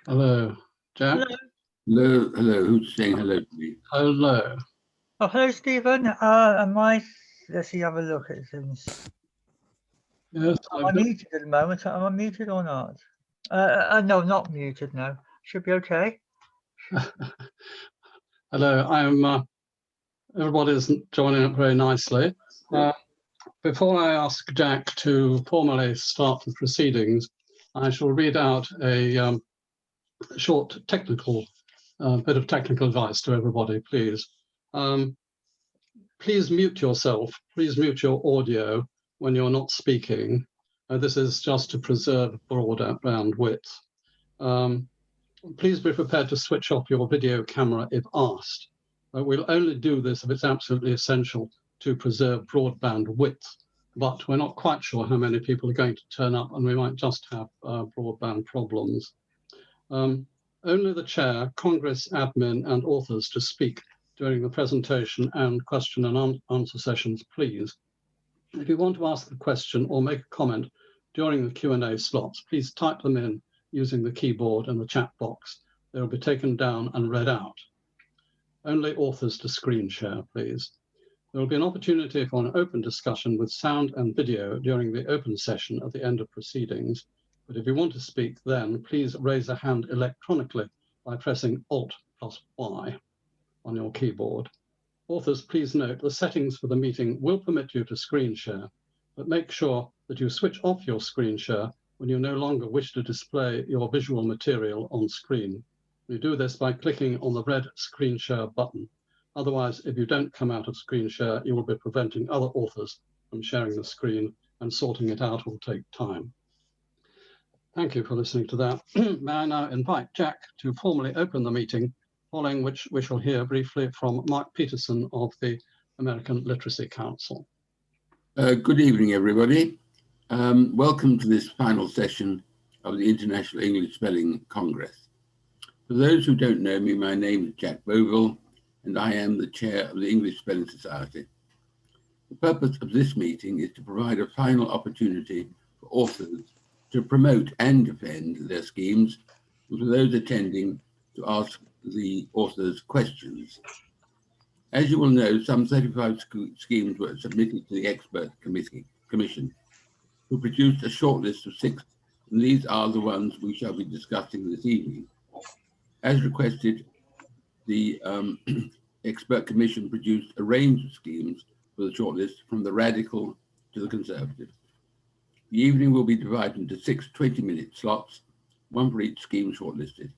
Hello, Jack. Hello, hello. Who's saying hello to me? Hello. Oh, hello, Stephen. Let's see, have a look at things. Yes, Am I muted at the moment? Am I muted or not? No, not muted. No, should be okay. Hello. Everybody's joining up very nicely. Before I ask Jack to formally start the proceedings, I shall read out a short technical bit of technical advice to everybody, please. Please mute yourself. Please mute your audio when you're not speaking. This is just to preserve broadband width. Please be prepared to switch off your video camera if asked. We'll only do this if it's absolutely essential to preserve broadband width, but we're not quite sure how many people are going to turn up, and we might just have broadband problems. Only the chair, Congress admin, and authors to speak during the presentation and question and answer sessions, please. If you want to ask a question or make a comment during the Q&A slots, please type them in using the keyboard and the chat box. They will be taken down and read out. Only authors to screen share, please. There will be an opportunity for an open discussion with sound and video during the open session at the end of proceedings. But if you want to speak then, please raise a hand electronically by pressing Alt+Y on your keyboard. Authors, please note the settings for the meeting will permit you to screen share, but make sure that you switch off your screen share when you no longer wish to display your visual material on screen. You do this by clicking on the red screen share button. Otherwise, if you don't come out of screen share, you will be preventing other authors from sharing the screen, and sorting it out will take time. Thank you for listening to that. May I now invite Jack to formally open the meeting, following which we shall hear briefly from Mark Peterson of the American Literacy Council. Good evening, everybody. Welcome to this final session of the International English Spelling Congress. For those who don't know me, my name is Jack Bovill, and I am the chair of the English Spelling Society. The purpose of this meeting is to provide a final opportunity for authors to promote and defend their schemes, and for those attending to ask the authors questions. As you will know, some 35 schemes were submitted to the expert commission, who produced a short list of 6, and these are the ones we shall be discussing this evening. As requested, the expert commission produced a range of schemes for the shortlist, from the radical to the conservative. The evening will be divided into 6 20-minute slots, one for each scheme shortlisted.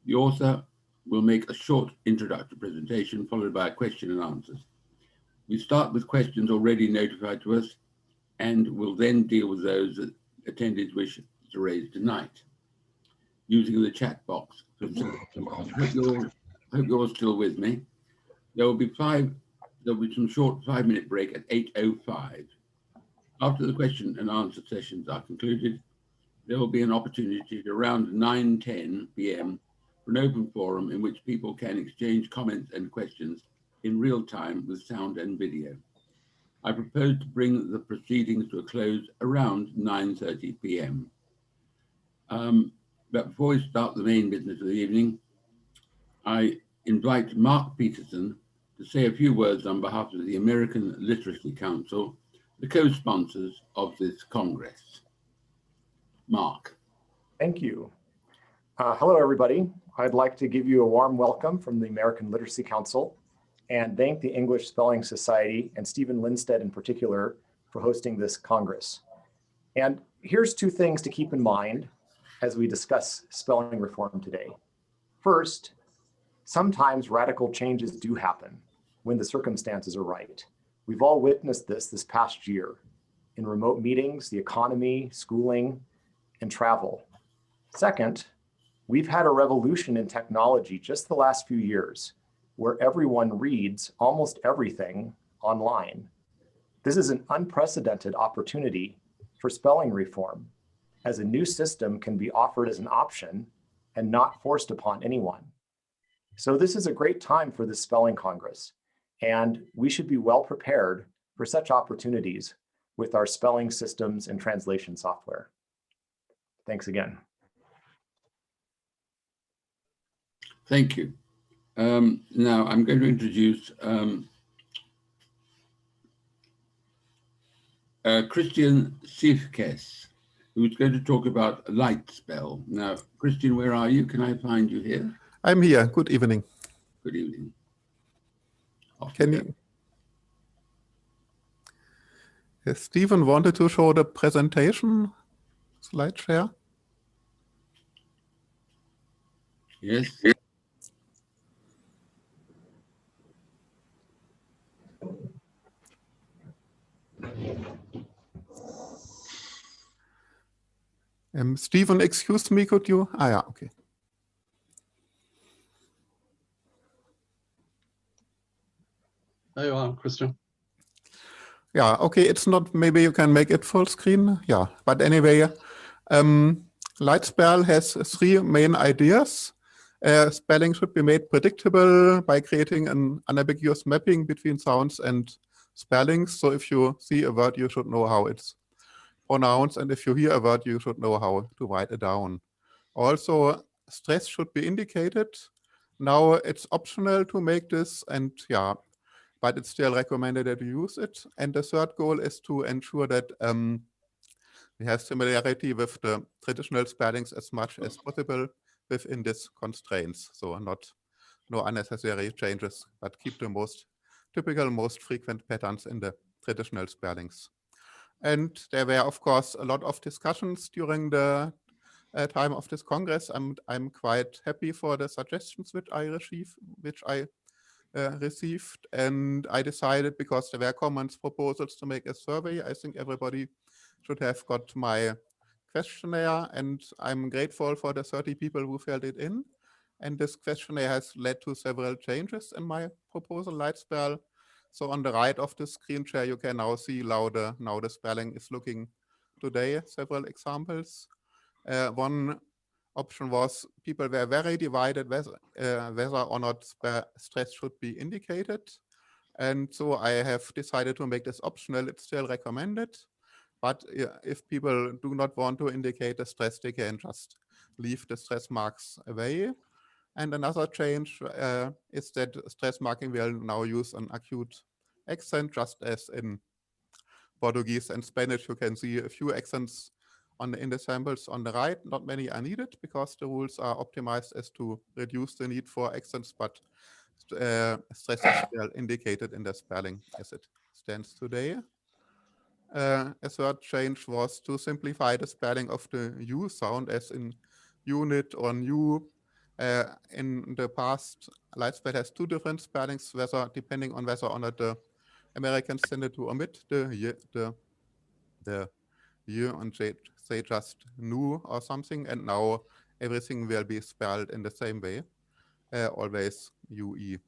The author will make a short introductory presentation, followed by a question and answers. We start with questions already notified to us, and will then deal with those that attendees wish to raise tonight, using the chat box. I hope you're all still with me. There will be some short 5-minute break at 8:05. After the question and answer sessions are concluded, there will be an opportunity at around 9:10 p.m. for an open forum in which people can exchange comments and questions in real time with sound and video. I propose to bring the proceedings to a close around 9:30 p.m. But before we start the main business of the evening, I invite Mark Peterson to say a few words on behalf of the American Literacy Council, the co-sponsors of this Congress. Mark. Thank you. Hello, everybody. I'd like to give you a warm welcome from the American Literacy Council and thank the English Spelling Society and Stephen Lindstedt in particular for hosting this Congress. And here's 2 things to keep in mind as we discuss spelling reform today. First, sometimes radical changes do happen when the circumstances are right. We've all witnessed this past year in remote meetings, the economy, schooling, and travel. Second, we've had a revolution in technology just the last few years, where everyone reads almost everything online. This is an unprecedented opportunity for spelling reform, as a new system can be offered as an option and not forced upon anyone. So this is a great time for the Spelling Congress, and we should be well prepared for such opportunities with our spelling systems and translation software. Thanks again. Thank you. Now I'm going to introduce Christian Siefkes, who's going to talk about light spell. Now, Christian, where are you? Can I find you here? I'm here. Good evening. Good evening. Off Can go. you? Yes, Stephen wanted to show the presentation slide share. Yes. Stephen, excuse me, could you? Ah, yeah, okay. There you are, Christian. Yeah, okay, it's not, maybe you can make it full screen. Yeah, but anyway, Lightspell has three main ideas. Spelling should be made predictable by creating an unambiguous mapping between sounds and spellings. So if you see a word, you should know how it's pronounced. And if you hear a word, you should know how to write it down. Also, stress should be indicated. Now it's optional to make this, and yeah, but it's still recommended that you use it. And the third goal is to ensure that we have similarity with the traditional spellings as much as possible within these constraints. So no unnecessary changes, but keep the most typical, most frequent patterns in the traditional spellings. And there were, of course, a lot of discussions during the time of this Congress. I'm quite happy for the suggestions which I received, and I decided, because there were comments, proposals, to make a survey. I think everybody should have got my questionnaire, and I'm grateful for the 30 people who filled it in. And this questionnaire has led to several changes in my proposal, Lightspell. So on the right of the screen share, you can now see how the spelling is looking today. Several examples. One option was people were very divided whether or not stress should be indicated. And so I have decided to make this optional. It's still recommended. But if people do not want to indicate the stress, they can just leave the stress marks away. And another change is that stress marking will now use an acute accent, just as in Portuguese and Spanish. You can see a few accents in the samples on the right. Not many are needed because the rules are optimized as to reduce the need for accents, but stress is still indicated in the spelling as it stands today. A third change was to simplify the spelling of the U sound, as in unit or new. In the past, Lightspell has two different spellings, depending on whether or not the Americans tended to omit the U and say just new or something, and now everything will be spelled in the same way, always UE.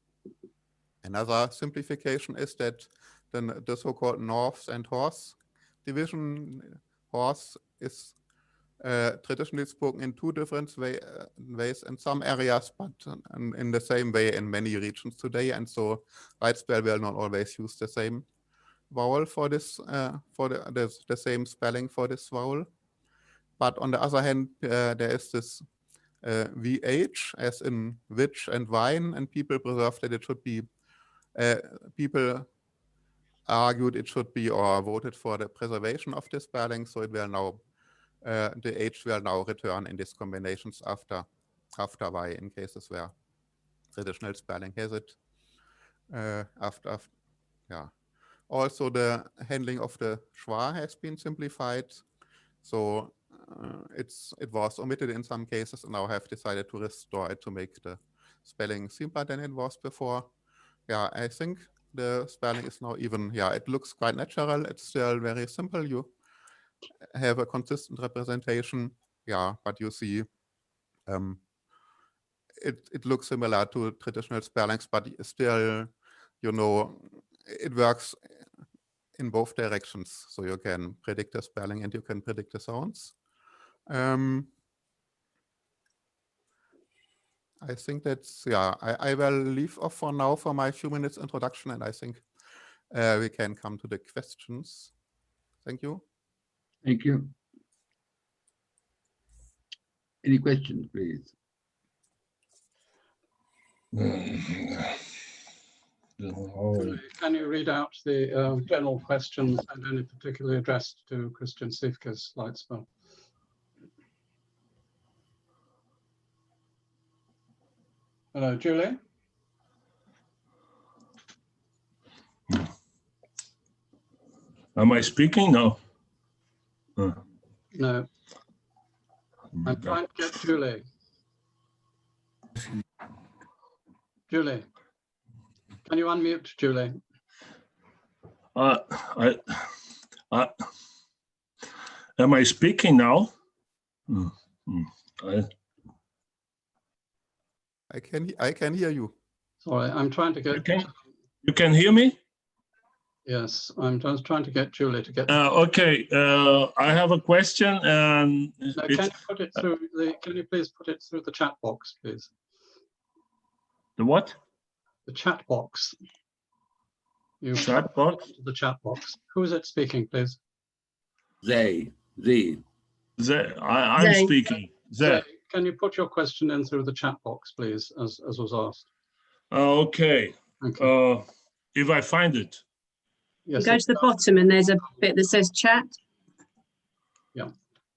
Another simplification is that the so-called North and Horse division. Horse is traditionally spoken in two different ways in some areas, but in the same way in many regions today. And so Lightspell will not always use the same vowel for this, for the same spelling for this vowel. But on the other hand, there is this VH, as in which and wine, and people preserve that it should be, people argued it should be, or voted for the preservation of the spelling. So it will now, the H will now return in these combinations after Y in cases where traditional spelling has it. Yeah. Also, the handling of the schwa has been simplified. So it was omitted in some cases, and now have decided to restore it to make the spelling simpler than it was before. Yeah, I think the spelling is now even, yeah, it looks quite natural. It's still very simple. You have a consistent representation, yeah, but you see it looks similar to traditional spellings, but still, you know, it works in both directions. So you can predict the spelling and you can predict the sounds. I think that's, yeah, I will leave off for now for my few minutes introduction, and I think we can come to the questions. Thank you. Thank you. Any questions, please? Julie, can you read out the general questions and any particularly addressed to Christian Sivka's Lightspell? Hello, Julie. Am I speaking now? No, I'm trying to get Julie. Julie, can you unmute Julie? Am I speaking now? I can hear you. Sorry, I'm trying to get. You can hear me? Yes, I'm just trying to get Julie to get. Okay, I have a question, and No, can you put it through the? Can you please put it through the chat box, please? the what? The chat box. You Chat box? the chat box. Who is it speaking, please? I'm I'm speaking. Zay, can you put your question in through the chat box, please, as was asked? Okay. Thank you. If I find it. Yes. Go to the bottom and there's a bit that says chat. Yeah.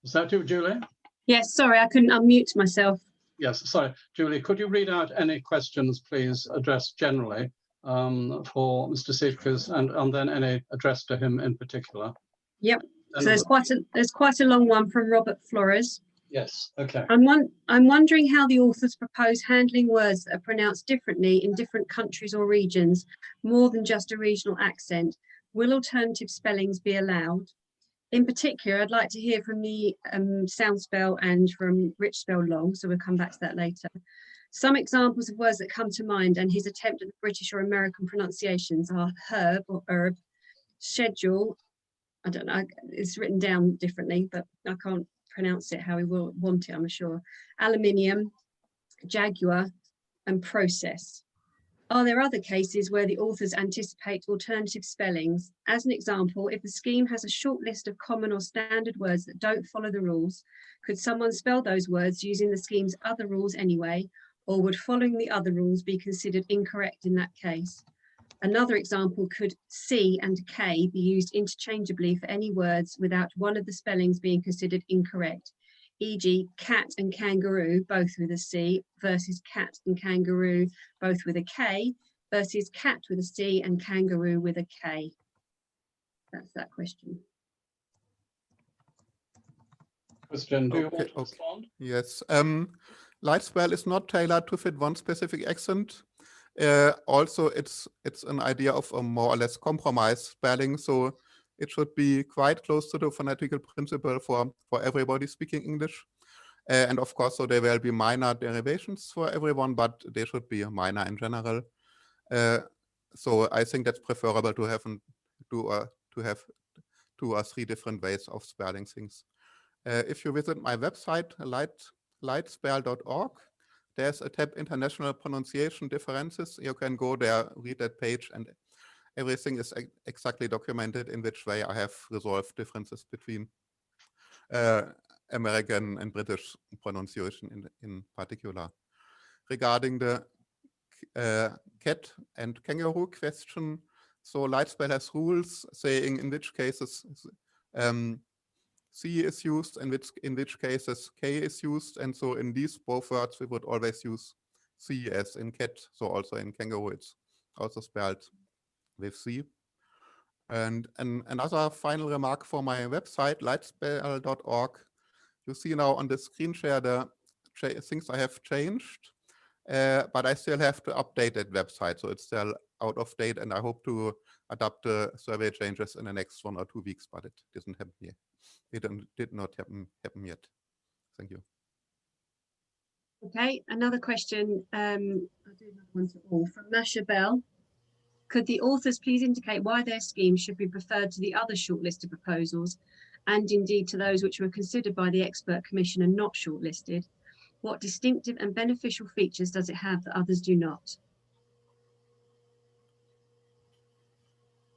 Is that you, Julie? Yes, sorry, I couldn't unmute myself. Yes, sorry. Julie, could you read out any questions, please, addressed generally for Mr. Sivkas and then any addressed to him in particular? Yep. And So there's quite a long one from Robert Flores. yes, okay. I'm wondering how the authors propose handling words that are pronounced differently in different countries or regions, more than just a regional accent. Will alternative spellings be allowed? In particular, I'd like to hear from the Soundspell and from Rich Spell Long, so we'll come back to that later. Some examples of words that come to mind and his attempt at the British or American pronunciations are herb or herb, schedule, I don't know, it's written down differently, but I can't pronounce it how we will want it, I'm sure. Aluminium, jaguar, and process. Are there other cases where the authors anticipate alternative spellings? As an example, if the scheme has a short list of common or standard words that don't follow the rules, could someone spell those words using the scheme's other rules anyway, or would following the other rules be considered incorrect in that case? Another example, could C and K be used interchangeably for any words without one of the spellings being considered incorrect? E.g. cat and kangaroo, both with a C, versus cat and kangaroo, both with a K, versus cat with a C and kangaroo with a K. That's that question. Christian, do you Okay, want to okay. respond? Yes. Lightspell is not tailored to fit one specific accent. Also, it's an idea of a more or less compromise spelling, so it should be quite close to the phonetical principle for everybody speaking English. And of course, so there will be minor derivations for everyone, but they should be minor in general. So I think that's preferable to have two or three different ways of spelling things. If you visit my website, lightspell.org, there's a tab International Pronunciation Differences. You can go there, read that page, and everything is exactly documented in which way I have resolved differences between American and British pronunciation in particular. Regarding the cat and kangaroo question, so Lightspell has rules saying in which cases C is used, and in which cases K is used, and so in these both words we would always use C as in cat, so also in kangaroo it's also spelled with C. And another final remark for my website, lightspell.org, you see now on the screen share the things I have changed, but I still have to update that website, so it's still out of date, and I hope to adapt the survey changes in the next 1 or 2 weeks, but it didn't happen yet. It did not happen yet. Thank you. Okay, another question. I do have one to all from Masha Bell. Could the authors please indicate why their scheme should be preferred to the other shortlisted proposals, and indeed to those which were considered by the expert commission and not shortlisted? What distinctive and beneficial features does it have that others do not?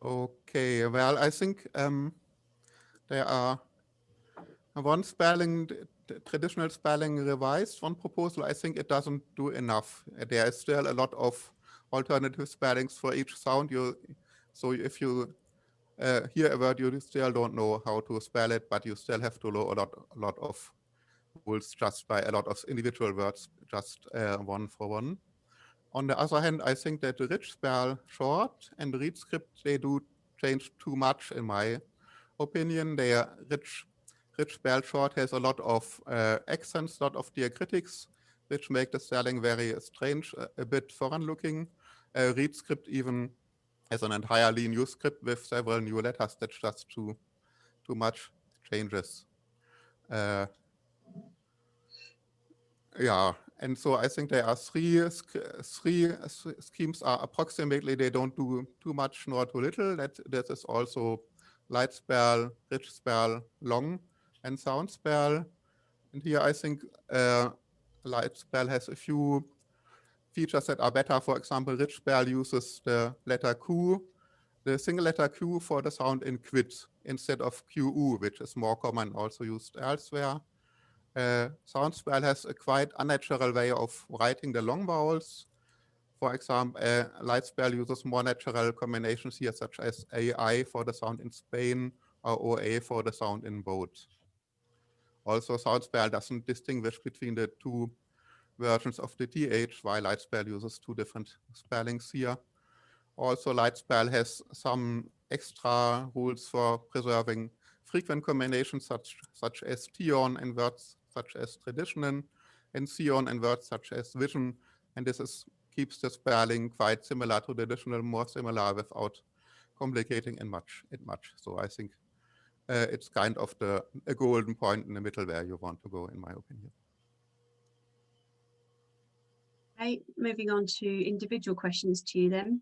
Okay, well, I think there are one spelling traditional spelling revised, one proposal, I think it doesn't do enough. There is still a lot of alternative spellings for each sound. So if you hear a word, you still don't know how to spell it, but you still have to know a lot of rules just by a lot of individual words, just one for one. On the other hand, I think that the rich spell short and the read script, they do change too much in my opinion. They are rich spell short has a lot of accents, a lot of diacritics, which make the spelling very strange, a bit foreign looking. Read script even has an entirely new script with several new letters. That's just too much changes. Yeah, and so I think there are three schemes are approximately, they don't do too much nor too little. That is also light spell, rich spell, long, and sound spell. And here I think light spell has a few features that are better. For example, rich spell uses the letter Q, the single letter Q for the sound in quit instead of QU, which is more common, also used elsewhere. Sound spell has a quite unnatural way of writing the long vowels. For example, light spell uses more natural combinations here, such as AI for the sound in Spain or OA for the sound in boat. Also, sound spell doesn't distinguish between the two versions of the TH, while light spell uses two different spellings here. Also, light spell has some extra rules for preserving frequent combinations such as tion and words such as tradition, and sion and words such as vision, and this keeps the spelling quite similar to the traditional, more similar without complicating it much. So I think it's kind of a golden point in the middle where you want to go, in my opinion. Okay, moving on to individual questions to you then.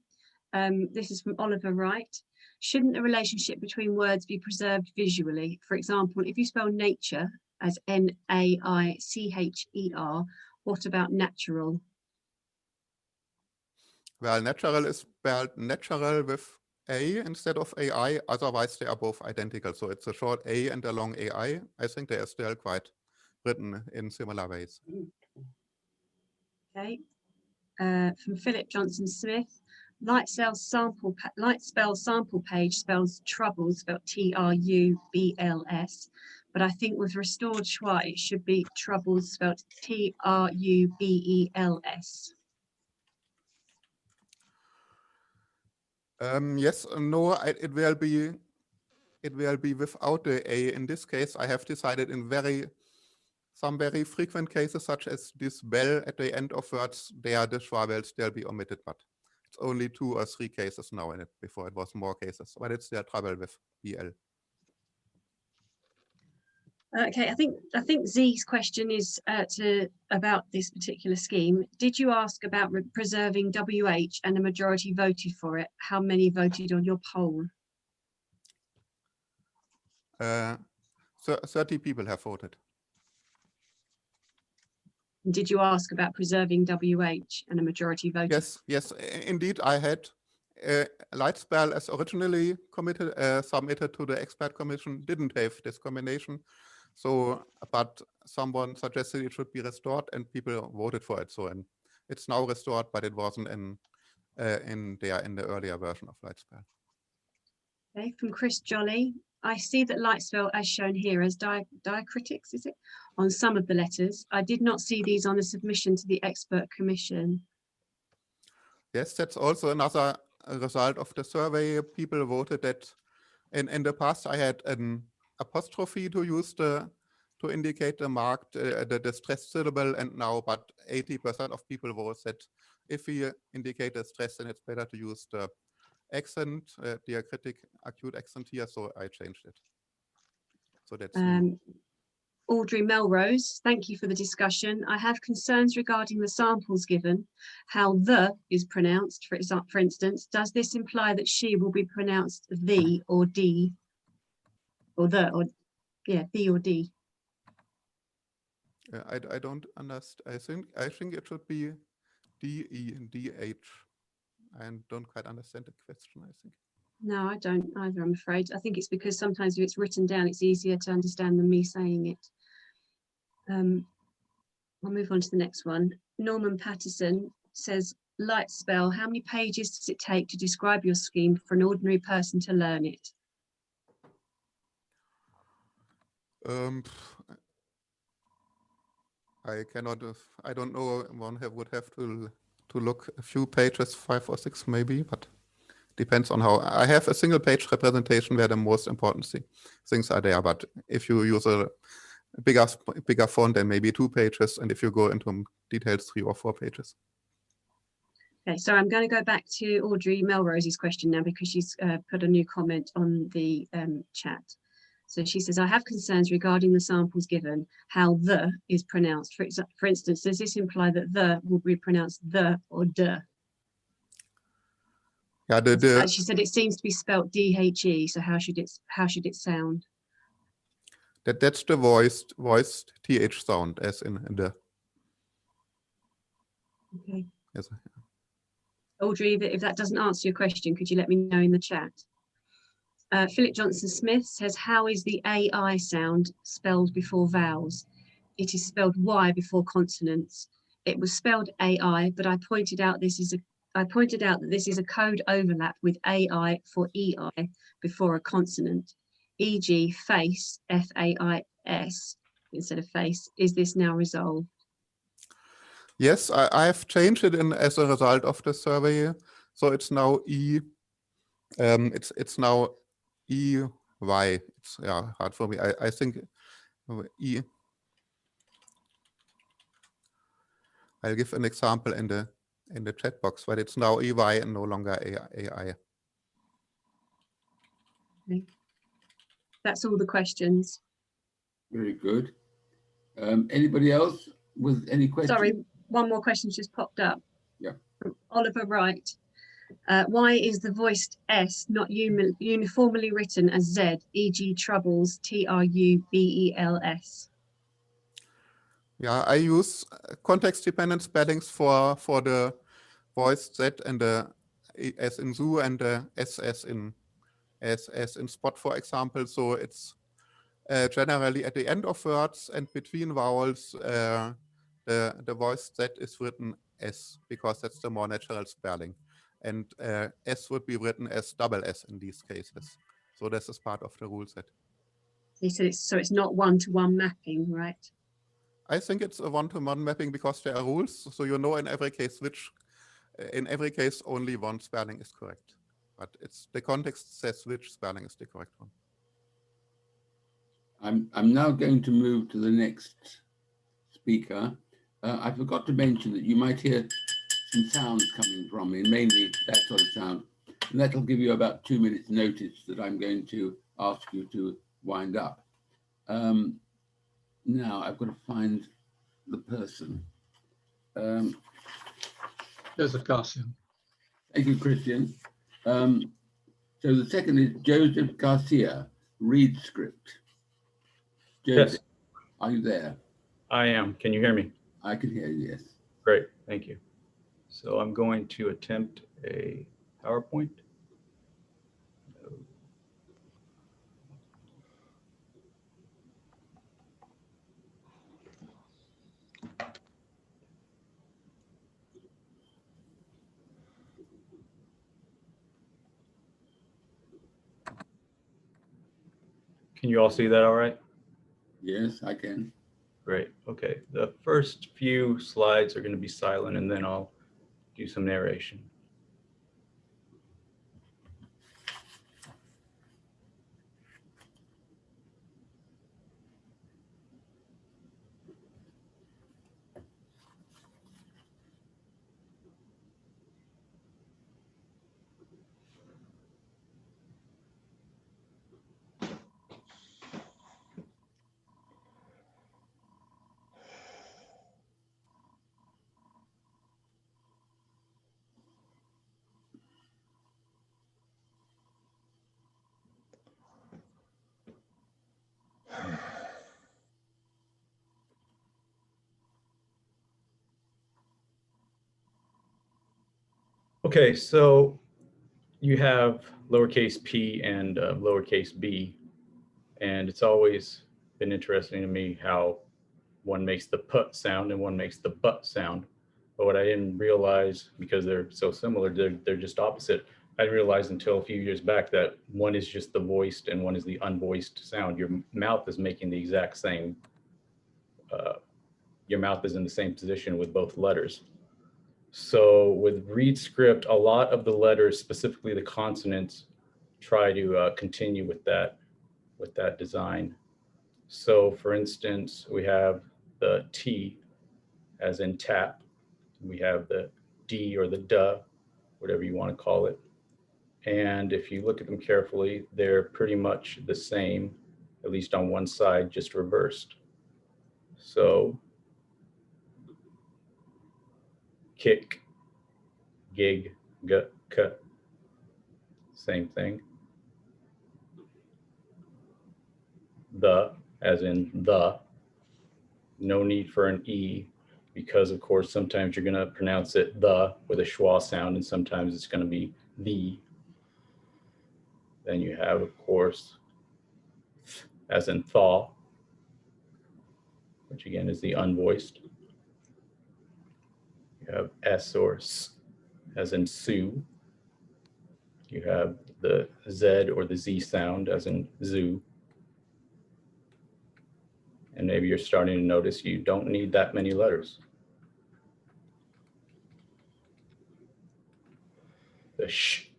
This is from Oliver Wright. Shouldn't the relationship between words be preserved visually? For example, if you spell nature as N-A-I-C-H-E-R, what about natural? Well, natural is spelled natural with A instead of AI, otherwise they are both identical. So it's a short A and a long AI. I think they are still quite written in similar ways. Okay, from Philip Johnson Smith. Light spell sample page spells troubles, spelled T-R-U-B-L-S, but I think with restored schwa it should be troubles, spelled T-R-U-B-E-L-S. Yes, no, it will be without the A. In this case, I have decided in some very frequent cases, such as this bell at the end of words, there the schwa will still be omitted, but it's only 2 or 3 cases now in it. Before it was more cases, but it's still trouble with BL. Okay, I think Z's question is about this particular scheme. Did you ask about preserving WH and a majority voted for it? How many voted on your poll? 30 people have voted. Did you ask about preserving WH and a majority voted? Yes, indeed, I had light spell as originally submitted to the expert commission, didn't have this combination. So, but someone suggested it should be restored and people voted for it. So, and it's now restored, but it wasn't in the earlier version of light spell. Okay, from Chris Jolly. I see that light spell as shown here as diacritics, is it? On some of the letters. I did not see these on the submission to the expert commission. Yes, that's also another result of the survey. People voted that in the past I had an apostrophe to use to indicate the marked the stressed syllable, and now but 80% of people vote that if we indicate a stress, then it's better to use the accent, diacritic acute accent here, so I changed it. So that's Audrey Melrose, thank you for the discussion. I have concerns regarding the samples given, how the is pronounced, for instance. Does this imply that she will be pronounced the or D? Or the, or yeah, the or D? I don't understand. I think it should be D-E-D-H. I don't quite understand the question, I think. No, I don't either, I'm afraid. I think it's because sometimes if it's written down, it's easier to understand than me saying it. I'll move on to the next one. Norman Patterson says, light spell, how many pages does it take to describe your scheme for an ordinary person to learn it? I cannot. I don't know. Would have to look a few pages, 5 or 6 maybe, but depends on how. I have a single page representation where the most important things are there. But if you use a bigger font, then maybe 2 pages, and if you go into details, 3 or 4 pages. Okay, so I'm going to go back to Audrey Melrose's question now because she's put a new comment on the chat. So she says, I have concerns regarding the samples given, how the is pronounced. For instance, does this imply that the will be pronounced the or de? Yeah, As she said, it seems to be spelt D-H-E. So how should it sound? That's the voiced TH sound, as in the. Okay. Yes. Audrey, if that doesn't answer your question, could you let me know in the chat? Philip Johnson Smith says, how is the AI sound spelled before vowels? It is spelled Y before consonants. It was spelled AI, but I pointed out that this is a code overlap with AI for EI before a consonant, e.g. face, F-A-I-S instead of face. Is this now resolved? Yes, I have changed it as a result of the survey. So it's now E. It's now EY. It's hard for me. I think E. I'll give an example in the chat box, but it's now EY and no longer AI. Okay. That's all the questions. Very good. Anybody else with any questions? Sorry, one more question just popped up. Yeah. From Oliver Wright. Why is the voiced S not uniformly written as Z, e.g. troubles, T-R-U-B-E-L-S? Yeah, I use context-dependent spellings for the voiced Z and the S in zoo and the S as in spot, for example. So it's generally at the end of words and between vowels, the voiced Z is written S because that's the more natural spelling. And S would be written as double S in these cases. So this is part of the rule set. He said it's not one-to-one mapping, right? I think it's a one-to-one mapping because there are rules. So you know in every case only one spelling is correct. But it's the context says which spelling is the correct one. I'm now going to move to the next speaker. I forgot to mention that you might hear some sounds coming from me, mainly that sort of sound. And that'll give you about 2 minutes notice that I'm going to ask you to wind up. Now I've got to find the person. Joseph Garcia. Thank you, Christian. So the second is Joseph Garcia, read script. Joseph, Yes, are you there? I am. Can you hear me? I can hear you, yes. Great, thank you. So I'm going to attempt a PowerPoint. Can you all see that all right? Yes, I can. Great, okay. The first few slides are going to be silent and then I'll do some narration. Okay, so you have lowercase p and lowercase b, and it's always been interesting to me how one makes the p sound and one makes the but sound. But what I didn't realize, because they're so similar, they're just opposite. I didn't realize until a few years back that one is just the voiced and one is the unvoiced sound. Your mouth is making the exact same, your mouth is in the same position with both letters. So with ReadScript, a lot of the letters, specifically the consonants, try to continue with that design. So for instance, we have the T as in tap. We have the D or the duh, whatever you want to call it. And if you look at them carefully, they're pretty much the same, at least on one side, just reversed. So kick, gig, g, k, same thing. The, as in the, no need for an E, because of course, sometimes you're gonna pronounce it the with a schwa sound, and sometimes it's gonna be the. Then you have, of course, as in thaw, which again is the unvoiced. You have S or S as in Sue. You have the Z or the Z sound as in zoo. And maybe you're starting to notice you don't need that many letters. The sh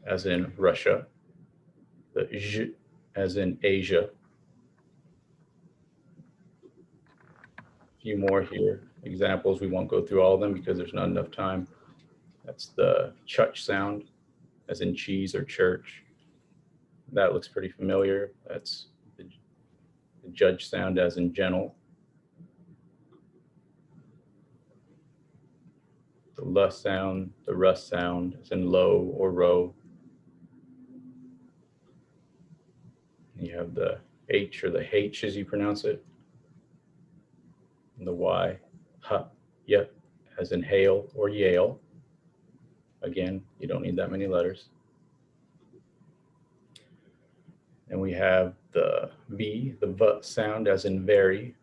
as in Russia. The zh as in Asia. A few more here. Examples, we won't go through all of them because there's not enough time. That's the chuch sound, as in cheese or church. That looks pretty familiar. That's the judge sound, as in gentle. The l sound, the rus sound, as in low or row. You have the H or the H as you pronounce it. And the Y, ha, yep, as in hail or Yale. Again, you don't need that many letters. And we have the V, the V sound as in very,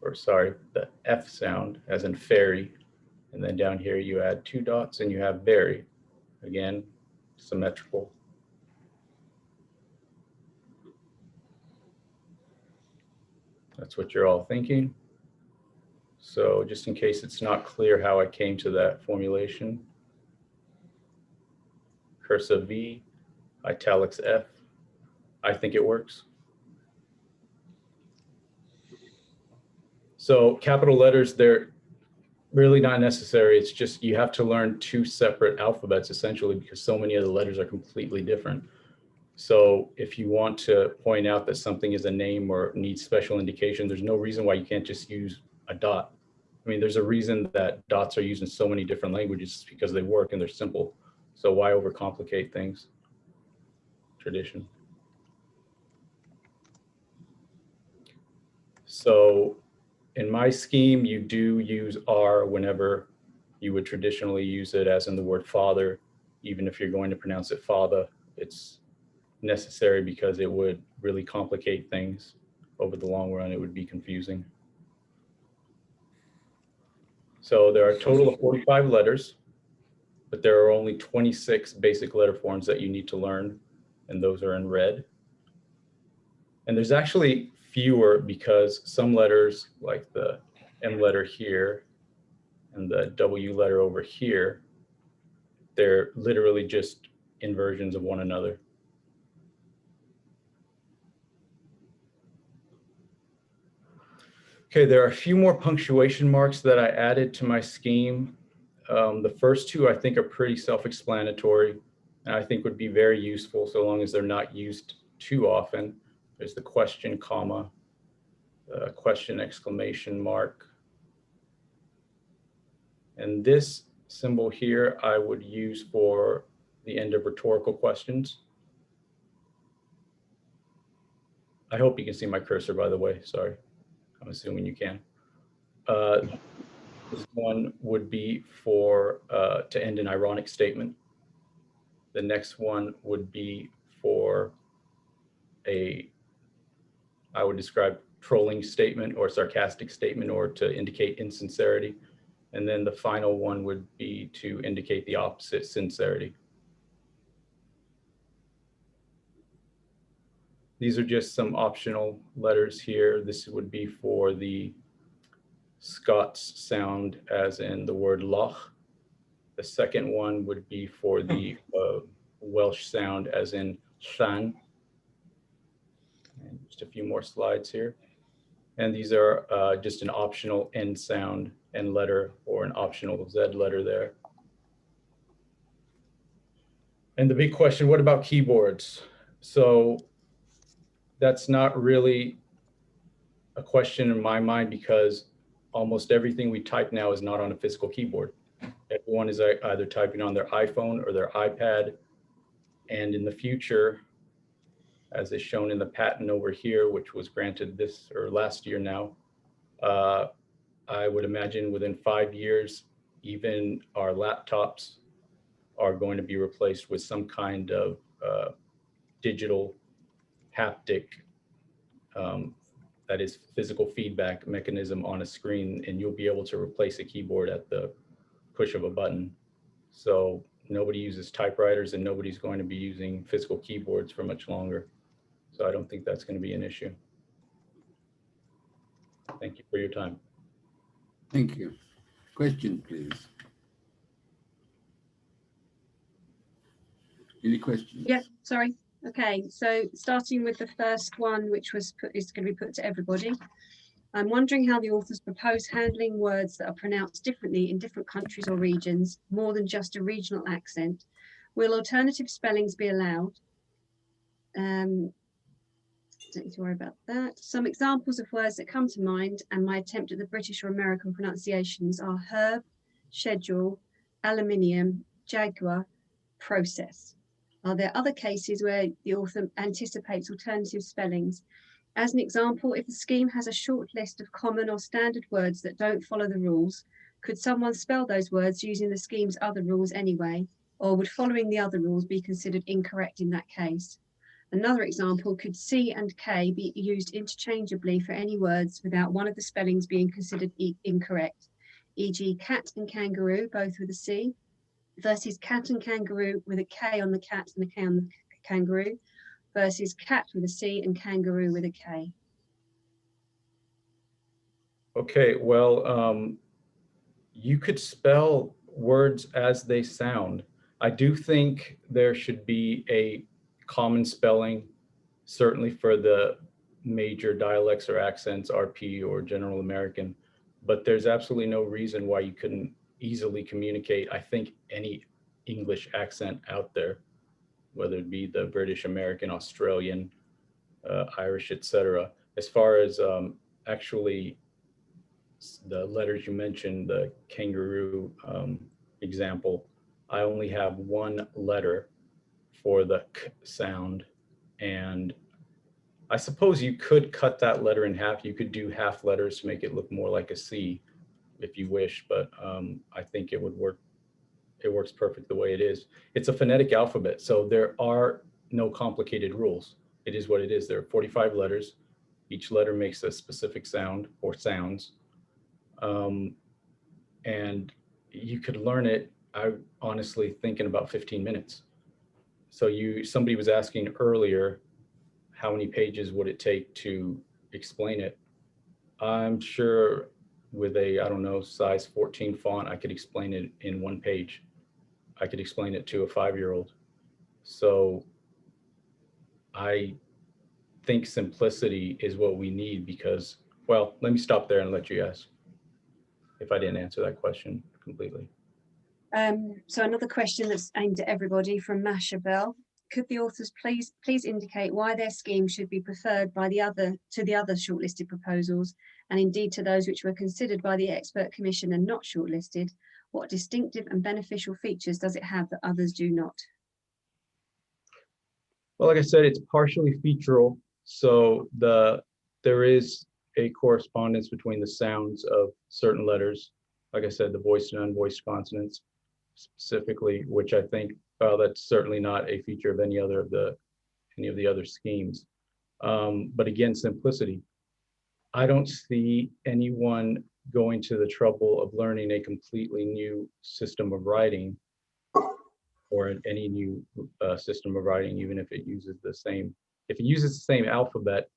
or sorry, the F sound as in fairy. And then down here you add 2 dots and you have very. Again, symmetrical. That's what you're all thinking. So just in case it's not clear how I came to that formulation, cursive V, italics F, I think it works. So capital letters, they're really not necessary. It's just you have to learn 2 separate alphabets essentially because so many of the letters are completely different. So if you want to point out that something is a name or needs special indication, there's no reason why you can't just use a dot. I mean, there's a reason that dots are used in so many different languages because they work and they're simple. So why overcomplicate things? Tradition. So in my scheme, you do use R whenever you would traditionally use it, as in the word father. Even if you're going to pronounce it father, it's necessary because it would really complicate things. Over the long run, it would be confusing. So there are a total of 45 letters, but there are only 26 basic letter forms that you need to learn, and those are in red. And there's actually fewer because some letters, like the M letter here and the W letter over here, they're literally just inversions of one another. Okay, there are a few more punctuation marks that I added to my scheme. The first 2 I think are pretty self-explanatory and I think would be very useful so long as they're not used too often. There's the question comma, question exclamation mark. And this symbol here I would use for the end of rhetorical questions. I hope you can see my cursor, by the way, sorry. I'm assuming you can. This one would be for to end an ironic statement. The next one would be for I would describe trolling statement or sarcastic statement or to indicate insincerity. And then the final one would be to indicate the opposite, sincerity. These are just some optional letters here. This would be for the Scots sound, as in the word loch. The second one would be for the Welsh sound, as in llan. And just a few more slides here. And these are just an optional N sound and letter, or an optional Z letter there. And the big question, what about keyboards? So that's not really a question in my mind, because almost everything we type now is not on a physical keyboard. Everyone is either typing on their iPhone or their iPad. And in the future, as is shown in the patent over here, which was granted this or last year now, I would imagine within 5 years, even our laptops are going to be replaced with some kind of digital haptic, that is physical feedback mechanism on a screen, and you'll be able to replace a keyboard at the push of a button. So nobody uses typewriters, and nobody's going to be using physical keyboards for much longer. So I don't think that's going to be an issue. Thank you for your time. Thank you. Question, please. Any questions? Yeah, sorry. Okay, so starting with the first one, which is going to be put to everybody. I'm wondering how the authors propose handling words that are pronounced differently in different countries or regions, more than just a regional accent. Will alternative spellings be allowed? Don't need to worry about that. Some examples of words that come to mind, and my attempt at the British or American pronunciations, are herb, schedule, aluminium, jaguar, process. Are there other cases where the author anticipates alternative spellings? As an example, if the scheme has a short list of common or standard words that don't follow the rules, could someone spell those words using the scheme's other rules anyway, or would following the other rules be considered incorrect in that case? Another example, could C and K be used interchangeably for any words without one of the spellings being considered incorrect, e.g. cat and kangaroo, both with a C, versus cat and kangaroo with a K on the cat and a K on the kangaroo, versus cat with a C and kangaroo with a K? Okay, well, you could spell words as they sound. I do think there should be a common spelling, certainly for the major dialects or accents, RP or General American, but there's absolutely no reason why you couldn't easily communicate, I think, any English accent out there, whether it be the British, American, Australian, Irish, etc. As far as actually the letters you mentioned, the kangaroo example, I only have one letter for the K sound, and I suppose you could cut that letter in half. You could do half letters to make it look more like a C if you wish, but I think it would work. It works perfect the way it is. It's a phonetic alphabet, so there are no complicated rules. It is what it is. There are 45 letters. Each letter makes a specific sound or sounds. And you could learn it, I honestly think, in about 15 minutes. So somebody was asking earlier, how many pages would it take to explain it? I'm sure with a, I don't know, size 14 font, I could explain it in 1 page. I could explain it to a 5-year-old. So I think simplicity is what we need, because, well, let me stop there and let you ask if I didn't answer that question completely. So another question that's aimed at everybody from Masha Bell. Could the authors please indicate why their scheme should be preferred by the other shortlisted proposals, and indeed to those which were considered by the expert commission and not shortlisted? What distinctive and beneficial features does it have that others do not? Well, like I said, it's partially featural. So there is a correspondence between the sounds of certain letters. Like I said, the voiced and unvoiced consonants specifically, which I think, well, that's certainly not a feature of any of the other schemes. But again, simplicity. I don't see anyone going to the trouble of learning a completely new system of writing, or any new system of writing, even if it uses the same. If it uses the same alphabet,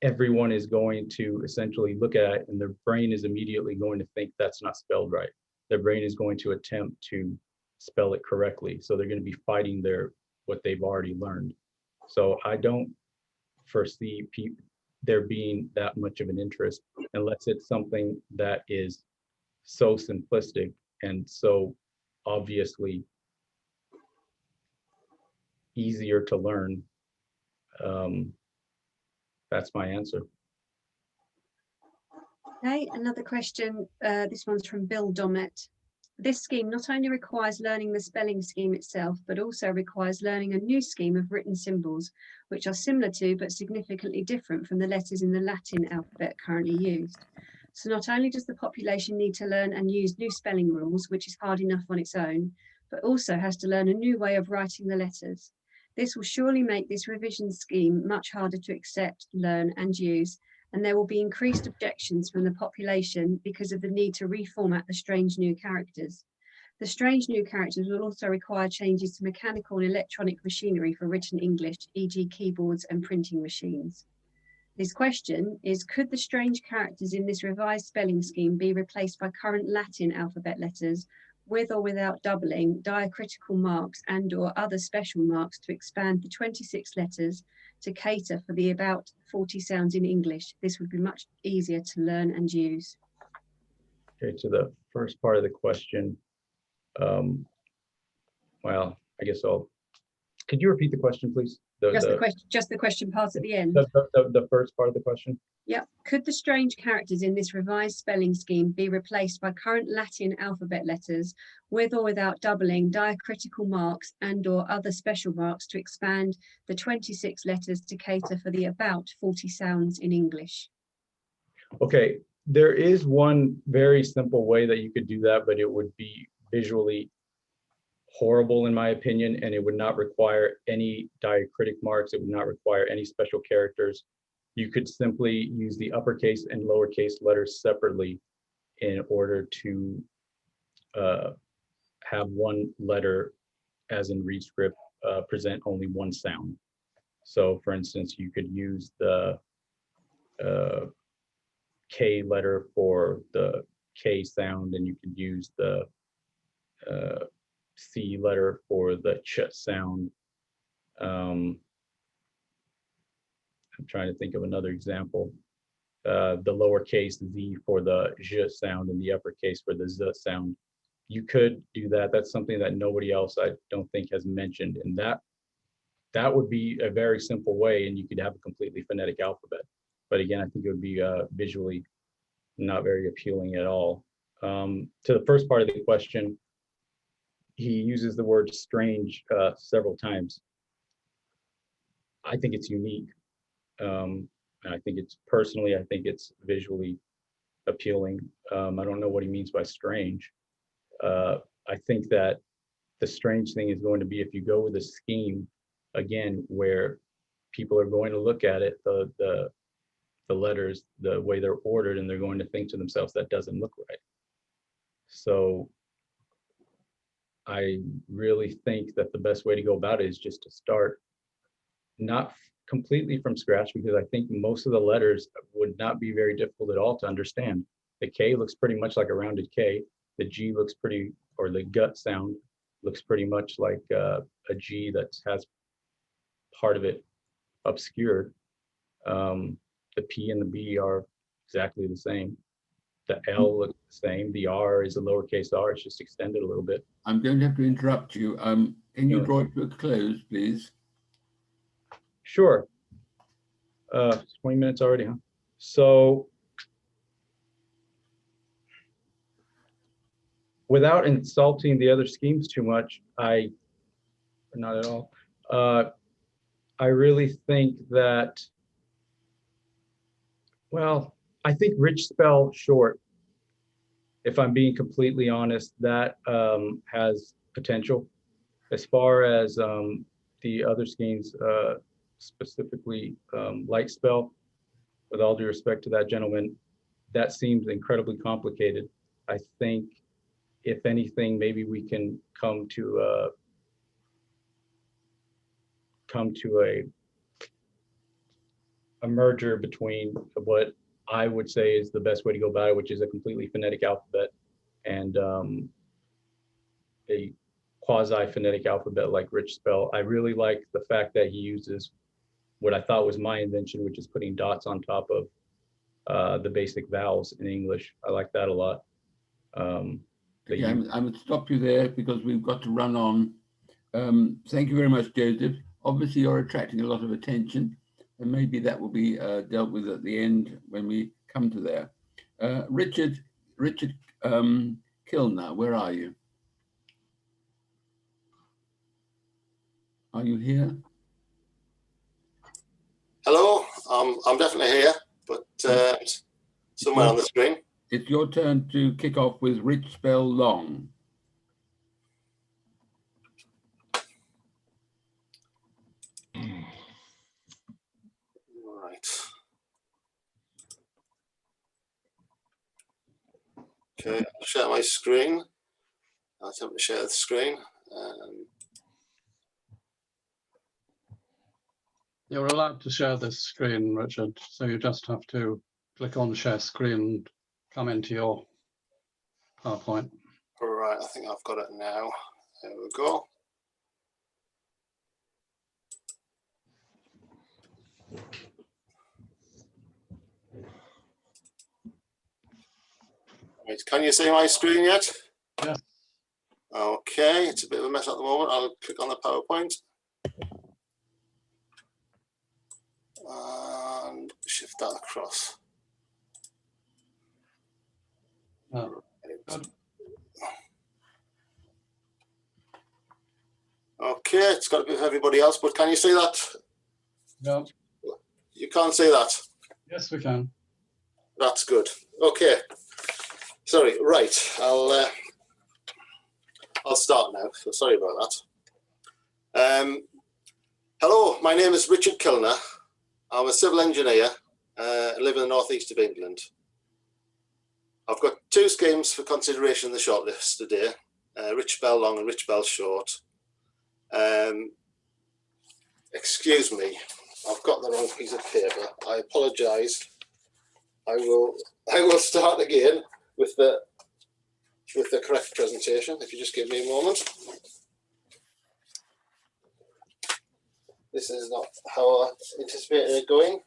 everyone is going to essentially look at it, and their brain is immediately going to think that's not spelled right. Their brain is going to attempt to spell it correctly. So they're going to be fighting what they've already learned. So I don't foresee there being that much of an interest unless it's something that is so simplistic and so obviously easier to learn. That's my answer. Okay, another question. This one's from Bill Dommett. This scheme not only requires learning the spelling scheme itself, but also requires learning a new scheme of written symbols, which are similar to but significantly different from the letters in the Latin alphabet currently used. So not only does the population need to learn and use new spelling rules, which is hard enough on its own, but also has to learn a new way of writing the letters. This will surely make this revision scheme much harder to accept, learn and use, and there will be increased objections from the population because of the need to reformat the strange new characters. The strange new characters will also require changes to mechanical and electronic machinery for written English, e.g. keyboards and printing machines. His question is, could the strange characters in this revised spelling scheme be replaced by current Latin alphabet letters with or without doubling, diacritical marks and or other special marks to expand the 26 letters to cater for the about 40 sounds in English? This would be much easier to learn and use. Okay, to the first part of the question, well, I guess could you repeat the question, please? Just the question part at the end. The first part of the question? Yep. Could the strange characters in this revised spelling scheme be replaced by current Latin alphabet letters with or without doubling, diacritical marks and or other special marks to expand the 26 letters to cater for the about 40 sounds in English? Okay, there is one very simple way that you could do that, but it would be visually horrible in my opinion, and it would not require any diacritic marks. It would not require any special characters. You could simply use the uppercase and lowercase letters separately in order to have one letter, as in ReadScript, present only one sound. So for instance, you could use the K letter for the K sound, and you could use the C letter for the ch sound. I'm trying to think of another example. The lowercase z for the j sound and the uppercase for the z sound. You could do that. That's something that nobody else, I don't think, has mentioned. And that would be a very simple way, and you could have a completely phonetic alphabet. But again, I think it would be visually not very appealing at all. To the first part of the question, he uses the word strange several times. I think it's unique. I think it's personally, I think it's visually appealing. I don't know what he means by strange. I think that the strange thing is going to be if you go with a scheme, again, where people are going to look at it, the letters, the way they're ordered, and they're going to think to themselves, that doesn't look right. So I really think that the best way to go about it is just to start not completely from scratch, because I think most of the letters would not be very difficult at all to understand. The K looks pretty much like a rounded K. The G looks pretty, or the gut sound looks pretty much like a G that has part of it obscured. The P and the B are exactly the same. The L looks the same. The R is a lowercase r. It's just extended a little bit. I'm going to have to interrupt you. Can you draw it to a close, please? Sure. 20 minutes already, huh? So without insulting the other schemes too much, not at all. I really think that, well, I think rich spell short, if I'm being completely honest, that has potential. As far as the other schemes, specifically light spell, with all due respect to that gentleman, that seems incredibly complicated. I think if anything, maybe we can come to a merger between what I would say is the best way to go about it, which is a completely phonetic alphabet, and a quasi-phonetic alphabet like Rich Spell. I really like the fact that he uses what I thought was my invention, which is putting dots on top of the basic vowels in English. I like that a lot. But Okay, I'm going to stop you there because we've got to run on. Thank you very much, Joseph. Obviously, you're attracting a lot of attention, and maybe that will be dealt with at the end when we come to there. Richard Kilner, where are you? Are you here? Hello, I'm definitely here, but somewhere on the screen. It's your turn to kick off with Rich Spell Long. Right. Okay, I'll share my screen. I'll attempt to share the screen. You're allowed to share this screen, Richard, so you just have to click on share screen and come into your PowerPoint. All right, I think I've got it now. There we go. Right, can you see my screen yet? Yeah. Okay, it's a bit of a mess at the moment. I'll click on the PowerPoint and shift that across. Okay, it's got a bit of everybody else, but can you see that? No. You can't see that? Yes, we can. That's good. Okay. Sorry, right. I'll start now. So sorry about that. Hello, my name is Richard Kilner. I'm a civil engineer. I live in the northeast of England. I've got two schemes for consideration in the shortlist today, Rich Spell Long and Rich Spell Short. Excuse me, I've got the wrong piece of paper. I apologise. I will start again with the correct presentation. If you just give me a moment. This is not how I anticipated it going.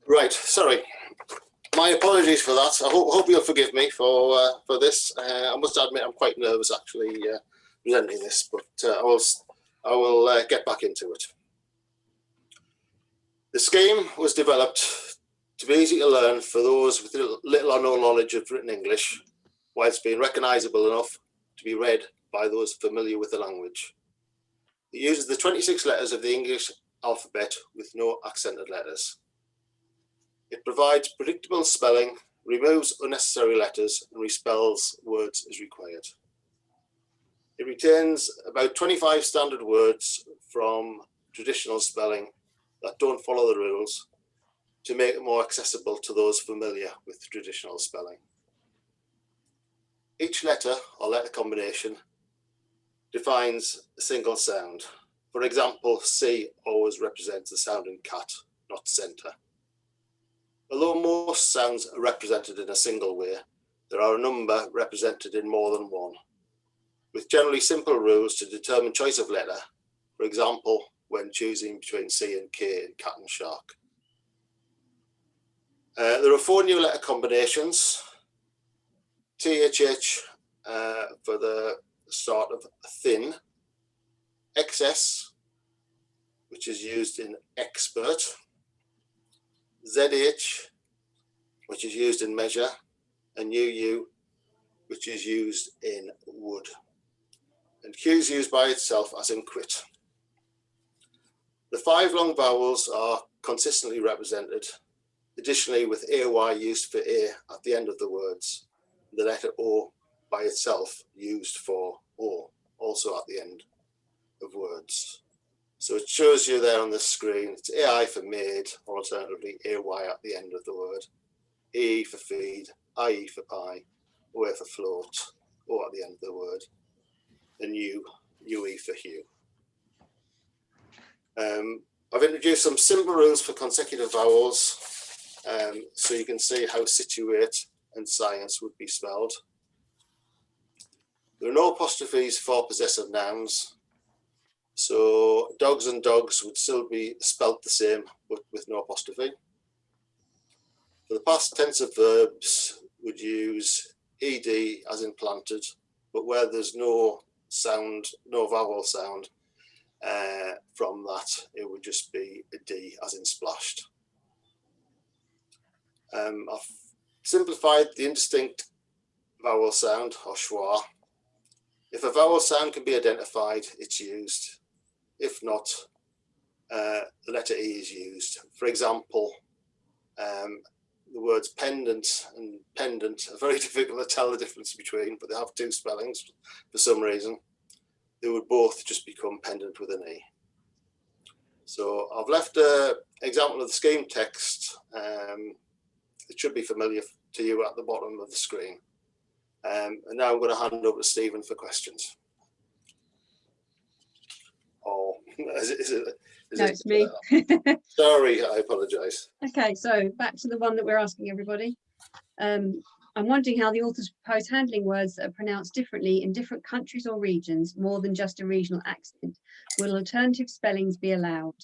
Right, sorry. My apologies for that. I hope you'll forgive me for this. I must admit I'm quite nervous actually presenting this, but I will get back into it. The scheme was developed to be easy to learn for those with little or no knowledge of written English, whilst being recognisable enough to be read by those familiar with the language. It uses the 26 letters of the English alphabet with no accented letters. It provides predictable spelling, removes unnecessary letters, and respells words as required. It retains about 25 standard words from traditional spelling that don't follow the rules to make it more accessible to those familiar with traditional spelling. Each letter or letter combination defines a single sound. For example, C always represents the sound in cat, not centre. Although most sounds are represented in a single way, there are a number represented in more than one, with generally simple rules to determine choice of letter, for example, when choosing between C and K in cat and shark. There are 4 new letter combinations. THH for the start of thin, XS, which is used in expert, ZH, which is used in measure, and UU, which is used in wood. And Q is used by itself as in quit. The 5 long vowels are consistently represented, additionally with AY used for A at the end of the words, the letter O by itself used for or, also at the end of words. So it shows you there on the screen, it's AI for made, or alternatively AY at the end of the word, AE for feed, IE for pie, OA for float, O at the end of the word, and UE for hue. I've introduced some simple rules for consecutive vowels, so you can see how situate and science would be spelled. There are no apostrophes for possessive nouns, so dogs and dogs would still be spelt the same, but with no apostrophe. For the past tense of verbs, would use ed as in planted, but where there's no sound, no vowel sound from that, it would just be a d as in splashed. I've simplified the indistinct vowel sound, or schwa. If a vowel sound can be identified, it's used. If not, the letter E is used. For example, the words pendant and pendant are very difficult to tell the difference between, but they have two spellings for some reason. They would both just become pendant with an E. So I've left an example of the scheme text. It should be familiar to you at the bottom of the screen. And now I'm going to hand over to Stephen for questions. Oh, It's me. Sorry, I apologise. Okay, so back to the one that we're asking everybody. I'm wondering how the authors propose handling words that are pronounced differently in different countries or regions, more than just a regional accent. Will alternative spellings be allowed?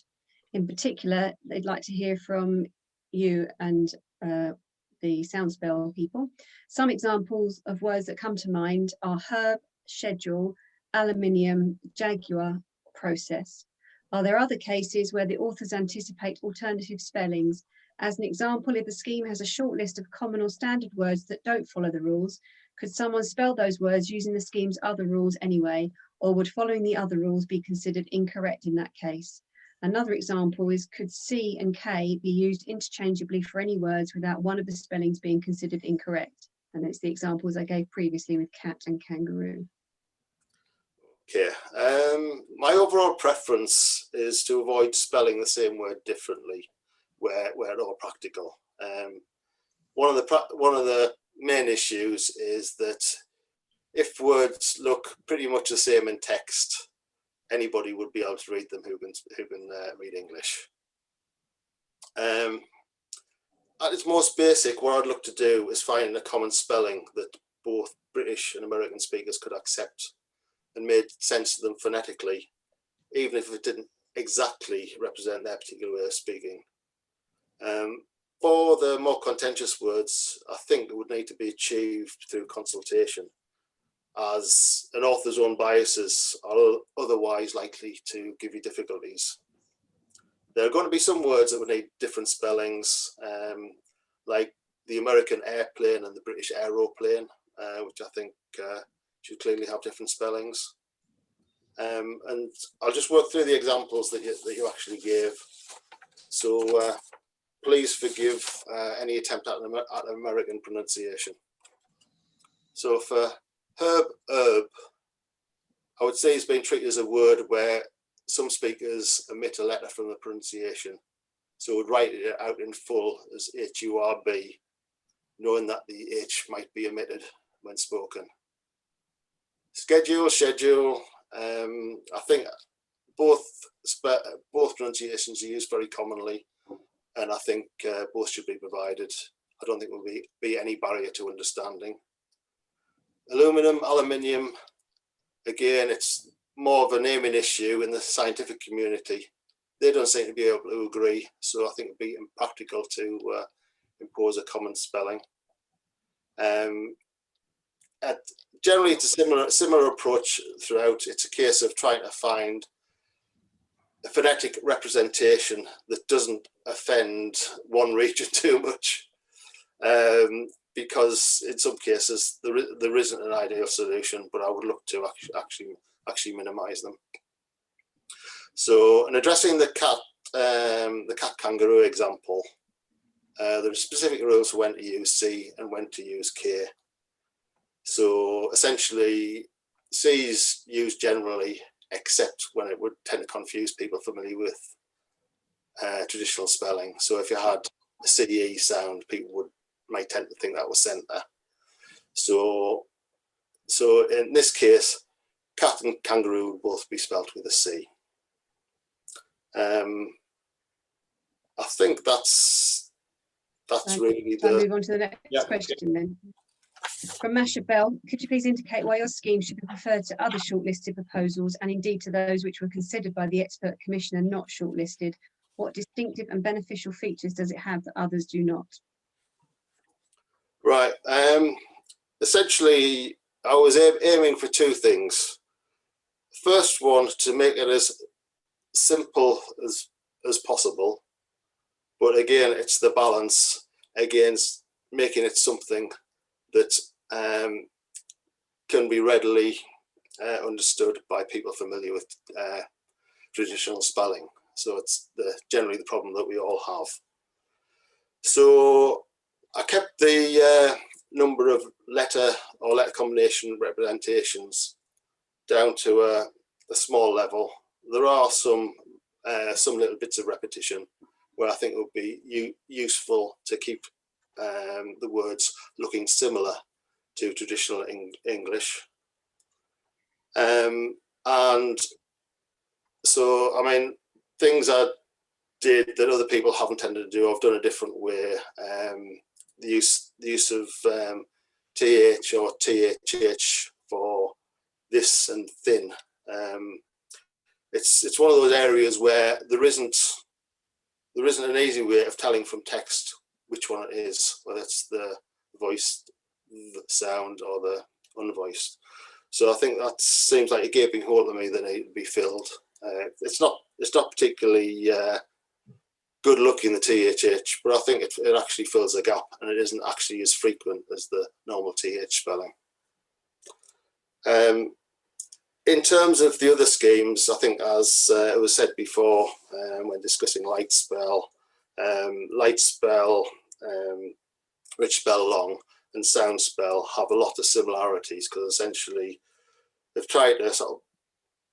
In particular, they'd like to hear from you and the Soundspell people. Some examples of words that come to mind are herb, schedule, aluminium, jaguar, process. Are there other cases where the authors anticipate alternative spellings? As an example, if the scheme has a short list of common or standard words that don't follow the rules, could someone spell those words using the scheme's other rules anyway, or would following the other rules be considered incorrect in that case? Another example is, could C and K be used interchangeably for any words without one of the spellings being considered incorrect? And it's the examples I gave previously with cat and kangaroo. Okay, my overall preference is to avoid spelling the same word differently where at all practical. One of the main issues is that if words look pretty much the same in text, anybody would be able to read them who can read English. At its most basic, what I'd look to do is find a common spelling that both British and American speakers could accept and made sense to them phonetically, even if it didn't exactly represent their particular way of speaking. For the more contentious words, I think it would need to be achieved through consultation, as an author's own biases are otherwise likely to give you difficulties. There are going to be some words that would need different spellings, like the American airplane and the British aeroplane, which I think should clearly have different spellings. And I'll just work through the examples that you actually gave. So please forgive any attempt at an American pronunciation. So for herb, herb, I would say it's been treated as a word where some speakers omit a letter from the pronunciation. So would write it out in full as H-U-R-B, knowing that the H might be omitted when spoken. Schedule, I think both pronunciations are used very commonly, and I think both should be provided. I don't think there will be any barrier to understanding. Aluminum, aluminium, again, it's more of a naming issue in the scientific community. They don't seem to be able to agree, so I think it'd be impractical to impose a common spelling. Generally, it's a similar approach throughout. It's a case of trying to find a phonetic representation that doesn't offend one region too much, because in some cases there isn't an ideal solution, but I would look to actually minimize them. So, in addressing the cat kangaroo example, there are specific rules for when to use C and when to use K. So essentially, C is used generally, except when it would tend to confuse people familiar with traditional spelling. So if you had a CE sound, people might tend to think that was centre. So in this case, cat and kangaroo would both be spelt with a C. I think that's Okay, really so I'll the. move on to the next Yeah, okay. question then. From Masha Bell, could you please indicate why your scheme should be preferred to other shortlisted proposals and indeed to those which were considered by the expert commission and not shortlisted? What distinctive and beneficial features does it have that others do not? Right. Essentially, I was aiming for two things. First one, to make it as simple as possible. But again, it's the balance against making it something that can be readily understood by people familiar with traditional spelling. So it's generally the problem that we all have. So I kept the number of letter or letter combination representations down to a small level. There are some little bits of repetition where I think it would be useful to keep the words looking similar to traditional English. And so, I mean, things I did that other people haven't tended to do, I've done a different way. The use of TH or THH for this and thin. It's one of those areas where there isn't an easy way of telling from text which one it is, whether it's the voiced sound or the unvoiced. So I think that seems like a gaping hole to me that needs to be filled. It's not particularly good looking, the THH, but I think it actually fills a gap, and it isn't actually as frequent as the normal TH spelling. In terms of the other schemes, I think, as it was said before when discussing light spell, rich spell long, and sound spell have a lot of similarities, because essentially they've tried to sort of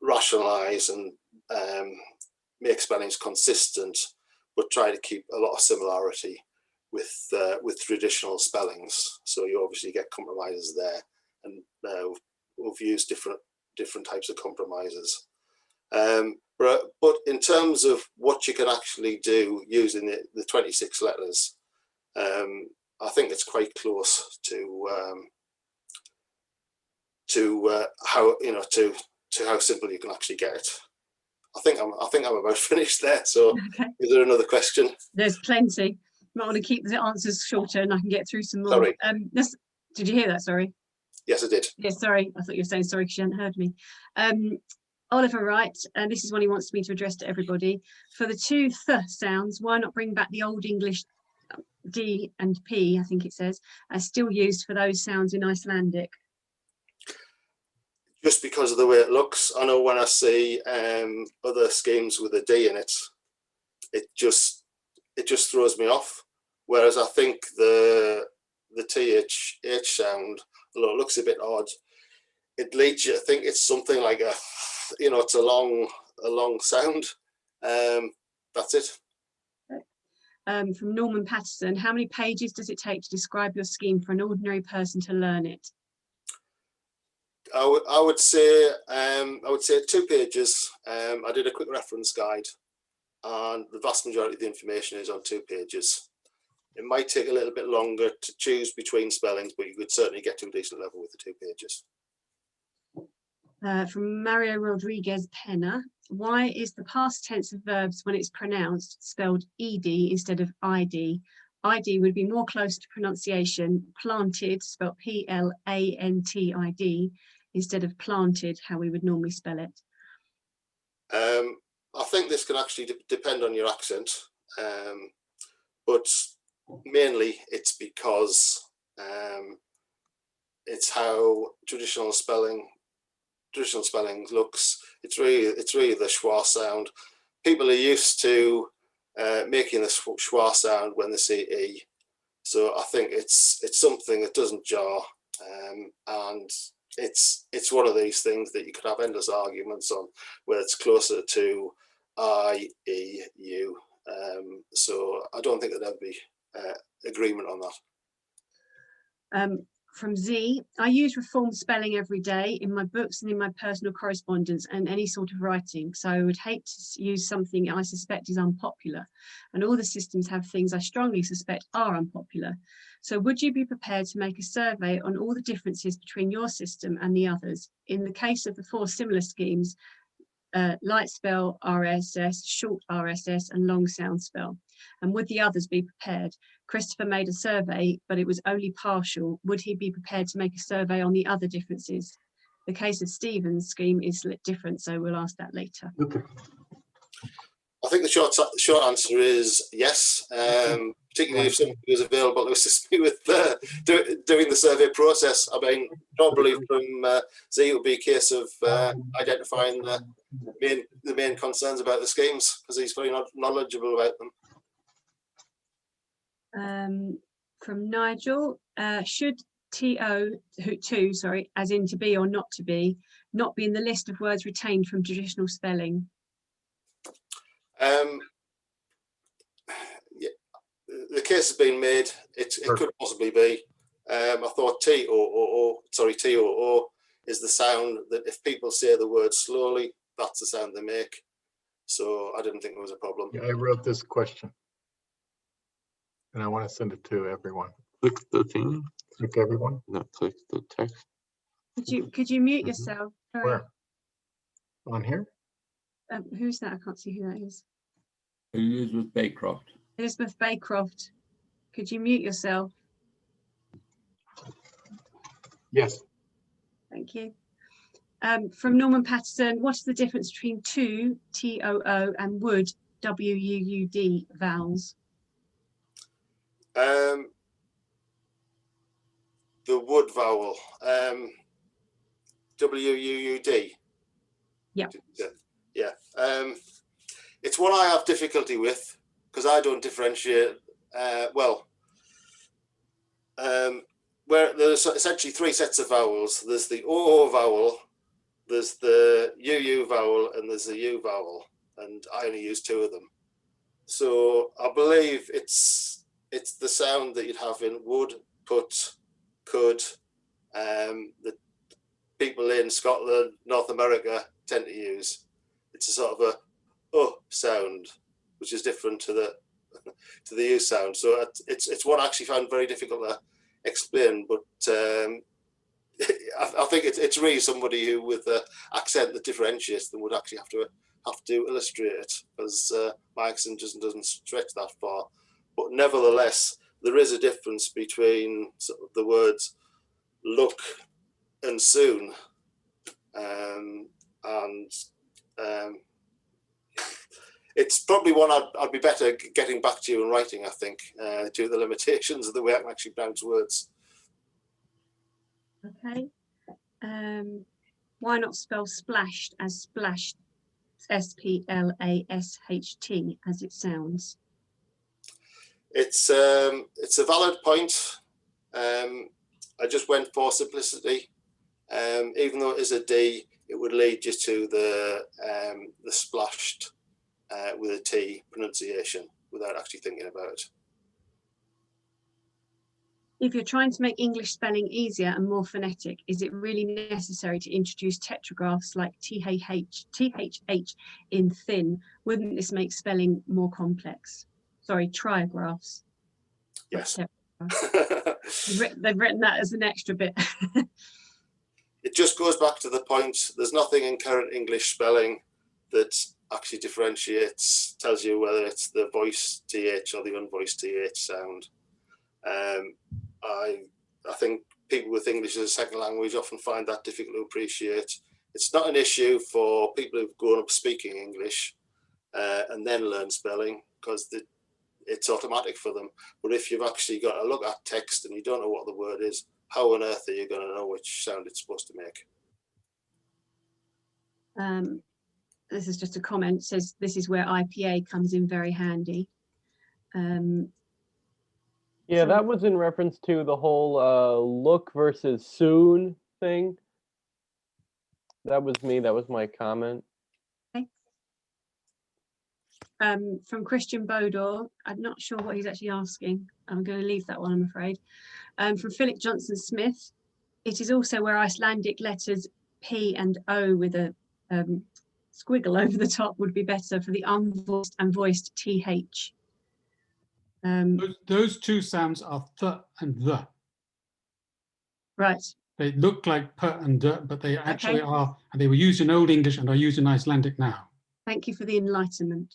rationalize and make spellings consistent, but try to keep a lot of similarity with traditional spellings. So you obviously get compromises there, and we've used different types of compromises. But in terms of what you can actually do using the 26 letters, I think it's quite close to how how simple you can actually get it. I think I'm about finished there. So, Okay. Is there another question? There's plenty. Might want to keep the answers shorter and I can get through some more. Sorry. Did you hear that? Sorry. Yes, I did. Yeah, sorry. I thought you were saying sorry because you hadn't heard me. Oliver Wright, and this is one he wants me to address to everybody. For the two th sounds, why not bring back the Old English D and P, I think it says, as still used for those sounds in Icelandic? Just because of the way it looks. I know when I see other schemes with a D in it, it just throws me off. Whereas I think the THH sound, although it looks a bit odd, it leads you to think it's something like it's a long sound. That's it. From Norman Patterson, how many pages does it take to describe your scheme for an ordinary person to learn it? I would say 2 pages. I did a quick reference guide, and the vast majority of the information is on 2 pages. It might take a little bit longer to choose between spellings, but you could certainly get to a decent level with the 2 pages. From Mario Rodriguez Pena, why is the past tense of verbs when it's pronounced spelled ED instead of ID? ID would be more close to pronunciation. Planted, spelled PLANTID, instead of planted, how we would normally spell it. I think this can actually depend on your accent, but mainly it's because it's how traditional spelling looks. It's really the schwa sound. People are used to making the schwa sound when they say E, so I think it's something that doesn't jar. And it's one of these things that you could have endless arguments on, where it's closer to I, E, U. So I don't think there'd ever be agreement on that. From Z, I use reformed spelling every day in my books and in my personal correspondence and any sort of writing. So I would hate to use something I suspect is unpopular. And all the systems have things I strongly suspect are unpopular. So would you be prepared to make a survey on all the differences between your system and the others? In the case of the 4 similar schemes, light spell RSS, short RSS, and long sound spell. And would the others be prepared? Christopher made a survey, but it was only partial. Would he be prepared to make a survey on the other differences? The case of Stephen's scheme is different, so we'll ask that later. Okay. I think the short answer is yes, particularly if somebody was available to assist me with doing the survey process. I mean, probably from Z, it would be a case of identifying the main concerns about the schemes, because he's very knowledgeable about them. From Nigel, should TO2, sorry, as in to be or not to be, not be in the list of words retained from traditional spelling? Yeah, the case has been made. It could possibly be. I thought TOO is the sound that if people say the word slowly, that's the sound they make. So I didn't think there was a problem. Yeah, I wrote this question, and I want to send it to everyone. Click the thing. Click everyone. No, click the text. Could you mute yourself? Sorry. Where? On here? Who's that? I can't see who that is. Elizabeth Baycroft. Elizabeth Baycroft. Could you mute yourself? Yes. Thank you. From Norman Patterson, what is the difference between TOO and would WUUD vowels? The would vowel, WUUD. Yeah. Yeah. It's one I have difficulty with because I don't differentiate where there's essentially 3 sets of vowels. There's the OO vowel, there's the UU vowel, and there's the U vowel, and I only use 2 of them. So I believe it's the sound that you'd have in would, put, could. The people in Scotland, North America tend to use. It's a sort of a sound, which is different to the U sound. So it's one I actually found very difficult to explain, but I think it's really somebody who with the accent that differentiates them would actually have to illustrate it, because my accent just doesn't stretch that far. But nevertheless, there is a difference between sort of the words look and soon, it's probably one I'd be better getting back to you in writing, I think, due to the limitations of the way I can actually pronounce words. Okay. Why not spell splashed as splashed, SPLASHT, as it sounds? It's a valid point. I just went for simplicity. Even though it is a D, it would lead you to the splashed with a T pronunciation without actually thinking about it. If you're trying to make English spelling easier and more phonetic, is it really necessary to introduce tetragraphs like THH in thin? Wouldn't this make spelling more complex? Sorry, trigraphs. Yes. They've written that as an extra bit. It just goes back to the point, there's nothing in current English spelling that actually differentiates, tells you whether it's the voice TH or the unvoiced TH sound. I think people with English as a second language often find that difficult to appreciate. It's not an issue for people who've grown up speaking English and then learn spelling, because it's automatic for them. But if you've actually got to look at text and you don't know what the word is, how on earth are you going to know which sound it's supposed to make? This is just a comment. It says this is where IPA comes in very handy. Yeah, that was in reference to the whole look versus soon thing. That was me. That was my comment. From Christian Bodor, I'm not sure what he's actually asking. I'm going to leave that one, I'm afraid. From Philip Johnson Smith, it is also where Icelandic letters P and O with a squiggle over the top would be better for the unvoiced and voiced TH. Those two sounds are th and the. Right. They look like p and d, but they actually are, and they were used in Old English and are used in Icelandic now. Thank you for the enlightenment.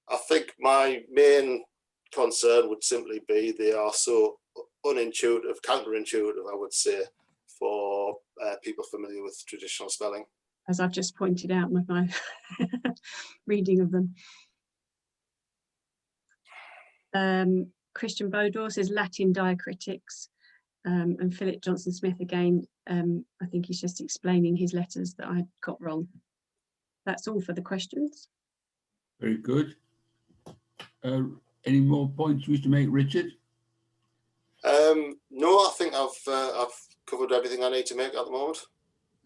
I think my main concern would simply be they are so unintuitive, counterintuitive, I would say, for people familiar with traditional spelling. As I've just pointed out with my reading of them. Christian Bodor says Latin diacritics, and Philip Johnson Smith again, I think he's just explaining his letters that I got wrong. That's all for the questions. Very good. Any more points you wish to make, Richard? No, I think I've covered everything I need to make at the moment.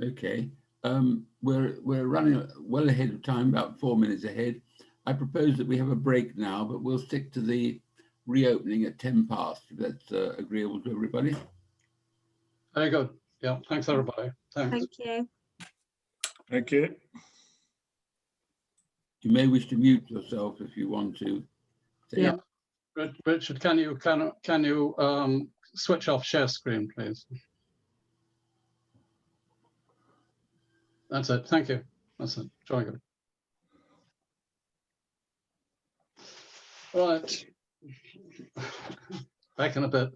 Okay. We're running well ahead of time, about 4 minutes ahead. I propose that we have a break now, but we'll stick to the reopening at 10 past, if that's agreeable to everybody. Very good. Yeah, thanks everybody. Thanks. Thank you. Thank you. You may wish to mute yourself if you want to. Yeah. Richard, can you switch off share screen, please? That's it. Thank you. That's it. Very good. Right. Back in a bit.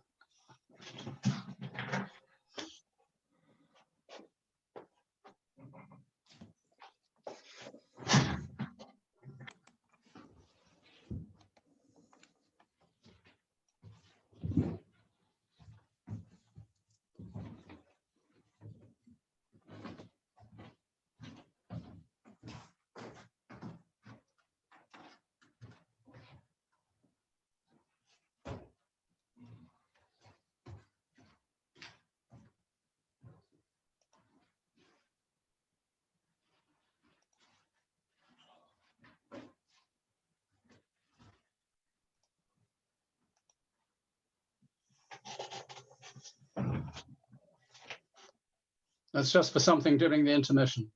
That's just for something during the intermission.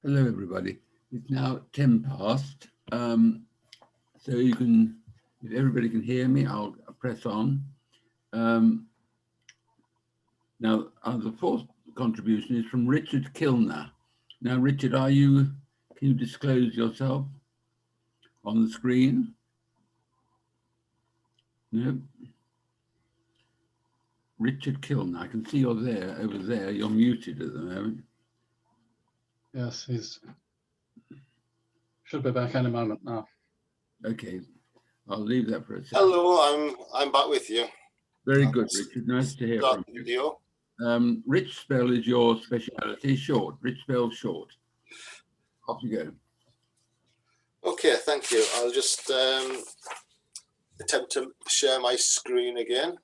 Hello, everybody. It's now 10 past. So you can, if everybody can hear me, I'll press on. Now, the fourth contribution is from Richard Kilner. Now, Richard, can you disclose yourself on the screen? No. Richard Kilner, I can see you're there, over there. You're muted at the moment. Yes, should be back any moment now. Okay, I'll leave that for a second. Hello, I'm back with you. Very good, Richard. Nice to hear from you. Video. Rich spell is your speciality. Short. Rich spell short. Off you go. Okay, thank you. I'll just attempt to share my screen again.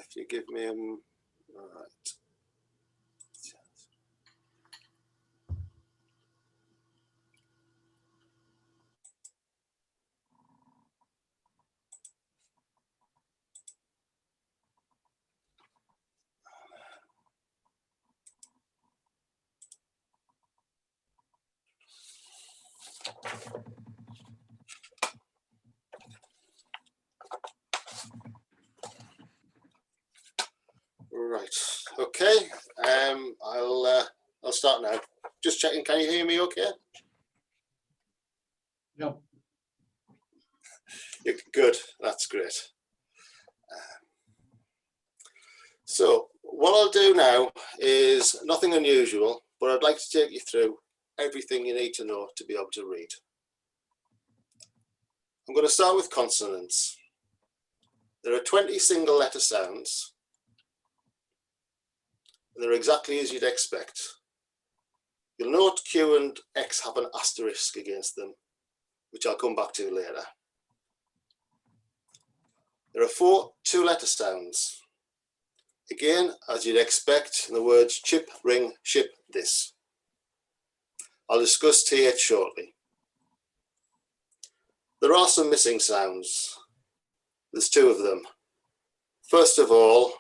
If you give me all right. Right. Okay. I'll start now. Just checking. Can you hear me? Okay. Yep. Good. That's great. So what I'll do now is nothing unusual, but I'd like to take you through everything you need to know to be able to read. I'm going to start with consonants. There are 20 single letter sounds. And they're exactly as you'd expect. You'll note Q and X have an asterisk against them, which I'll come back to later. There are 4 two-letter sounds. Again, as you'd expect in the words chip, ring, ship, this. I'll discuss TH shortly. There are some missing sounds. There's 2 of them. First of all,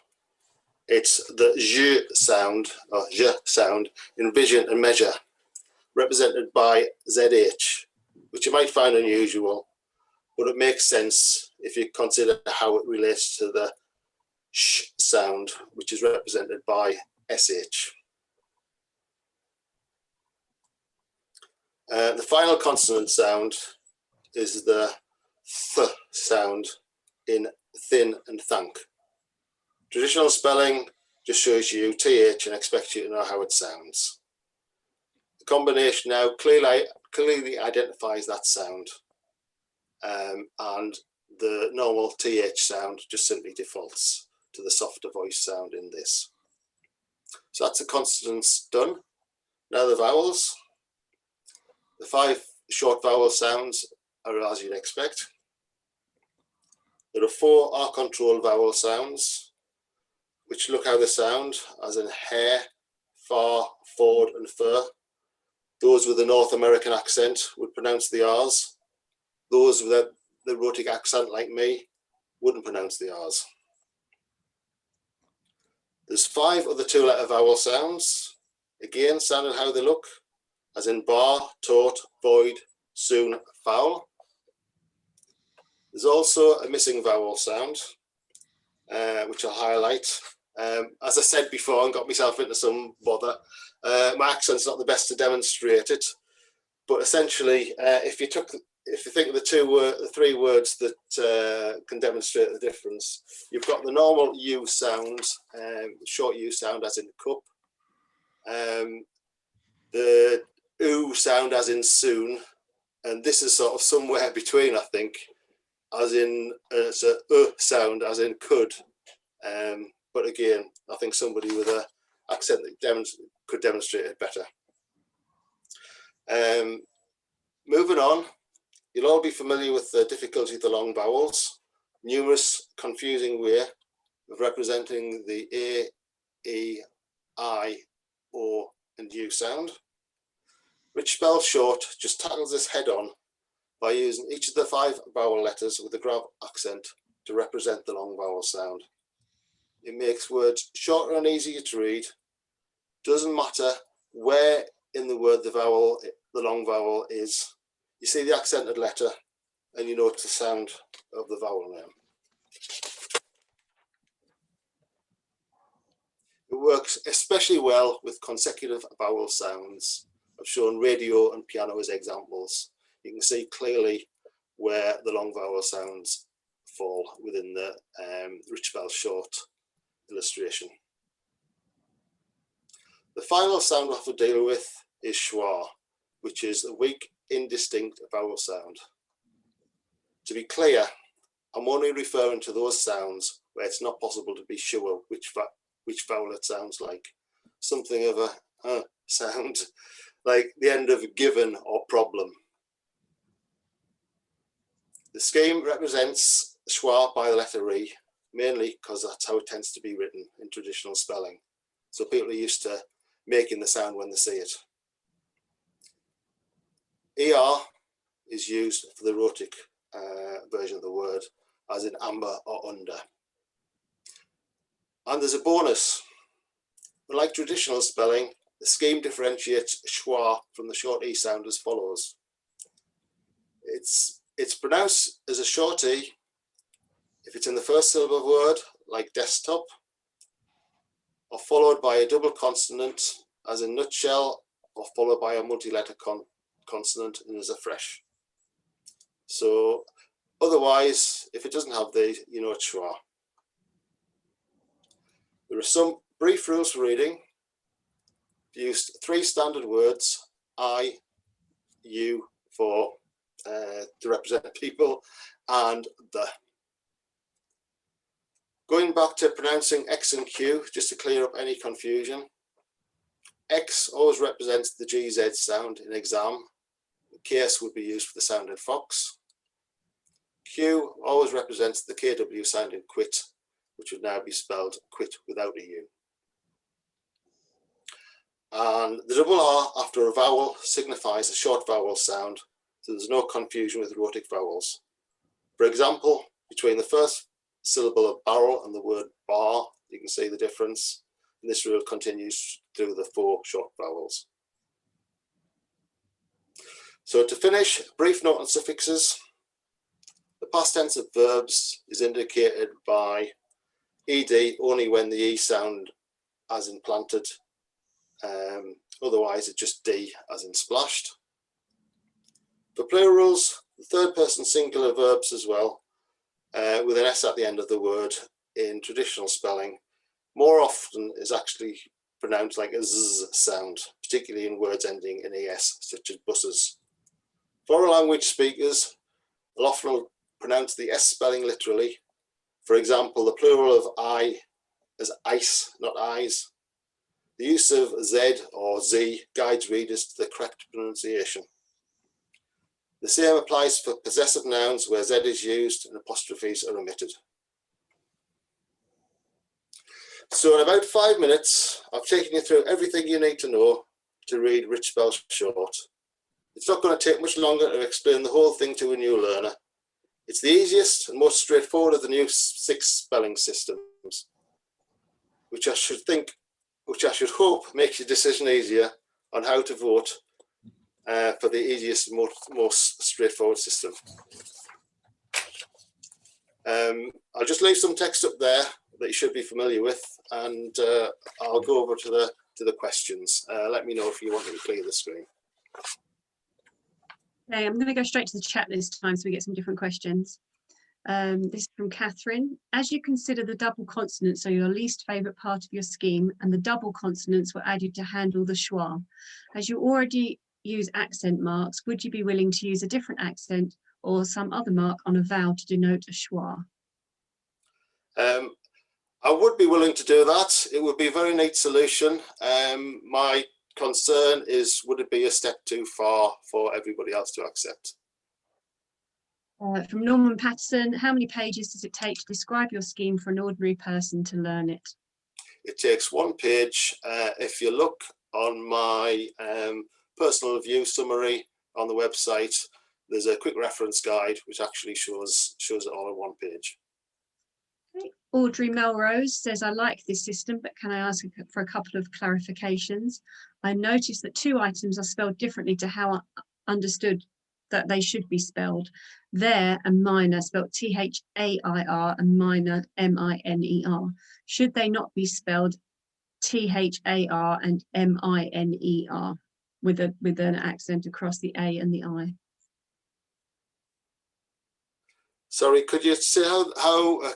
it's the j sound, or j sound, in vision and measure, represented by ZH, which you might find unusual, but it makes sense if you consider how it relates to the sh sound, which is represented by SH. The final consonant sound is the th sound in thin and thank. Traditional spelling just shows you TH and expects you to know how it sounds. The combination now clearly identifies that sound, and the normal TH sound just simply defaults to the softer voice sound in this. So that's the consonants done. Now the vowels. The 5 short vowel sounds are as you'd expect. There are 4 R-controlled vowel sounds, which look how they sound, as in hair, far, forward, and fur. Those with a North American accent would pronounce the R's. Those with the rhotic accent, like me, wouldn't pronounce the R's. There's 5 other 2-letter vowel sounds, again sounding how they look, as in bar, taut, void, soon, foul. There's also a missing vowel sound, which I'll highlight. As I said before and got myself into some bother, my accent's not the best to demonstrate it, but essentially, if you think of the 3 words that can demonstrate the difference, you've got the normal U sound, short U sound as in cup, the oo sound as in soon, and this is sort of somewhere between, I think, as in it's a sound as in could. But again, I think somebody with an accent that could demonstrate it better. Moving on, you'll all be familiar with the difficulty of the long vowels. Numerous confusing way of representing the A, E, I, O, and U sound. Rich Spell Short just tackles this head on by using each of the 5 vowel letters with a grave accent to represent the long vowel sound. It makes words shorter and easier to read. Doesn't matter where in the word the long vowel is. You see the accented letter and you note the sound of the vowel name. It works especially well with consecutive vowel sounds. I've shown radio and piano as examples. You can see clearly where the long vowel sounds fall within the Rich Bell Short illustration. The final sound we'll have to deal with is schwa, which is a weak, indistinct vowel sound. To be clear, I'm only referring to those sounds where it's not possible to be sure which vowel it sounds like. Something of a sound like the end of given or problem. The scheme represents schwa by the letter E, mainly because that's how it tends to be written in traditional spelling. So people are used to making the sound when they see it. ER is used for the rhotic version of the word, as in amber or under. And there's a bonus. Unlike traditional spelling, the scheme differentiates schwa from the short E sound as follows. It's pronounced as a short E if it's in the first syllable of a word, like desktop, or followed by a double consonant, as in nutshell, or followed by a multi-letter consonant, and as a fresh. So otherwise, if it doesn't have these, you know it's schwa. There are some brief rules for reading. I've used 3 standard words, I, you, for to represent people, and the. Going back to pronouncing X and Q, just to clear up any confusion. X always represents the GZ sound in exam. KS would be used for the sound in fox. Q always represents the KW sound in quit, which would now be spelled quit without a U. And the double R after a vowel signifies a short vowel sound, so there's no confusion with rhotic vowels. For example, between the first syllable of barrel and the word bar, you can see the difference. And this rule continues through the 4 short vowels. So to finish, a brief note on suffixes. The past tense of verbs is indicated by ed only when the E sound as in planted. Otherwise, it's just D as in splashed. For plurals, the third person singular verbs as well, with an S at the end of the word in traditional spelling, more often is actually pronounced like a Z sound, particularly in words ending in ES, such as buses. Foreign language speakers will often pronounce the S spelling literally. For example, the plural of I as ice, not eyes. The use of Z or Z guides readers to the correct pronunciation. The same applies for possessive nouns where Z is used and apostrophes are omitted. So in about 5 minutes, I've taken you through everything you need to know to read Rich Bell Short. It's not going to take much longer to explain the whole thing to a new learner. It's the easiest and most straightforward of the new 6 spelling systems, which I should hope makes your decision easier on how to vote for the easiest, most straightforward system. I'll just leave some text up there that you should be familiar with, and I'll go over to the questions. Let me know if you want me to clear the screen. Okay, I'm going to go straight to the chat this time so we get some different questions. This is from Catherine. As you consider the double consonants are your least favourite part of your scheme, and the double consonants were added to handle the schwa, as you already use accent marks, would you be willing to use a different accent or some other mark on a vowel to denote a schwa? I would be willing to do that. It would be a very neat solution. My concern is, would it be a step too far for everybody else to accept? From Norman Patterson, how many pages does it take to describe your scheme for an ordinary person to learn it? It takes 1 page. If you look on my personal view summary on the website, there's a quick reference guide which actually shows it all on 1 page. Okay. Audrey Melrose says, I like this system, but can I ask for a couple of clarifications? I noticed that 2 items are spelled differently to how I understood that they should be spelled. There and minor spelled T-H-A-I-R and minor M-I-N-E-R. Should they not be spelled T-H-A-R and M-I-N-E-R with an accent across the A and the I? Sorry, could you say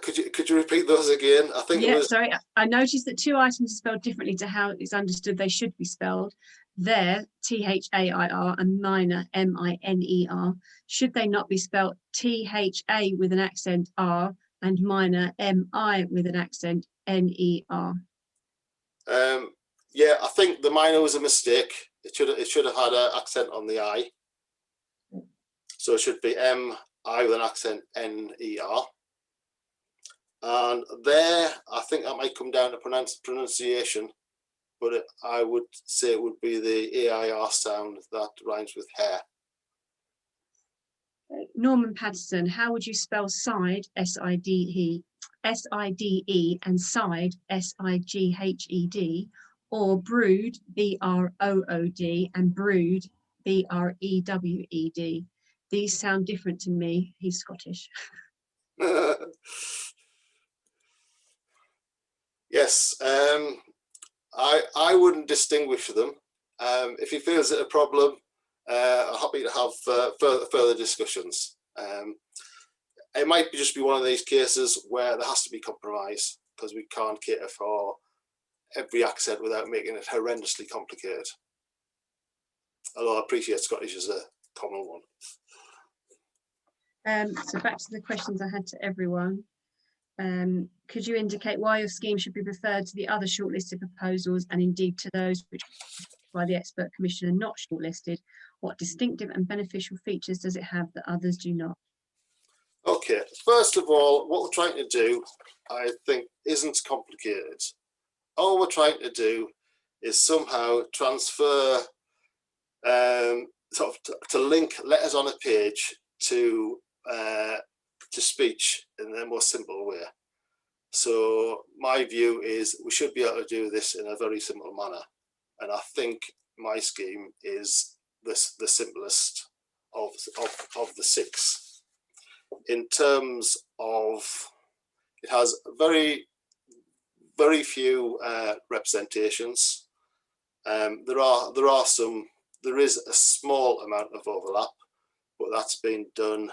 could you repeat those again? I think it Yeah, was. sorry. I noticed that 2 items are spelled differently to how it's understood they should be spelled. There, T-H-A-I-R and minor, M-I-N-E-R. Should they not be spelled T-H-A with an accent R and minor, M-I with an accent N-E-R? Yeah, I think the minor was a mistake. It should have had an accent on the I. So it should be M-I with an accent N-E-R. And there, I think that might come down to pronunciation, but I would say it would be the A-I-R sound that rhymes with hair. Norman Patterson, how would you spell side, S-I-D-E, S-I-D-E, and side, S-I-G-H-E-D, or brood, B-R-O-O-D, and brood, B-R-E-W-E-D? These sound different to me. He's Scottish. Yes, I wouldn't distinguish them. If he feels it a problem, I'm happy to have further discussions. It might just be one of these cases where there has to be compromise because we can't cater for every accent without making it horrendously complicated. Although I appreciate Scottish as a common one. So back to the questions I had to everyone. Could you indicate why your scheme should be preferred to the other shortlisted proposals and indeed to those which by the expert commission are not shortlisted? What distinctive and beneficial features does it have that others do not? Okay, first of all, what we're trying to do, I think, isn't complicated. All we're trying to do is somehow transfer, sort of to link letters on a page to speech in a more simple way. So my view is we should be able to do this in a very simple manner. And I think my scheme is the simplest of the 6. In terms of, it has very few representations. There is a small amount of overlap, but that's been done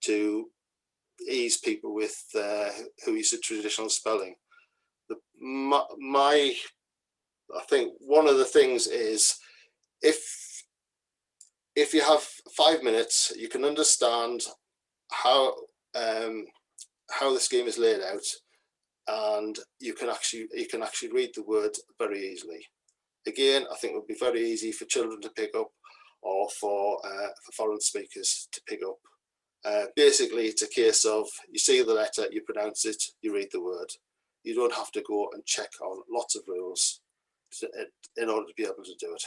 to ease people with who use the traditional spelling. I think one of the things is if you have 5 minutes, you can understand how the scheme is laid out, and you can actually read the word very easily. Again, I think it would be very easy for children to pick up, or for foreign speakers to pick up. Basically, it's a case of you see the letter, you pronounce it, you read the word. You don't have to go and check on lots of rules in order to be able to do it.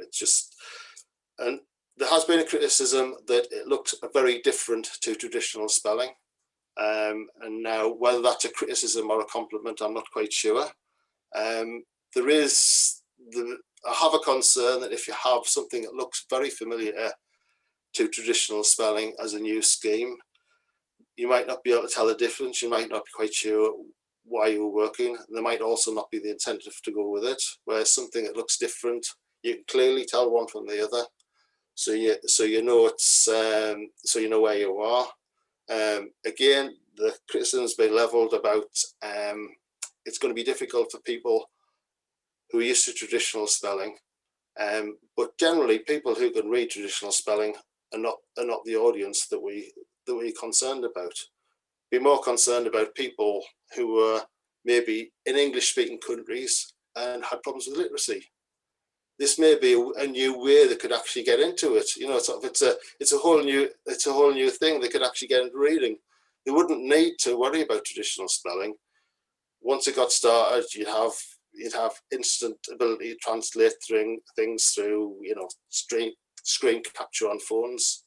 It's just, and there has been a criticism that it looks very different to traditional spelling. And now whether that's a criticism or a compliment, I'm not quite sure. I have a concern that if you have something that looks very familiar to traditional spelling as a new scheme, you might not be able to tell the difference. You might not be quite sure why you're working. There might also not be the incentive to go with it. Whereas something that looks different, you can clearly tell one from the other. So you know it's so you know where you are. Again, the criticism has been levelled about it's going to be difficult for people who are used to traditional spelling. But generally, people who can read traditional spelling are not the audience that we're concerned about. Be more concerned about people who were maybe in English-speaking countries and had problems with literacy. This may be a new way they could actually get into it. You know, it's a whole new thing. They could actually get into reading. They wouldn't need to worry about traditional spelling. Once it got started, you'd have instant ability to translate things through, you know, screen capture on phones.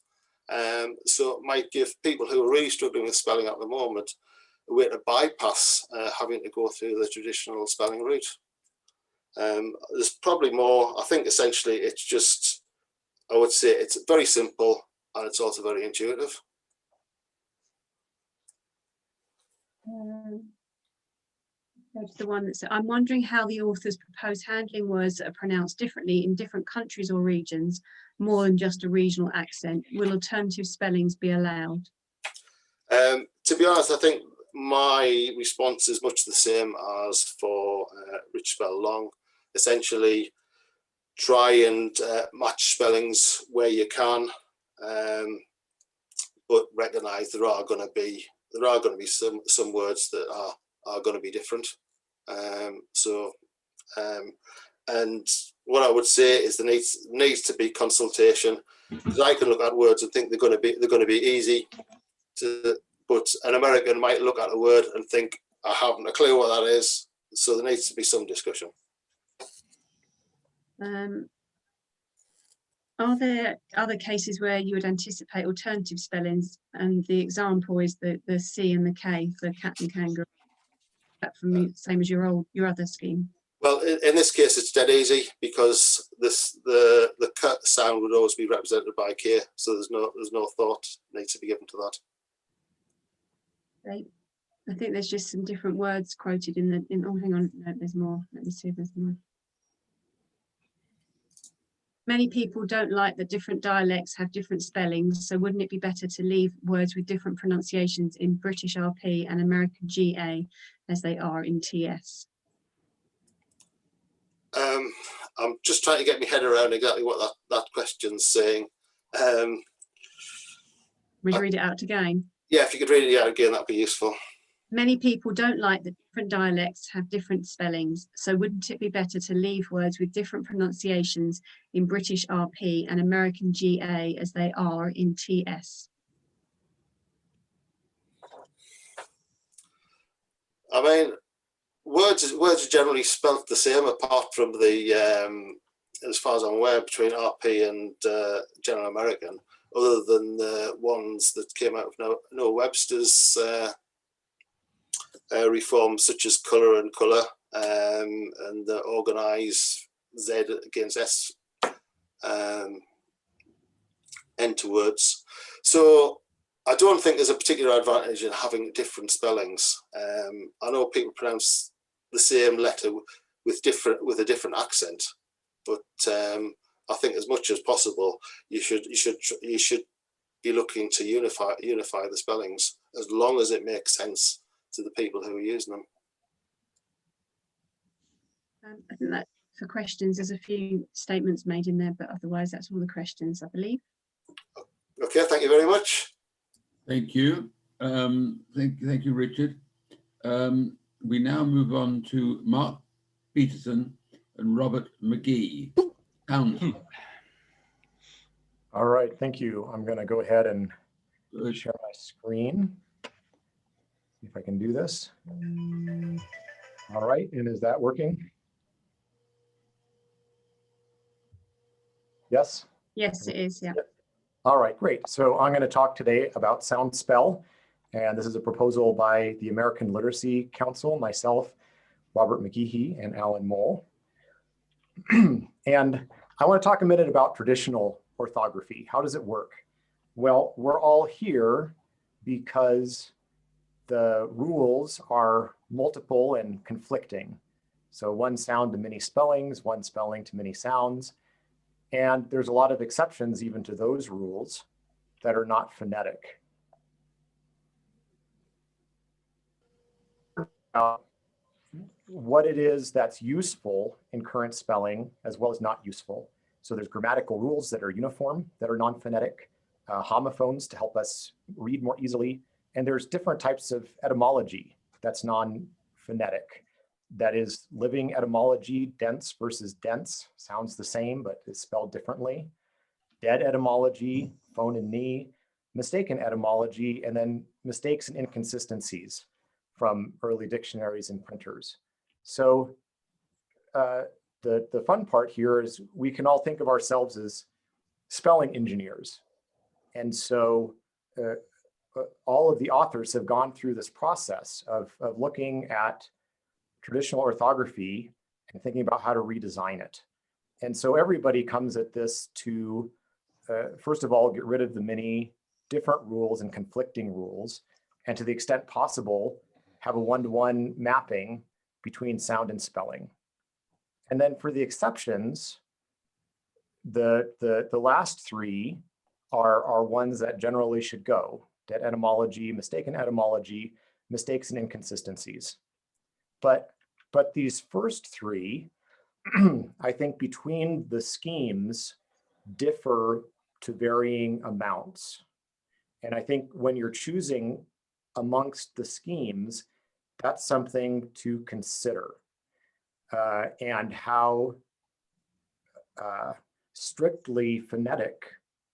So it might give people who are really struggling with spelling at the moment a way to bypass having to go through the traditional spelling route. There's probably more. I think essentially it's just, I would say it's very simple and it's also very intuitive. Go to the one that's, I'm wondering how the author's proposed handling words that are pronounced differently in different countries or regions, more than just a regional accent. Will alternative spellings be allowed? To be honest, I think my response is much the same as for Rich Spell Long. Essentially, try and match spellings where you can, but recognise there are going to be some words that are going to be different. And what I would say is there needs to be consultation, because I can look at words and think they're going to be easy to, but an American might look at a word and think, I haven't a clue what that is. So there needs to be some discussion. Are there other cases where you would anticipate alternative spellings? And the example is the C and the K for cat and kangaroo. That from me, same as your other scheme. Well, in this case, it's dead easy, because the cut sound would always be represented by K, so there's no thought needs to be given to that. Right. I think there's just some different words quoted in the. Oh, hang on, no, there's more. Let me see if there's more. Many people don't like that different dialects have different spellings, so wouldn't it be better to leave words with different pronunciations in British RP and American GA as they are in TS? I'm just trying to get my head around exactly what that question's saying. Would you read it out again? Yeah, if you could read it out again, that'd be useful. Many people don't like that different dialects have different spellings, so wouldn't it be better to leave words with different pronunciations in British RP and American GA as they are in TS? I mean, words are generally spelt the same, apart from the, as far as I'm aware, between RP and General American, other than the ones that came out of Noah Webster's reforms, such as colour and colour, and the organise Z against S enter words. So I don't think there's a particular advantage in having different spellings. I know people pronounce the same letter with a different accent, but I think as much as possible you should be looking to unify the spellings, as long as it makes sense to the people who are using them. I think that for questions, there's a few statements made in there, but otherwise that's all the questions, I believe. Okay, thank you very much. Thank you. Thank you, Richard. We now move on to Mark Peterson and Robert McGee. All right, thank you. I'm going to go ahead and share my screen. See if I can do this. All right, and is that working? Yes? Yes, it is, yeah. All right, great. So I'm going to talk today about SoundSpell, and this is a proposal by the American Literacy Council, myself, Robert McGehee, and Alan Mole. And I want to talk a minute about traditional orthography. How does it work? Well, we're all here because the rules are multiple and conflicting. So one sound to many spellings, one spelling to many sounds. And there's a lot of exceptions even to those rules that are not phonetic. What it is that's useful in current spelling as well as not useful. So there's grammatical rules that are uniform, that are non-phonetic, homophones to help us read more easily. And there's different types of etymology that's non-phonetic. That is living etymology, dense versus dense, sounds the same, but is spelled differently. Dead etymology, phone and knee, mistaken etymology, and then mistakes and inconsistencies from early dictionaries and printers. So the fun part here is we can all think of ourselves as spelling engineers. And so all of the authors have gone through this process of looking at traditional orthography and thinking about how to redesign it. And so everybody comes at this to, first of all, get rid of the many different rules and conflicting rules, and to the extent possible, have a one-to-one mapping between sound and spelling. And then for the exceptions, the last three are ones that generally should go: dead etymology, mistaken etymology, mistakes and inconsistencies. But these first three, I think between the schemes differ to varying amounts. And I think when you're choosing amongst the schemes, that's something to consider. And how strictly phonetic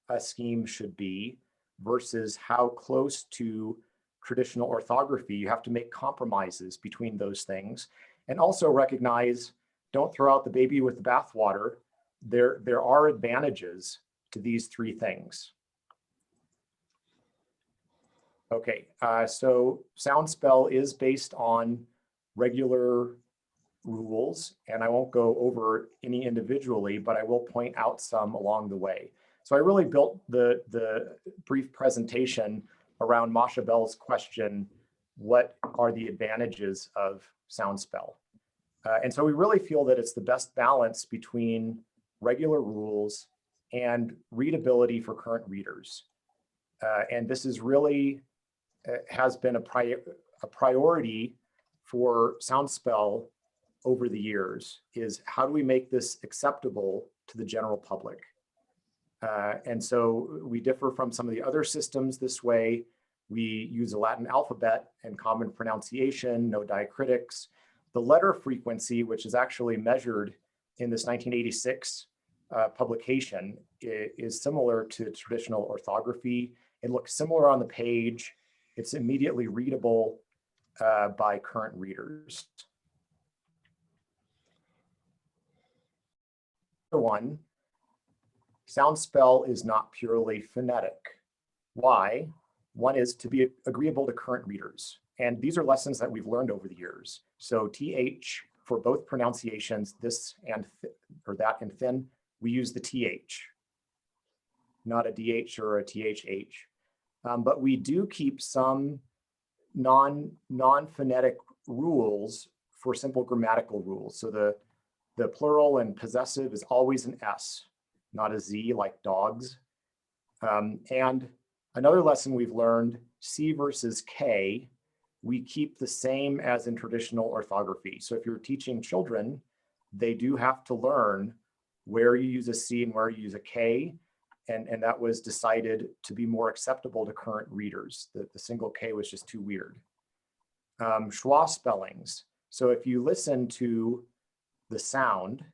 a scheme should be versus how close to traditional orthography. You have to make compromises between those things, and also recognize, don't throw out the baby with the bathwater. There are advantages to these three things. Okay, so Soundspell is based on regular rules, and I won't go over any individually, but I will point out some along the way. So I really built the brief presentation around Masha Bell's question, what are the advantages of Soundspell? And so we really feel that it's the best balance between regular rules and readability for current readers. And this is really has been a priority for Soundspell over the years, is how do we make this acceptable to the general public? And so we differ from some of the other systems this way. We use a Latin alphabet and common pronunciation, no diacritics. The letter frequency, which is actually measured in this 1986 publication, is similar to traditional orthography. It looks similar on the page. It's immediately readable by current readers. One, Soundspell is not purely phonetic. Why? One is to be agreeable to current readers. And these are lessons that we've learned over the years. So TH for both pronunciations, this and or that and thin, we use the TH, not a DH or a THH. But we do keep some non-phonetic rules for simple grammatical rules. So the plural and possessive is always an S, not a Z like dogs. And another lesson we've learned, C versus K, we keep the same as in traditional orthography. So if you're teaching children, they do have to learn where you use a C and where you use a K. And that was decided to be more acceptable to current readers. The single K was just too weird. Schwa spellings. So if you listen to the sound,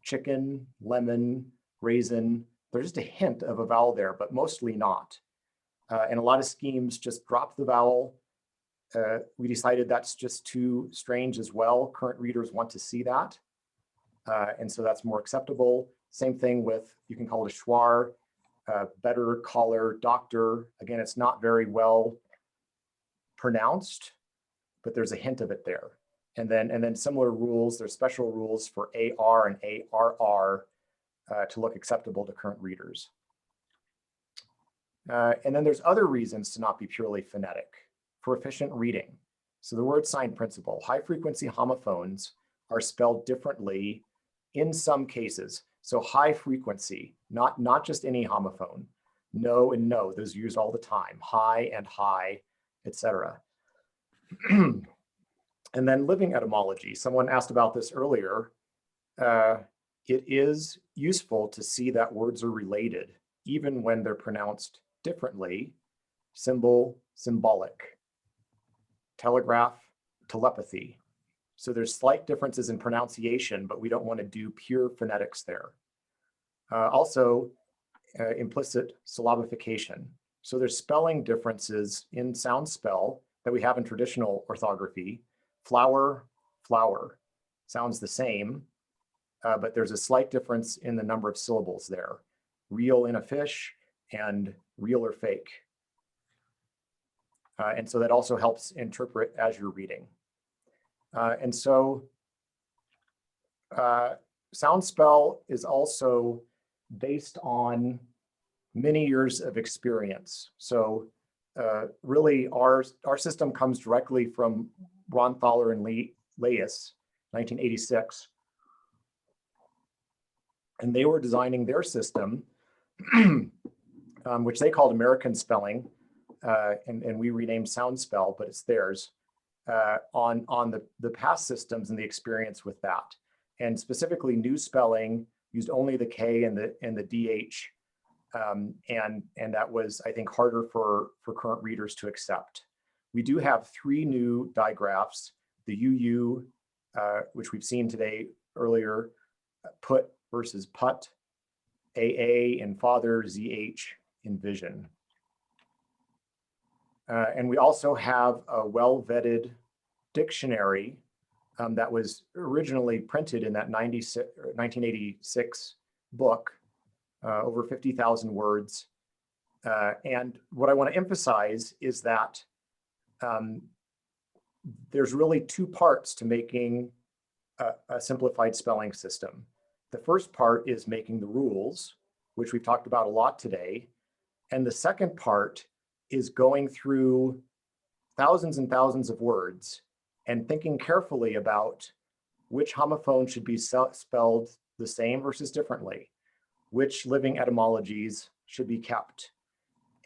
chicken, lemon, raisin, there's just a hint of a vowel there, but mostly not. And a lot of schemes just drop the vowel. We decided that's just too strange as well. Current readers want to see that. And so that's more acceptable. Same thing with, you can call it a schwar, better, caller, doctor. Again, it's not very well pronounced, but there's a hint of it there. And then similar rules, there's special rules for AR and ARR to look acceptable to current readers. And then there's other reasons to not be purely phonetic, for efficient reading. So the word sign principle, high frequency homophones are spelled differently in some cases. So high frequency, not just any homophone, no and no, those are used all the time, high and high, etc. And then living etymology, someone asked about this earlier. It is useful to see that words are related, even when they're pronounced differently. Symbol, symbolic. Telegraph, telepathy. So there's slight differences in pronunciation, but we don't want to do pure phonetics there. Also, implicit syllabification. So there's spelling differences in Soundspell that we have in traditional orthography. Flower, flower, sounds the same, but there's a slight difference in the number of syllables there. Real in a fish and real or fake. And so that also helps interpret as you're reading. And so Soundspell is also based on many years of experience. So really our system comes directly from Ronthaler and Leyes, 1986. And they were designing their system, which they called American Spelling, and we renamed Soundspell, but it's theirs, on the past systems and the experience with that. And specifically, New Spelling used only the K and the DH, and that was, I think, harder for current readers to accept. We do have 3 new digraphs: the UU, which we've seen today earlier, put versus put, AA in father, ZH in vision. And we also have a well-vetted dictionary that was originally printed in that 1986 book, over 50,000 words. And what I want to emphasize is that there's really 2 parts to making a simplified spelling system. The first part is making the rules, which we've talked about a lot today. And the second part is going through thousands and thousands of words and thinking carefully about which homophone should be spelled the same versus differently, which living etymologies should be kept.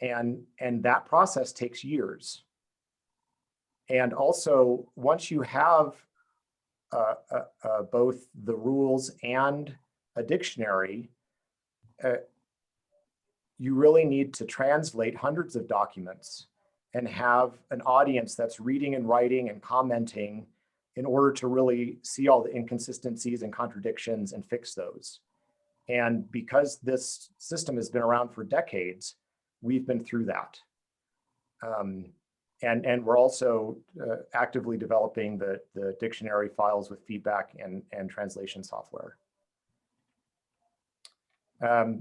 And that process takes years. And also, once you have both the rules and a dictionary, you really need to translate hundreds of documents and have an audience that's reading and writing and commenting in order to really see all the inconsistencies and contradictions and fix those. And because this system has been around for decades, we've been through that. And we're also actively developing the dictionary files with feedback and translation software.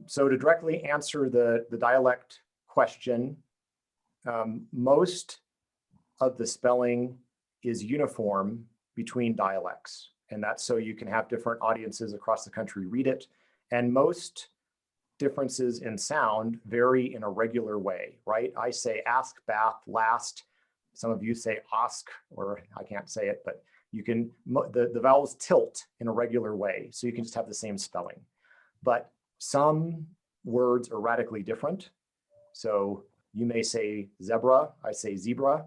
So to directly answer the dialect question, most of the spelling is uniform between dialects. And that's so you can have different audiences across the country read it. And most differences in sound vary in a regular way, right? I say ask, bath, last. Some of you say ask, or I can't say it, but you can, the vowels tilt in a regular way. So you can just have the same spelling. But some words are radically different. So you may say zebra, I say zebra.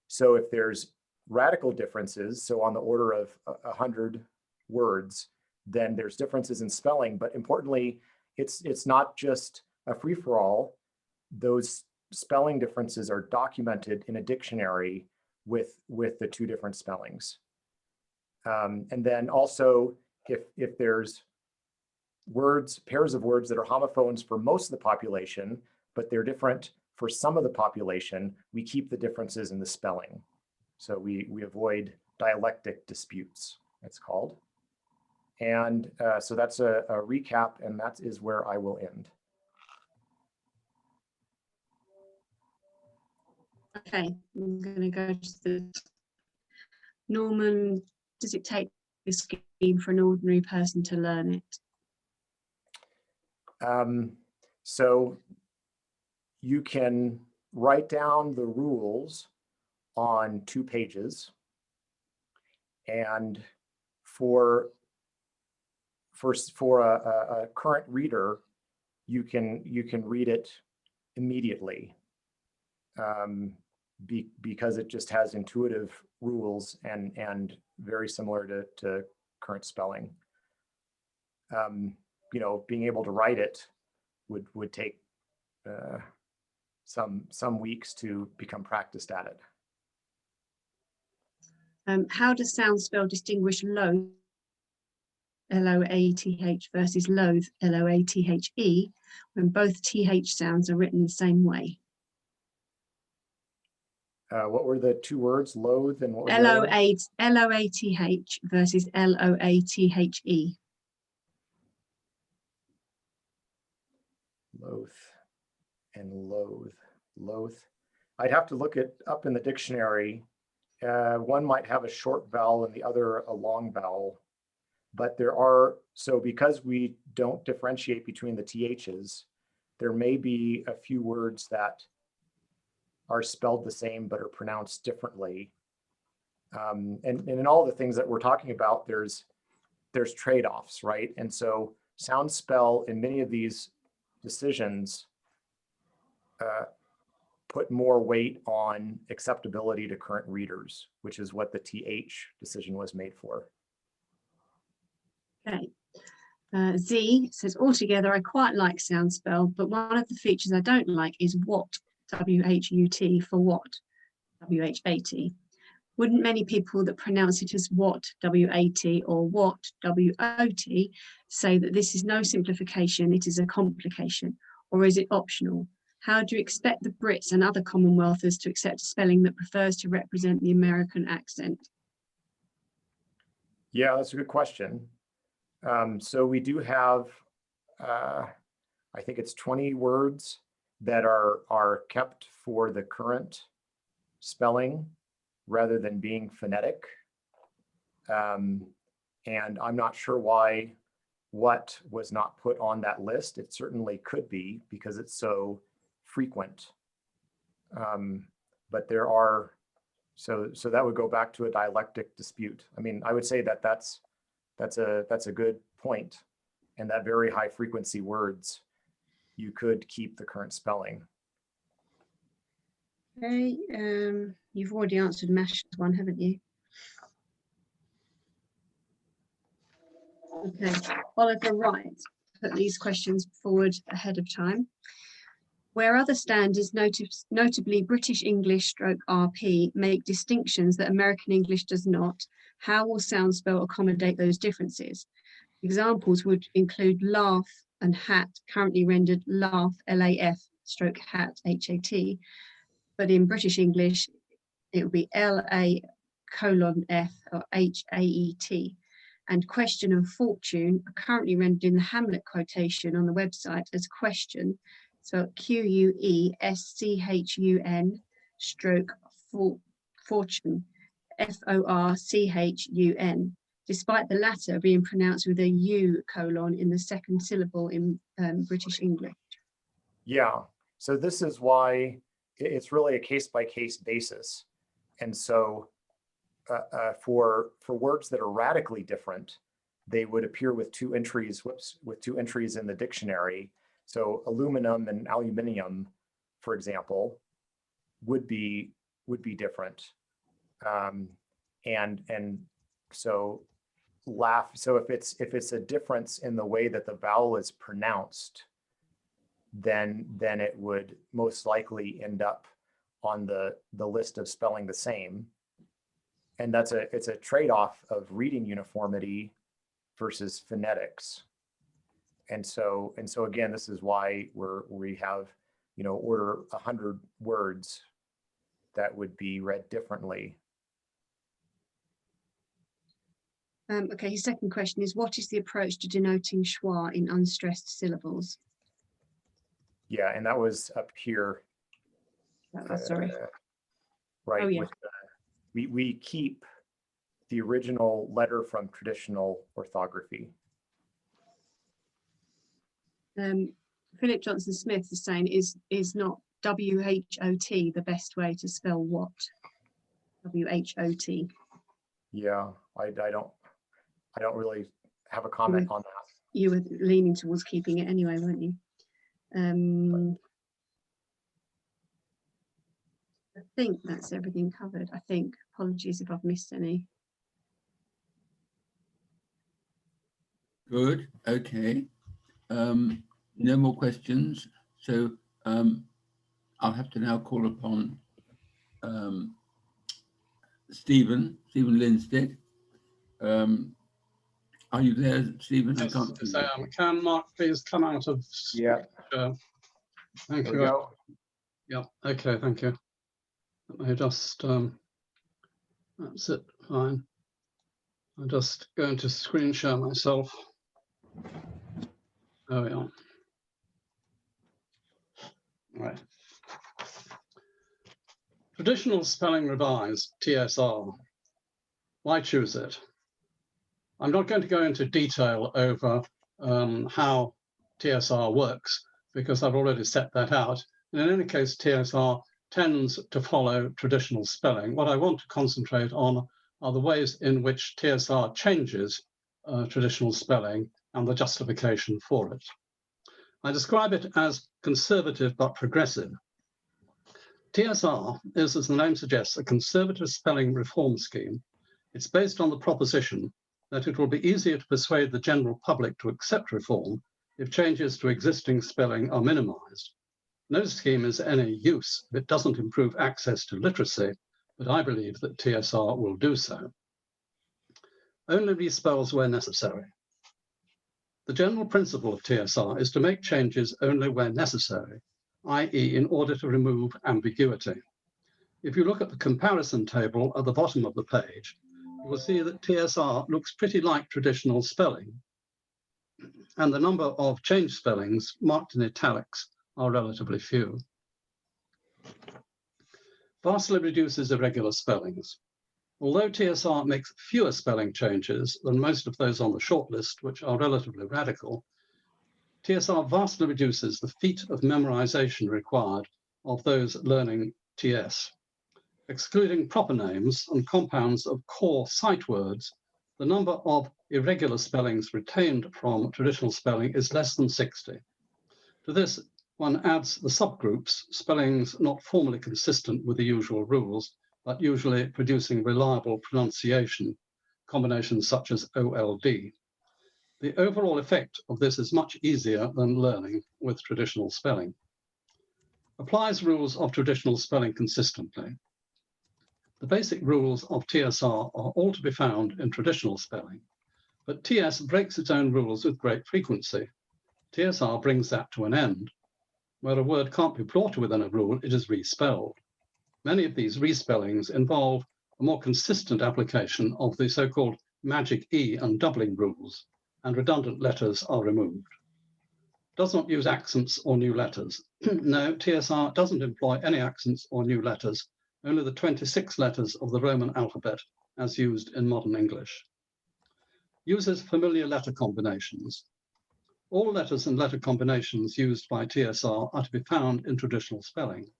So if there's radical differences, so on the order of 100 words, then there's differences in spelling. But importantly, it's not just a free-for-all. Those spelling differences are documented in a dictionary with the 2 different spellings. And then also, if there's pairs of words that are homophones for most of the population, but they're different for some of the population, we keep the differences in the spelling. So we avoid dialectic disputes, it's called. And so that's a recap, and that is where I will end. Okay, I'm going to go to the Norman. Does it take a scheme for an ordinary person to learn it? So you can write down the rules on 2 pages, and for a current reader, you can read it immediately, because it just has intuitive rules and very similar to current spelling. You know, being able to write it would take some weeks to become practiced at it. How does Soundspell distinguish loath, L-O-A-T-H, versus loathe, L-O-A-T-H-E, when both TH sounds are written the same way? What were the 2 words, loathe and what was the other one? L-O-A-T-H versus L-O-A-T-H-E. Loath and loathe. I'd have to look it up in the dictionary. One might have a short vowel and the other a long vowel. But there are, so because we don't differentiate between the THs, there may be a few words that are spelled the same but are pronounced differently. And in all the things that we're talking about, there's trade-offs, right? And so sound spell in many of these decisions put more weight on acceptability to current readers, which is what the TH decision was made for. Okay. Z says, altogether, I quite like sound spell, but one of the features I don't like is what, W-H-U-T, for what, W-H-A-T. Wouldn't many people that pronounce it as what, W-A-T, or what, W-O-T, say that this is no simplification, it is a complication, or is it optional? How do you expect the Brits and other Commonwealthers to accept a spelling that prefers to represent the American accent? Yeah, that's a good question. So we do have, I think it's 20 words that are kept for the current spelling rather than being phonetic. And I'm not sure why what was not put on that list. It certainly could be because it's so frequent. But there are, so that would go back to a dialectic dispute. I mean, I would say that that's a good point. And that very high frequency words, you could keep the current spelling. Okay, you've already answered Mash's one, haven't you? Okay, Oliver Wright put these questions forward ahead of time. Where other standards, notably British English / RP, make distinctions that American English does not, how will Soundspell accommodate those differences? Examples would include laugh and hat, currently rendered laugh, LAF, / hat, HAT, but in British English, it will be LA:(F) or HAET. And question and fortune are currently rendered in the Hamlet quotation on the website as question, so QUESCHUN / fortune, FORCHUN, despite the latter being pronounced with a U colon in the second syllable in British English. Yeah, so this is why it's really a case-by-case basis. And so for words that are radically different, they would appear with two entries, with two entries in the dictionary. So aluminum and aluminium, for example, would be different. And so laugh. So if it's a difference in the way that the vowel is pronounced, then it would most likely end up on the list of spelling the same. And it's a trade-off of reading uniformity versus phonetics. And so again, this is why we have, order 100 words that would be read differently. Okay, his second question is, what is the approach to denoting schwa in unstressed syllables? Yeah, and that was up here. Sorry. Right. Oh, yeah. We keep the original letter from traditional orthography. Philip Johnson Smith is saying, is not WHOT the best way to spell what? WHOT. Yeah, I don't really have a comment on that. You were leaning towards keeping it anyway, weren't you? I think that's everything covered. I think. Apologies if I've missed any. Good. Okay. No more questions. So I'll have to now call upon Stephen Lindsted. Are you there, Stephen? Yes, I am. Can Mark please come out of? Yeah. Thank There you. we go. Yeah. Okay. Thank you. Let me just. That's it. Fine. I'm just going to screen share myself. There we are. Right. Traditional Spelling Revised, TSR. Why choose it? I'm not going to go into detail over how TSR works, because I've already set that out. And in any case, TSR tends to follow traditional spelling. What I want to concentrate on are the ways in which TSR changes traditional spelling and the justification for it. I describe it as conservative but progressive. TSR is, as the name suggests, a conservative spelling reform scheme. It's based on the proposition that it will be easier to persuade the general public to accept reform if changes to existing spelling are minimized. No scheme is any use if it doesn't improve access to literacy, but I believe that TSR will do so. Only respells where necessary. The general principle of TSR is to make changes only where necessary, i.e. in order to remove ambiguity. If you look at the comparison table at the bottom of the page, you will see that TSR looks pretty like traditional spelling, and the number of changed spellings marked in italics are relatively few. Vastly reduces irregular spellings. Although TSR makes fewer spelling changes than most of those on the shortlist, which are relatively radical, TSR vastly reduces the feat of memorization required of those learning TS. Excluding proper names and compounds of core sight words, the number of irregular spellings retained from traditional spelling is less than 60. To this, one adds the subgroups, spellings not formally consistent with the usual rules, but usually producing reliable pronunciation, combinations such as OLD. The overall effect of this is much easier than learning with traditional spelling. Applies rules of traditional spelling consistently. The basic rules of TSR are all to be found in traditional spelling, but TS breaks its own rules with great frequency. TSR brings that to an end. Where a word can't be brought within a rule, it is respelled. Many of these respellings involve a more consistent application of the so-called magic E and doubling rules, and redundant letters are removed. Does not use accents or new letters. No, TSR doesn't employ any accents or new letters, only the 26 letters of the Roman alphabet as used in modern English. Uses familiar letter combinations. All letters and letter combinations used by TSR are to be found in traditional spelling.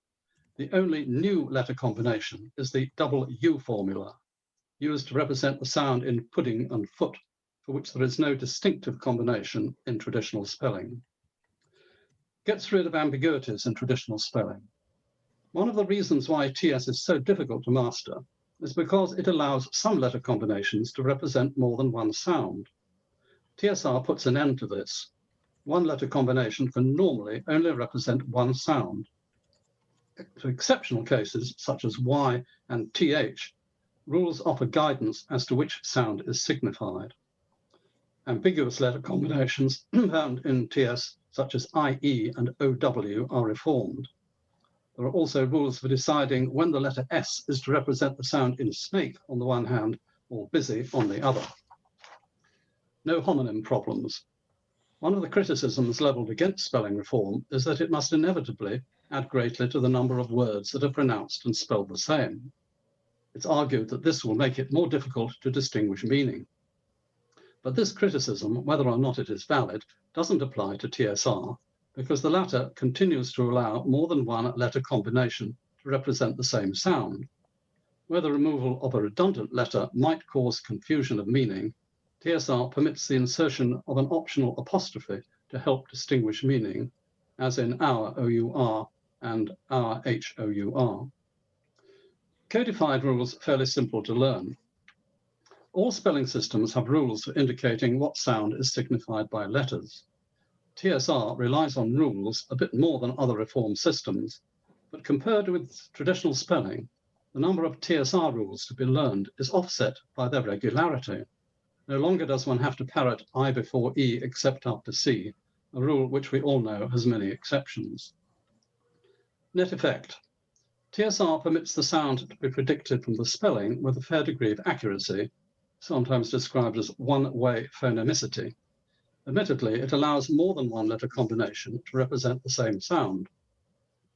The only new letter combination is the double U formula, used to represent the sound in pudding and foot, for which there is no distinctive combination in traditional spelling. Gets rid of ambiguities in traditional spelling. One of the reasons why TS is so difficult to master is because it allows some letter combinations to represent more than one sound. TSR puts an end to this. One letter combination can normally only represent one sound. For exceptional cases, such as Y and TH, rules offer guidance as to which sound is signified. Ambiguous letter combinations found in TS, such as IE and OW, are reformed. There are also rules for deciding when the letter S is to represent the sound in snake on the one hand, or busy on the other. No homonym problems. One of the criticisms levelled against spelling reform is that it must inevitably add greatly to the number of words that are pronounced and spelled the same. It's argued that this will make it more difficult to distinguish meaning. But this criticism, whether or not it is valid, doesn't apply to TSR, because the latter continues to allow more than one letter combination to represent the same sound. Where the removal of a redundant letter might cause confusion of meaning, TSR permits the insertion of an optional apostrophe to help distinguish meaning, as in our OUR and our HOUR. Codified rules are fairly simple to learn. All spelling systems have rules for indicating what sound is signified by letters. TSR relies on rules a bit more than other reform systems, but compared with traditional spelling, the number of TSR rules to be learned is offset by their regularity. No longer does one have to parrot I before E except after C, a rule which we all know has many exceptions. Net effect. TSR permits the sound to be predicted from the spelling with a fair degree of accuracy, sometimes described as one-way phonemicity. Admittedly, it allows more than one letter combination to represent the same sound,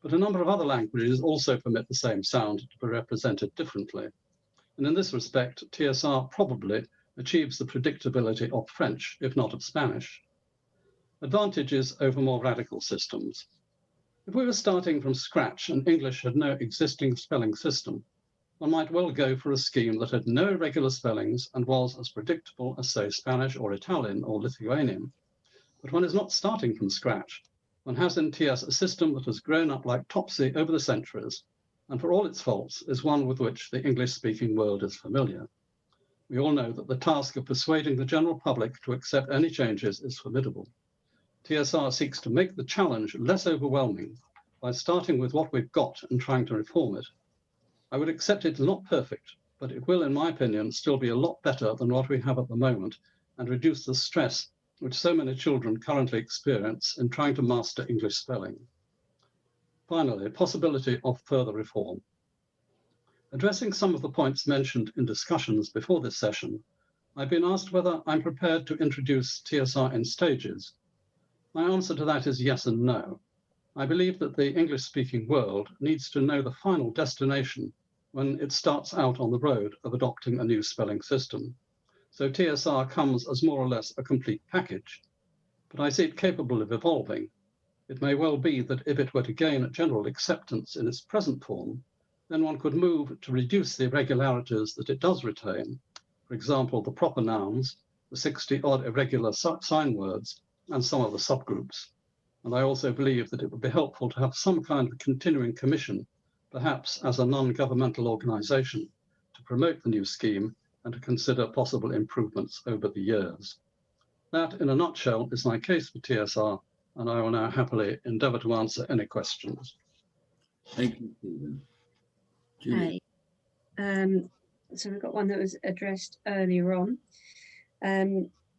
but a number of other languages also permit the same sound to be represented differently. And in this respect, TSR probably achieves the predictability of French, if not of Spanish. Advantages over more radical systems. If we were starting from scratch and English had no existing spelling system, one might well go for a scheme that had no regular spellings and was as predictable as, say, Spanish or Italian or Lithuanian. But one is not starting from scratch. One has in TS a system that has grown up like Topsy over the centuries, and for all its faults is one with which the English-speaking world is familiar. We all know that the task of persuading the general public to accept any changes is formidable. TSR seeks to make the challenge less overwhelming by starting with what we've got and trying to reform it. I would accept it's not perfect, but it will, in my opinion, still be a lot better than what we have at the moment and reduce the stress which so many children currently experience in trying to master English spelling. Finally, possibility of further reform. Addressing some of the points mentioned in discussions before this session, I've been asked whether I'm prepared to introduce TSR in stages. My answer to that is yes and no. I believe that the English-speaking world needs to know the final destination when it starts out on the road of adopting a new spelling system. So TSR comes as more or less a complete package, but I see it capable of evolving. It may well be that if it were to gain general acceptance in its present form, then one could move to reduce the irregularities that it does retain. For example, the proper nouns, the 60-odd irregular sign words, and some of the subgroups. And I also believe that it would be helpful to have some kind of continuing commission, perhaps as a non-governmental organization, to promote the new scheme and to consider possible improvements over the years. That, in a nutshell, is my case for TSR, and I will now happily endeavour to answer any questions. Thank you, Stephen. Julie. Okay. So we've got one that was addressed earlier on.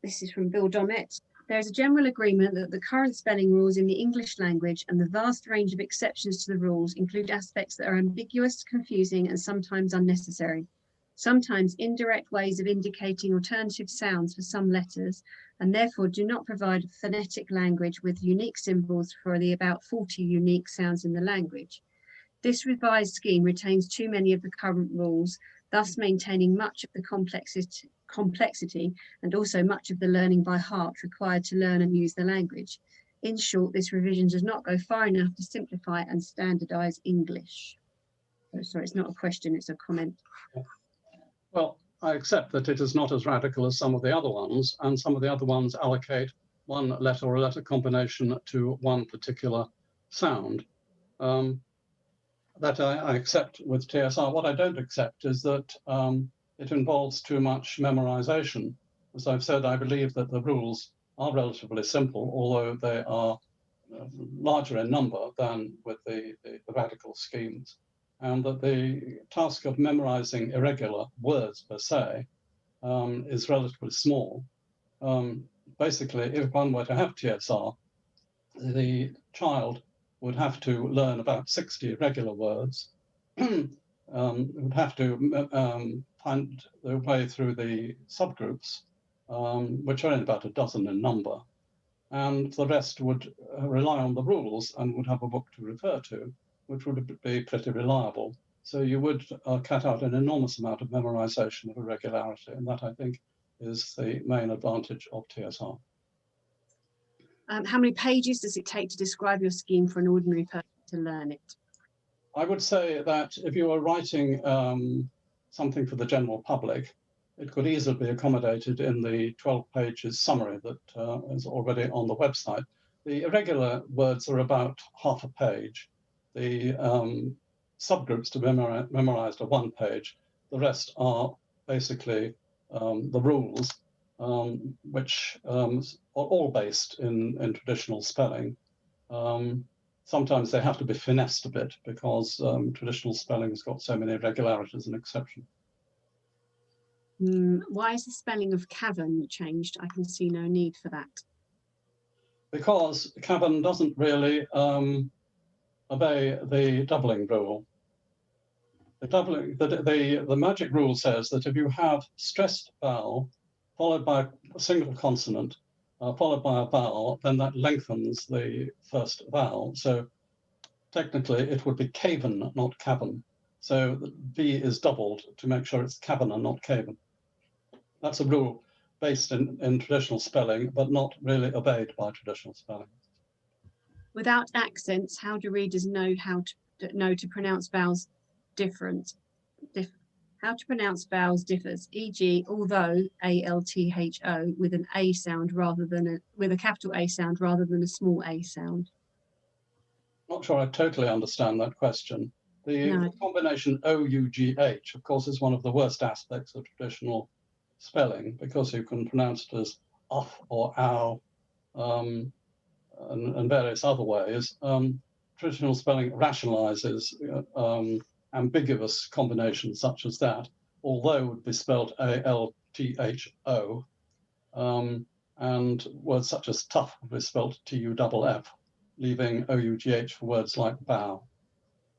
This is from Bill Dommett. There is a general agreement that the current spelling rules in the English language and the vast range of exceptions to the rules include aspects that are ambiguous, confusing, and sometimes unnecessary. Sometimes indirect ways of indicating alternative sounds for some letters, and therefore do not provide a phonetic language with unique symbols for the about 40 unique sounds in the language. This revised scheme retains too many of the current rules, thus maintaining much of the complexity and also much of the learning by heart required to learn and use the language. In short, this revision does not go far enough to simplify and standardize English. Oh, sorry, it's not a question, it's a comment. Well, I accept that it is not as radical as some of the other ones, and some of the other ones allocate one letter or a letter combination to one particular sound. That I accept with TSR. What I don't accept is that it involves too much memorization. As I've said, I believe that the rules are relatively simple, although they are larger in number than with the radical schemes, and that the task of memorizing irregular words per se is relatively small. Basically, if one were to have TSR, the child would have to learn about 60 irregular words, would have to find their way through the subgroups, which are only about a dozen in number, and the rest would rely on the rules and would have a book to refer to, which would be pretty reliable. So you would cut out an enormous amount of memorization of irregularity, and that, I think, is the main advantage of TSR. How many pages does it take to describe your scheme for an ordinary person to learn it? I would say that if you were writing something for the general public, it could easily be accommodated in the 12 pages summary that is already on the website. The irregular words are about half a page. The subgroups to be memorized are 1 page. The rest are basically the rules, which are all based in traditional spelling. Sometimes they have to be finessed a bit because traditional spelling has got so many irregularities and exceptions. Why is the spelling of cavern changed? I can see no need for that. Because cavern doesn't really obey the doubling rule. The magic rule says that if you have stressed vowel followed by a single consonant followed by a vowel, then that lengthens the first vowel. So technically it would be caven, not cavern. So the V is doubled to make sure it's cavern and not caven. That's a rule based in traditional spelling, but not really obeyed by traditional spelling. Without accents, how do readers know to pronounce vowels different? How to pronounce vowels differs, e.g., although A-L-T-H-O with an A sound rather than with a capital A sound rather than a small a sound. Not sure I totally understand that question. The No. combination O-U-G-H, of course, is one of the worst aspects of traditional spelling, because you can pronounce it as uff or ow, and various other ways. Traditional spelling rationalizes ambiguous combinations such as that, although would be spelled A-L-T-H-O, and words such as tough would be spelled T-U-F-F, leaving O-U-G-H for words like bow.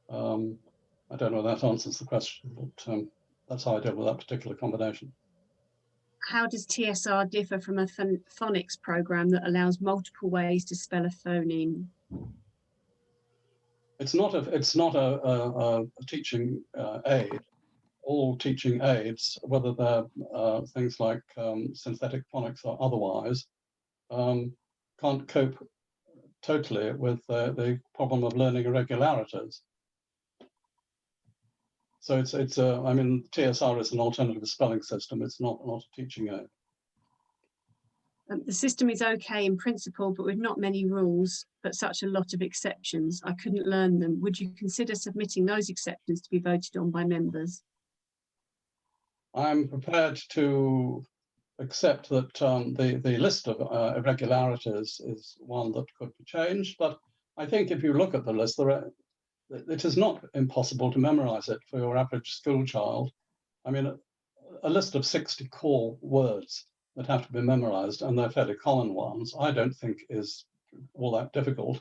I don't know if that answers the question, but that's how I deal with that particular combination. How does TSR differ from a phonics program that allows multiple ways to spell a phoneme? It's not a teaching aid. All teaching aids, whether they're things like synthetic phonics or otherwise, can't cope totally with the problem of learning irregularities. So I mean, TSR is an alternative spelling system. It's not a teaching aid. The system is okay in principle, but with not many rules, but such a lot of exceptions. I couldn't learn them. Would you consider submitting those exceptions to be voted on by members? I'm prepared to accept that the list of irregularities is one that could be changed, but I think if you look at the list, it is not impossible to memorize it for your average school child. I mean, a list of 60 core words that have to be memorized, and they're fairly common ones, I don't think is all that difficult.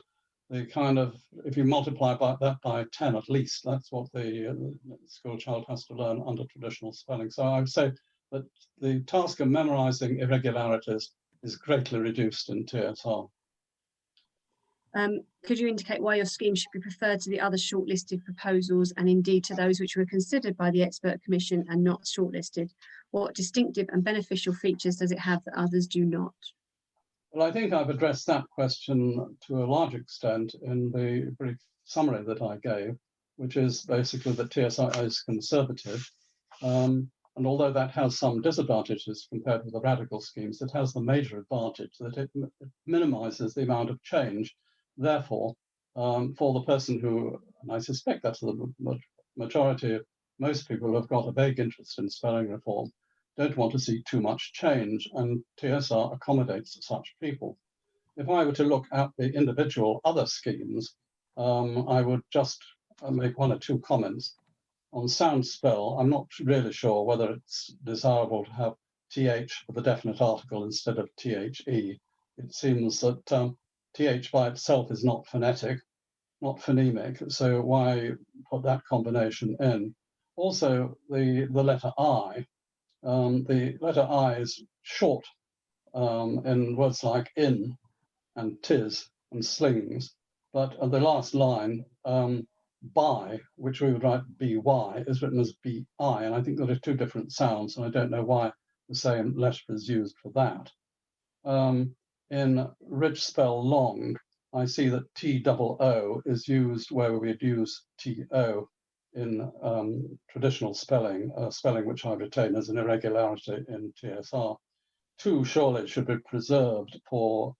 The kind of, if you multiply that by 10 at least, that's what the school child has to learn under traditional spelling. So I would say that the task of memorizing irregularities is greatly reduced in TSR. Could you indicate why your scheme should be preferred to the other shortlisted proposals, and indeed to those which were considered by the expert commission and not shortlisted? What distinctive and beneficial features does it have that others do not? Well, I think I've addressed that question to a large extent in the brief summary that I gave, which is basically that TSR is conservative. And although that has some disadvantages compared with the radical schemes, it has the major advantage that it minimizes the amount of change. Therefore, for the person who, and I suspect that's the majority of most people who have got a vague interest in spelling reform, don't want to see too much change, and TSR accommodates such people. If I were to look at the individual other schemes, I would just make one or two comments. On sound spell, I'm not really sure whether it's desirable to have TH for the definite article instead of THE. It seems that TH by itself is not phonetic, not phonemic, so why put that combination in? Also, the letter I. The letter I is short in words like in and tis and slings, but the last line, by, which we would write by, is written as bi, and I think there are two different sounds, and I don't know why the same letter is used for that. In rich spell long, I see that TOO is used where we'd use TO in traditional spelling, spelling which I retain as an irregularity in TSR. Two surely should be preserved for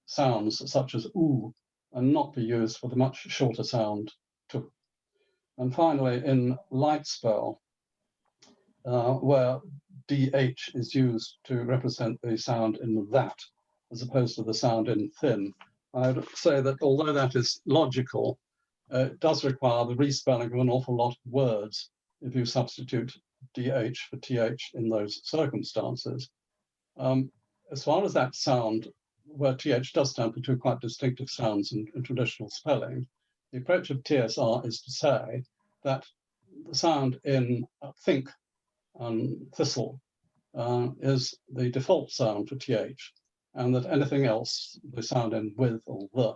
sounds such as oo, and not be used for the much shorter sound to. And finally, in light spell, where DH is used to represent the sound in that, as opposed to the sound in thin, I would say that although that is logical, it does require the respelling of an awful lot of words if you substitute DH for TH in those circumstances. As far as that sound, where TH does stand for two quite distinctive sounds in traditional spelling, the approach of TSR is to say that the sound in think and thistle is the default sound for TH, and that anything else, the sound in with or the,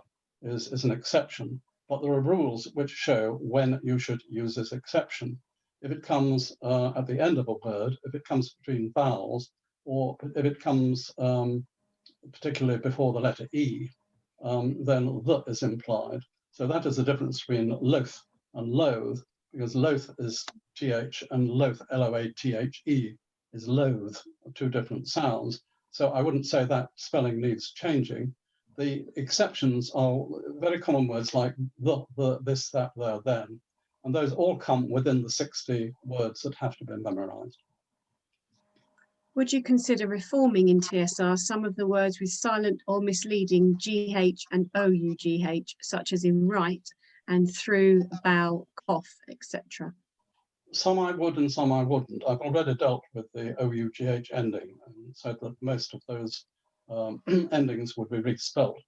is an exception. But there are rules which show when you should use this exception. if it comes at the end of a word, if it comes between vowels, or if it comes particularly before the letter E, then the is implied. So that is the difference between loath and loathe, because loath is th and loath, L-O-A-T-H-E, is loathe, two different sounds. So I wouldn't say that spelling needs changing. The exceptions are very common words like the, this, that, there, then, and those all come within the 60 words that have to be memorized. Would you consider reforming in TSR some of the words with silent or misleading GH and OUGH, such as in right and through, bow, cough, etc.? Some I would and some I wouldn't. I've already dealt with the OUGH ending and said that most of those endings would be respelled.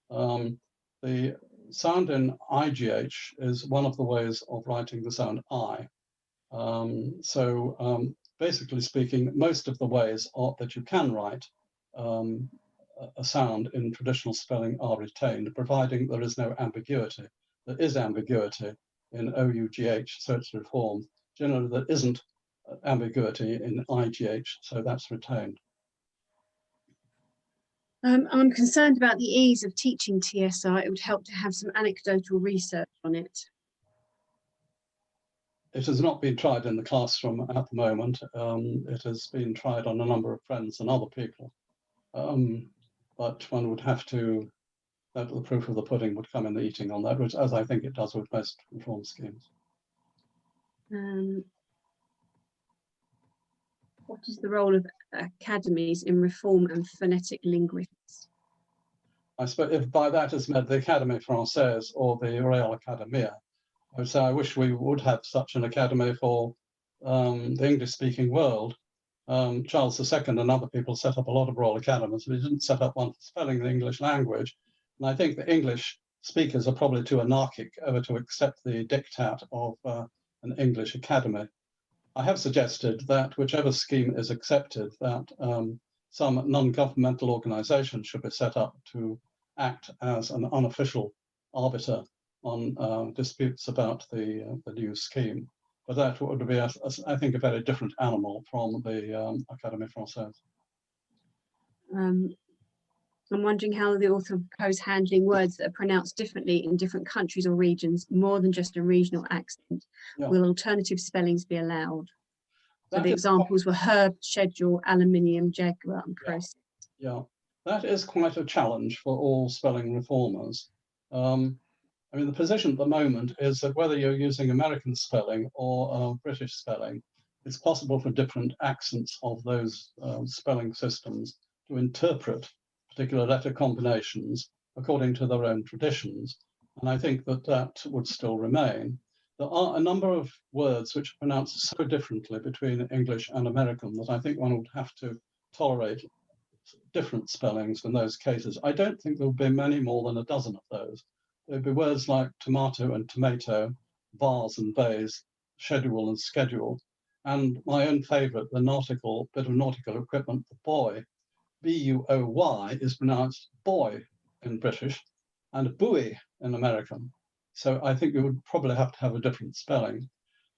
The sound in IGH is one of the ways of writing the sound I. Basically speaking, most of the ways that you can write a sound in traditional spelling are retained, providing there is no ambiguity. There is ambiguity in OUGH, so it's reformed. Generally, there isn't ambiguity in IGH, so that's retained. I'm concerned about the ease of teaching TSR. It would help to have some anecdotal research on it. It has not been tried in the classroom at the moment. It has been tried on a number of friends and other people. But one would have to, that the proof of the pudding would come in the eating on that, which, as I think it does with most reform schemes. What is the role of academies in reform and phonetic linguistics? I suppose if by that is meant the Académie Française or the Royal Academia, I would say I wish we would have such an academy for the English-speaking world. Charles II and other people set up a lot of Royal Academies, but he didn't set up one for spelling the English language. And I think the English speakers are probably too anarchic ever to accept the diktat of an English academy. I have suggested that whichever scheme is accepted, that some non-governmental organization should be set up to act as an unofficial arbiter on disputes about the new scheme. But that would be, I think, a very different animal from the Académie Française. I'm wondering how the author proposed handling words that are pronounced differently in different countries or regions, more than just a regional accent. Yeah. Will alternative spellings be allowed? So the examples were herb, schedule, aluminium, jaguar, and process. Yeah, that is quite a challenge for all spelling reformers. I mean, the position at the moment is that whether you're using American spelling or British spelling, it's possible for different accents of those spelling systems to interpret particular letter combinations according to their own traditions. And I think that that would still remain. There are a number of words which are pronounced so differently between English and American that I think one would have to tolerate different spellings in those cases. I don't think there will be many more than a dozen of those. There'd be words like tomato and tomato, vase and vase, schedule and schedule, and my own favorite, the nautical bit of nautical equipment, the buoy. B-U-O-Y is pronounced boy in British and buoy in American. So I think we would probably have to have a different spelling.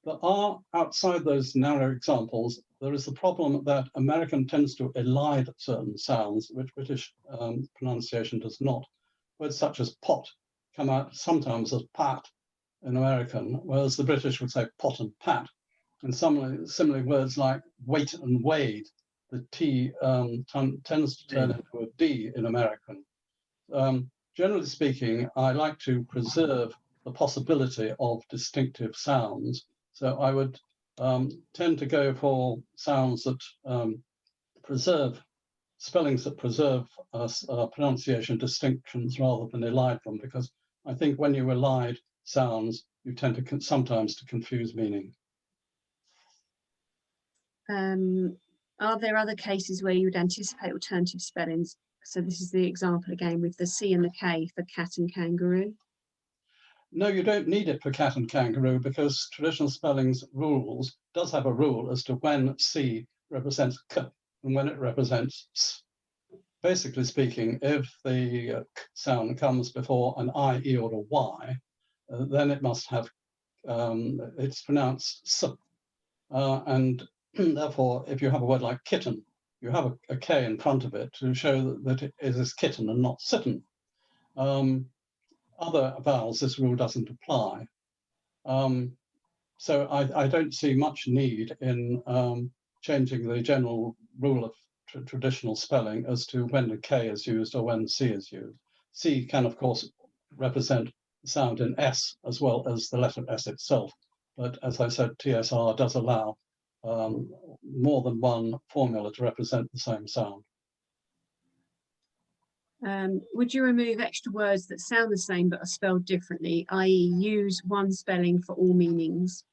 There are, outside those narrow examples, there is the problem that American tends to elide certain sounds, which British pronunciation does not. Words such as pot come out sometimes as pat in American, whereas the British would say pot and pat. And similarly words like wait and wade, the T tends to turn into a D in American. Generally speaking, I like to preserve the possibility of distinctive sounds. So I would tend to go for sounds that preserve, spellings that preserve pronunciation distinctions rather than elide them, because I think when you elide sounds, you tend to sometimes to confuse meaning. Are there other cases where you would anticipate alternative spellings? So this is the example again with the C and the K for cat and kangaroo. No, you don't need it for cat and kangaroo because traditional spellings rules does have a rule as to when C represents K and when it represents S. Basically speaking, if the K sound comes before an I, E, or a Y, then it must have, it's pronounced S And therefore, if you have a word like kitten, you have a K in front of it to show that it is kitten and not sitten. Other vowels, this rule doesn't apply. So I don't see much need in changing the general rule of traditional spelling as to when a K is used or when C is used. C can, of course, represent sound in S as well as the letter S itself. But as I said, TSR does allow more than one formula to represent the same sound. Would you remove extra words that sound the same but are spelled differently, i.e. use one spelling for all meanings?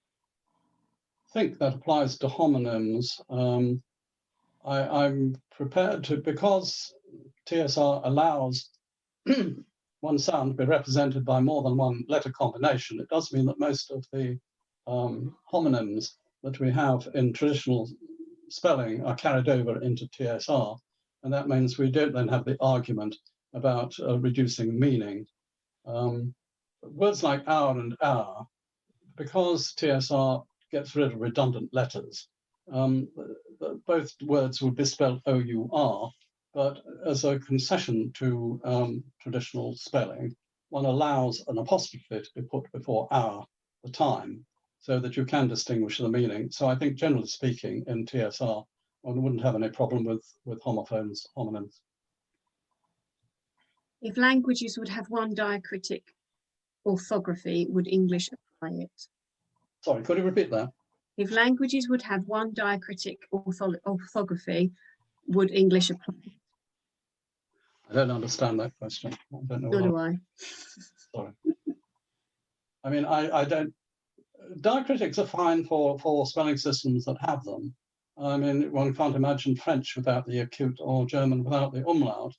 I think that applies to homonyms. I'm prepared to, because TSR allows one sound to be represented by more than one letter combination, it does mean that most of the homonyms that we have in traditional spelling are carried over into TSR. And that means we don't then have the argument about reducing meaning. Words like our and our, because TSR gets rid of redundant letters, both words would be spelled O-U-R, but as a concession to traditional spelling, one allows an apostrophe to be put before our, the time, so that you can distinguish the meaning. So I think generally speaking in TSR, one wouldn't have any problem with homophones, homonyms. If languages would have one diacritic orthography, would English apply it? Sorry, could you repeat that? If languages would have one diacritic orthography, would English apply? I don't understand that question. I don't know. Nor do I. Sorry. I mean, I don't. Diacritics are fine for spelling systems that have them. I mean, one can't imagine French without the acute or German without the umlaut.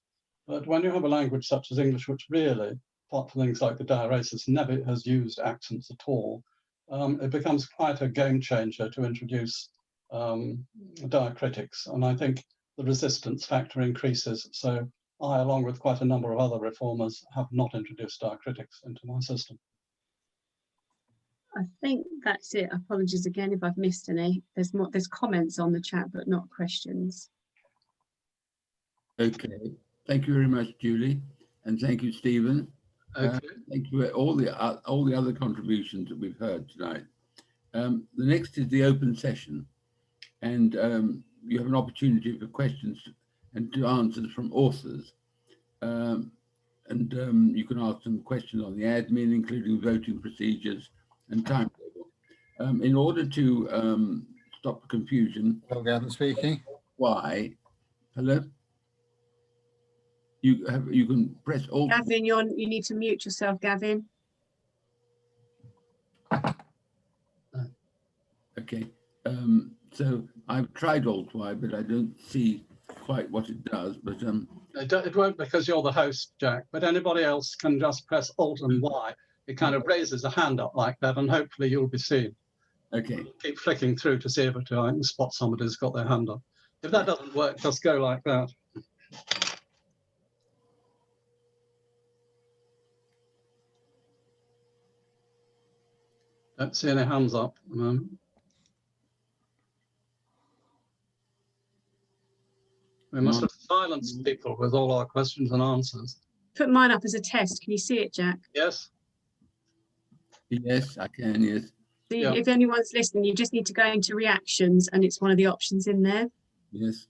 But when you have a language such as English, which really, apart from things like the diaresis, never has used accents at all, it becomes quite a game changer to introduce diacritics. And I think the resistance factor increases. So I, along with quite a number of other reformers, have not introduced diacritics into my system. I think that's it. Apologies again if I've missed any. There's comments on the chat, but not questions. Okay, thank you very much, Julie, and thank you, Stephen. Okay. Thank you for all the other contributions that we've heard tonight. The next is the open session, and you have an opportunity for questions and to answers from authors. You can ask them questions on the admin, including voting procedures and timetable. In order to stop the confusion. Hello, Gavin speaking. Why? Hello? You can press Alt. Gavin, you need to mute yourself, Gavin. Okay. So I've tried Alt Y, but I don't see quite what it does. But it won't, because you're the host, Jack. But anybody else can just press Alt and Y. It kind of raises a hand up like that, and hopefully you'll be seen. Okay. Keep flicking through to see if I can spot somebody's got their hand up. If that doesn't work, just go like that. Don't see any hands up at the moment. We must have silenced people with all our questions and answers. Put mine up as a test. Can you see it, Jack? Yes. Yes, I can, yes. So if anyone's listening, you just need to go into reactions and it's one of the options in there. Yes.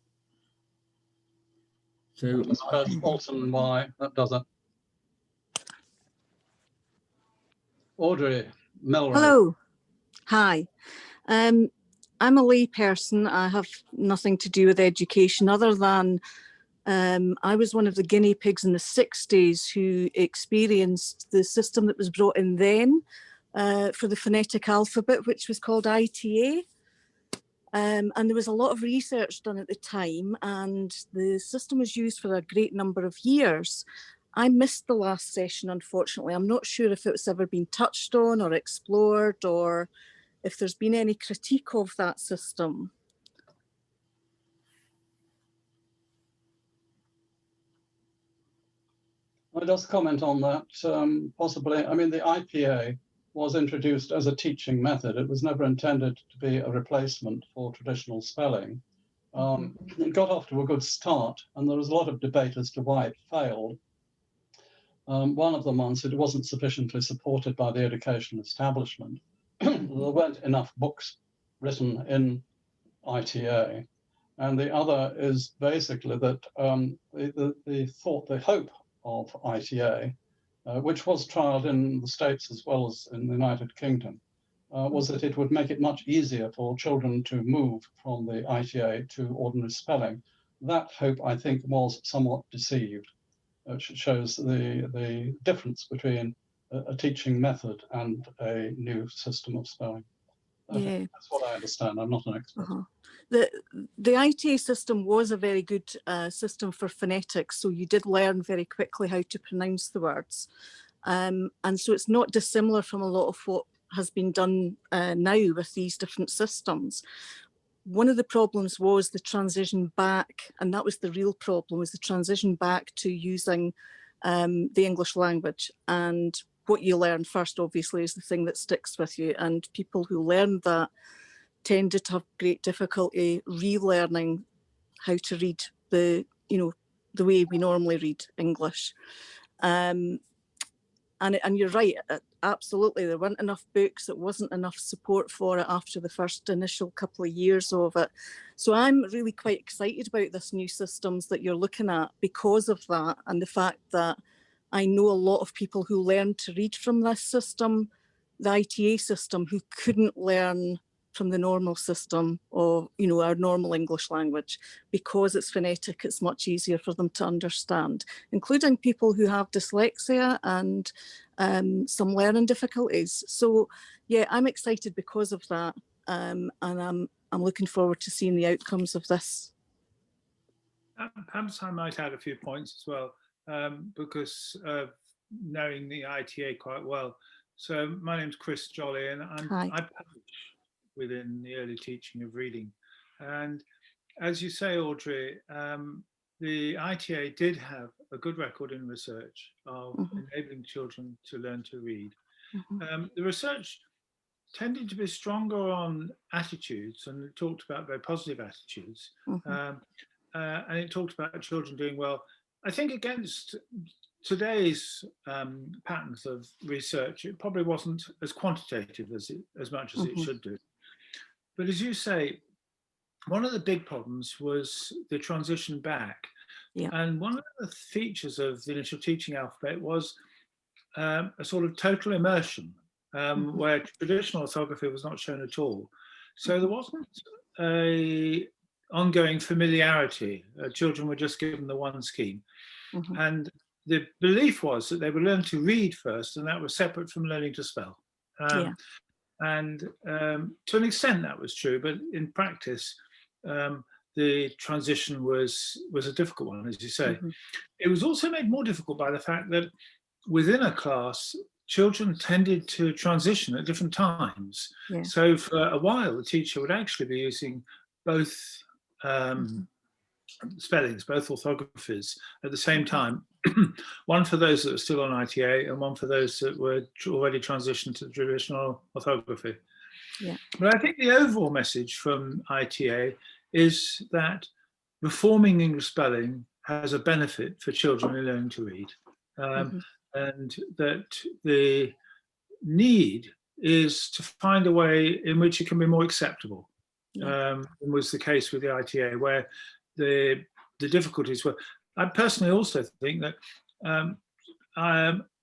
So press Alt and Y, that does it. Audrey, Melrose. Hello. Hi. I'm a lay person. I have nothing to do with education other than I was one of the guinea pigs in the 60s who experienced the system that was brought in then for the phonetic alphabet, which was called ITA. And there was a lot of research done at the time, and the system was used for a great number of years. I missed the last session, unfortunately. I'm not sure if it's ever been touched on or explored, or if there's been any critique of that system. I'll just comment on that, possibly. I mean, the IPA was introduced as a teaching method. It was never intended to be a replacement for traditional spelling. It got off to a good start, and there was a lot of debate as to why it failed. One of the ones, it wasn't sufficiently supported by the education establishment. There weren't enough books written in ITA. And the other is basically that the hope of ITA, which was trialed in the States as well as in the United Kingdom, was that it would make it much easier for children to move from the ITA to ordinary spelling. That hope, I think, was somewhat deceived, which shows the difference between a teaching method and a new system of spelling. Yeah. That's what I understand. I'm not an expert. The ITA system was a very good system for phonetics, so you did learn very quickly how to pronounce the words. And so it's not dissimilar from a lot of what has been done now with these different systems. One of the problems was the transition back, and that was the real problem, was the transition back to using the English language. And what you learn first, obviously, is the thing that sticks with you. And people who learned that tended to have great difficulty relearning how to read the way we normally read English. And you're right, absolutely, there weren't enough books, it wasn't enough support for it after the first initial couple of years of it. So I'm really quite excited about this new systems that you're looking at because of that, and the fact that I know a lot of people who learned to read from this system, the ITA system, who couldn't learn from the normal system or our normal English language. Because it's phonetic, it's much easier for them to understand, including people who have dyslexia and some learning difficulties. So yeah, I'm excited because of that, and I'm looking forward to seeing the outcomes of this. Perhaps I might add a few points as well, because of knowing the ITA quite well. So my name's Chris Jolly, and I publish within the early teaching of reading. And as you say, Audrey, the ITA did have a good record in research of enabling children to learn to read. The research tended to be stronger on attitudes, and it talked about very positive attitudes. And it talked about children doing well. I think against today's patterns of research, it probably wasn't as quantitative as much as it should do. But as you say, one of the big problems was the transition back. Yeah. And one of the features of the initial teaching alphabet was a sort of total immersion, where traditional orthography was not shown at all. So there wasn't a ongoing familiarity. Children were just given the one scheme. And the belief was that they would learn to read first, and that was separate from learning to spell. And to an extent that was true, but in practice, the transition was a difficult one, as you say. It was also made more difficult by the fact that within a class, children tended to transition at different times. So for a while, the teacher would actually be using both spellings, both orthographies at the same time. One for those that were still on ITA and one for those that were already transitioned to traditional orthography. But I think the overall message from ITA is that reforming English spelling has a benefit for children in learning to read, and that the need is to find a way in which it can be more acceptable. It was the case with the ITA, where the difficulties were. I personally also think that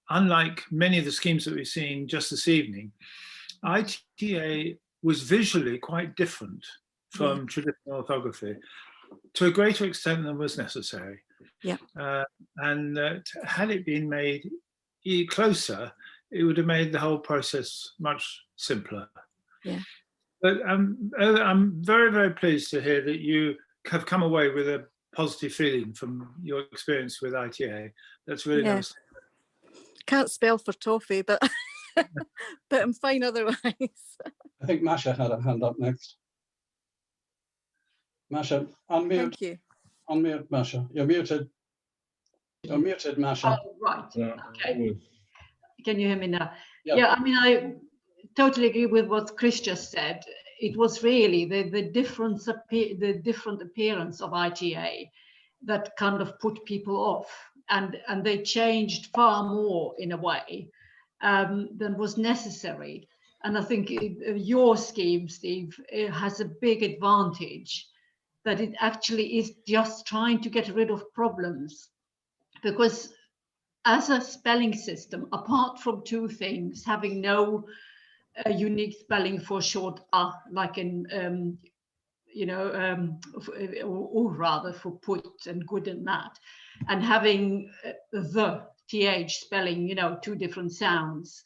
unlike many of the schemes that we've seen just this evening, ITA was visually quite different from traditional orthography to a greater extent than was necessary. And that had it been made closer, it would have made the whole process much simpler. But I'm very, very pleased to hear that you have come away with a positive feeling from your experience with ITA. That's really nice. Can't spell for toffee, but but I'm fine otherwise. I think Masha had her hand up next. Masha, unmute. Thank you. Unmute, Masha. You're muted. You're muted, Masha. Oh, right. Okay. Can you hear me now? Yeah, I mean, totally agree with what Chris just said. It was really the different appearance of ITA that kind of put people off, and they changed far more in a way than was necessary. And I think your scheme, Steve, it has a big advantage that it actually is just trying to get rid of problems, because as a spelling system, apart from two things, having no unique spelling for short like in or rather for put and good and that, and having the th spelling, two different sounds.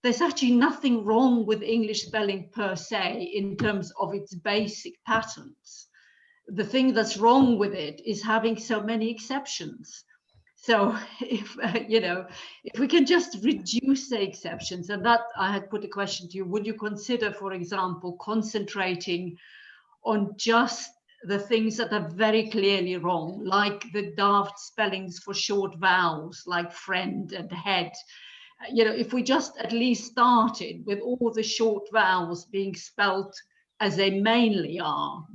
There's actually nothing wrong with English spelling per se in terms of its basic patterns. The thing that's wrong with it is having so many exceptions. So if we can just reduce the exceptions, and that I had put a question to you, would you consider, for example, concentrating on just the things that are very clearly wrong, like the daft spellings for short vowels, like friend and head? If we just at least started with all the short vowels being spelt as they mainly are,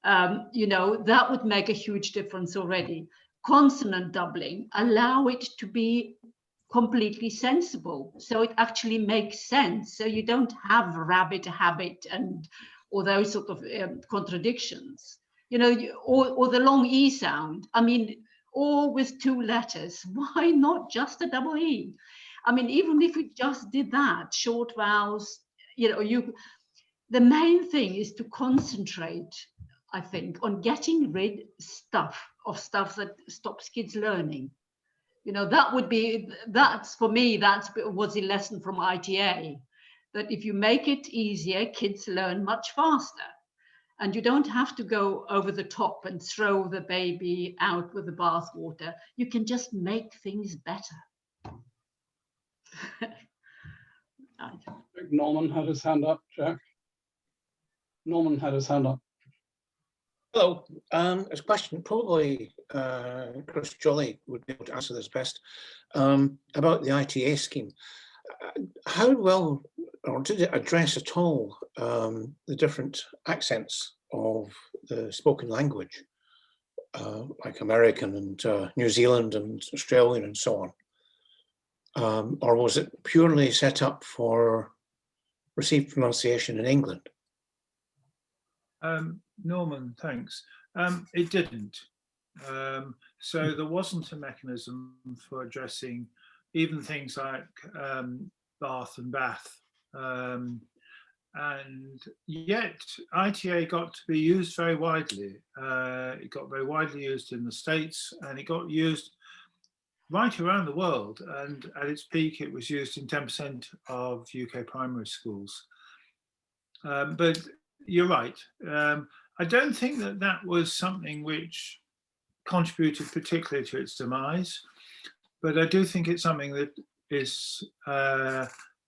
that would make a huge difference already. Consonant doubling, allow it to be completely sensible, so it actually makes sense, so you don't have rabbit habit and all those sort of contradictions, or the long E sound. I mean, or with two letters, why not just a double E? I mean, even if we just did that, short vowels, the main thing is to concentrate, I think, on getting rid of stuff that stops kids learning. That's for me, that was a lesson from ITA, that if you make it easier, kids learn much faster. And you don't have to go over the top and throw the baby out with the bathwater. You can just make things better. Norman had his hand up, Jack. Norman had his hand up. Hello. There's a question, probably Chris Jolly would be able to answer this best, about the ITA scheme. How well, or did it address at all the different accents of the spoken language, like American and New Zealand and Australian and so on? Or was it purely set up for received pronunciation in England? Norman, thanks. It didn't. So there wasn't a mechanism for addressing even things like Bath and Bath. And yet ITA got to be used very widely. It got very widely used in the States, and it got used right around the world. And at its peak, it was used in 10% of UK primary schools. But you're right. I don't think that was something which contributed particularly to its demise, but I do think it's something that is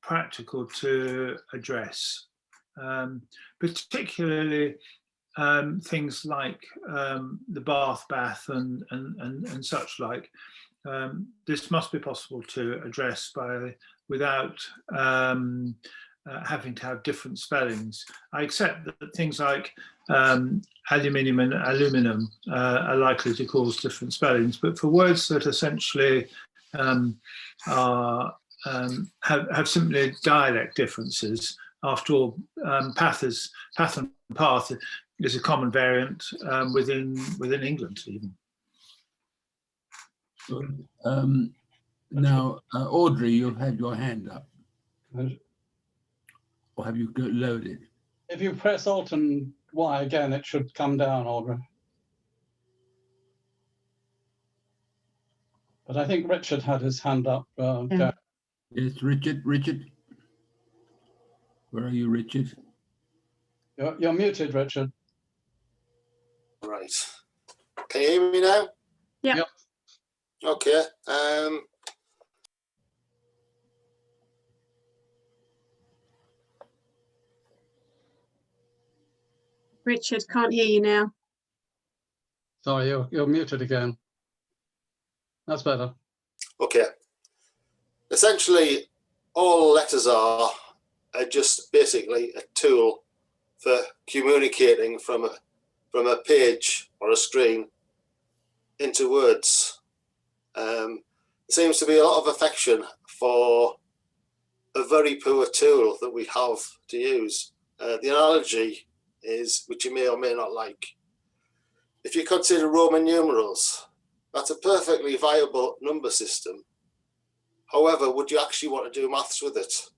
practical to address, particularly things like the Bath and such like. This must be possible to address without having to have different spellings. I accept that things like aluminium and aluminum are likely to cause different spellings, but for words that essentially have simply dialect differences, after all, path and path is a common variant within England even. Good. Now, Audrey, you've had your hand up. Or have you lowered it? If you press Alt and Y again, it should come down, Audrey. But I think Richard had his hand up. Jack. Yes, Richard. Richard, where are you, Richard? You're muted, Richard. Right. Can you hear me now? Yeah. Yep. Okay. Richard, can't hear you now. Sorry, you're muted again. That's better. Okay. Essentially, all letters are are just basically a tool for communicating from a page or a screen into words. There seems to be a lot of affection for a very poor tool that we have to use. The analogy is, which you may or may not like, if you consider Roman numerals, that's a perfectly viable number system. However, would you actually want to do maths with it?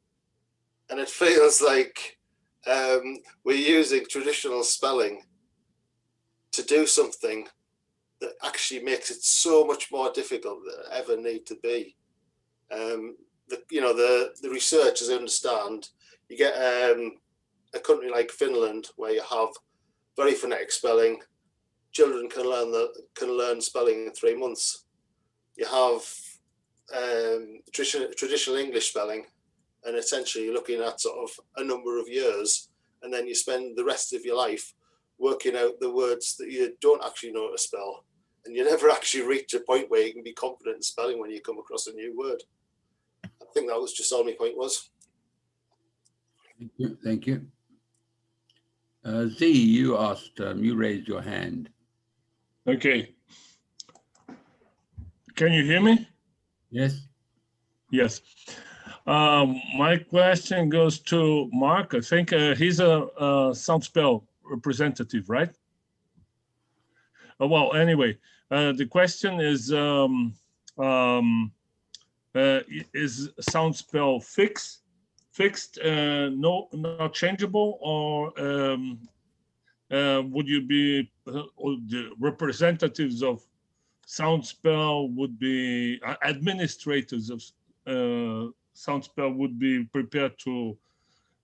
And it feels like we're using traditional spelling to do something that actually makes it so much more difficult than it ever need to be. The research, as I understand, you get a country like Finland where you have very phonetic spelling. Children can learn spelling in 3 months. You have traditional English spelling, and essentially you're looking at sort of a number of years, and then you spend the rest of your life working out the words that you don't actually know how to spell, and you never actually reach a point where you can be confident in spelling when you come across a new word. I think that was just all my point was. Thank you. Thank you. Z, you asked, you raised your hand. Okay. Can you hear me? Yes. Yes. My question goes to Mark. I think he's a Soundspell representative, right? Well, anyway, the question is Soundspell fixed, no, not changeable, or would you be, or the representatives of Soundspell would be, administrators of Soundspell would be prepared to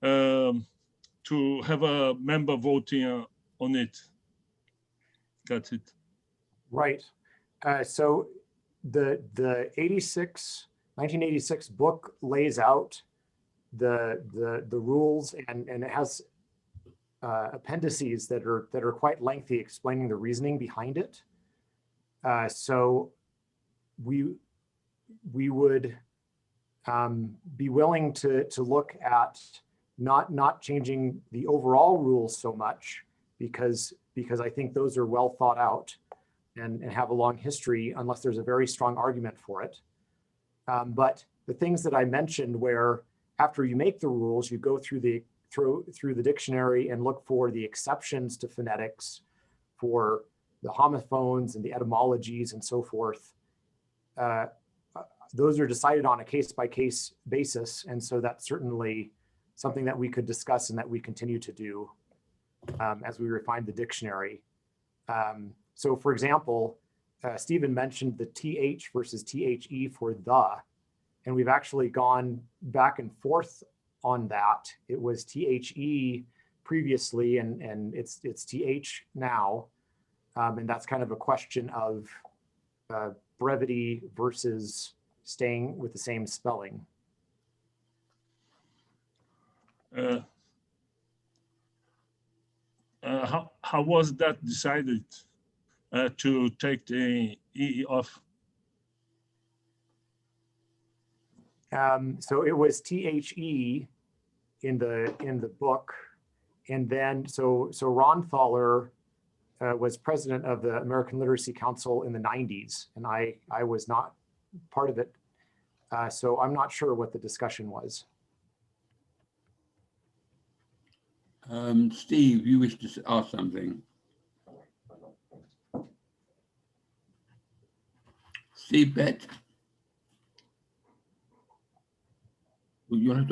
have a member voting on it? That's it. Right. So the 1986 book lays out the rules, and it has appendices that are quite lengthy explaining the reasoning behind it. So we would be willing to look at not changing the overall rules so much, because I think those are well thought out and have a long history, unless there's a very strong argument for it. But the things that I mentioned, where after you make the rules, you go through the dictionary and look for the exceptions to phonetics, for the homophones and the etymologies and so forth. Those are decided on a case-by-case basis, and so that's certainly something that we could discuss and that we continue to do as we refine the dictionary. So for example, Stephen mentioned the TH versus THE for the, and we've actually gone back and forth on that. It was THE previously, and it's TH now. And that's kind of a question of brevity versus staying with the same spelling. How was that decided to take the E off? So it was THE in the book, and then so Ron Thaler was president of the American Literacy Council in the 90s, and I was not part of it, so I'm not sure what the discussion was. Steve, you wish to ask something? Steve Bett? You're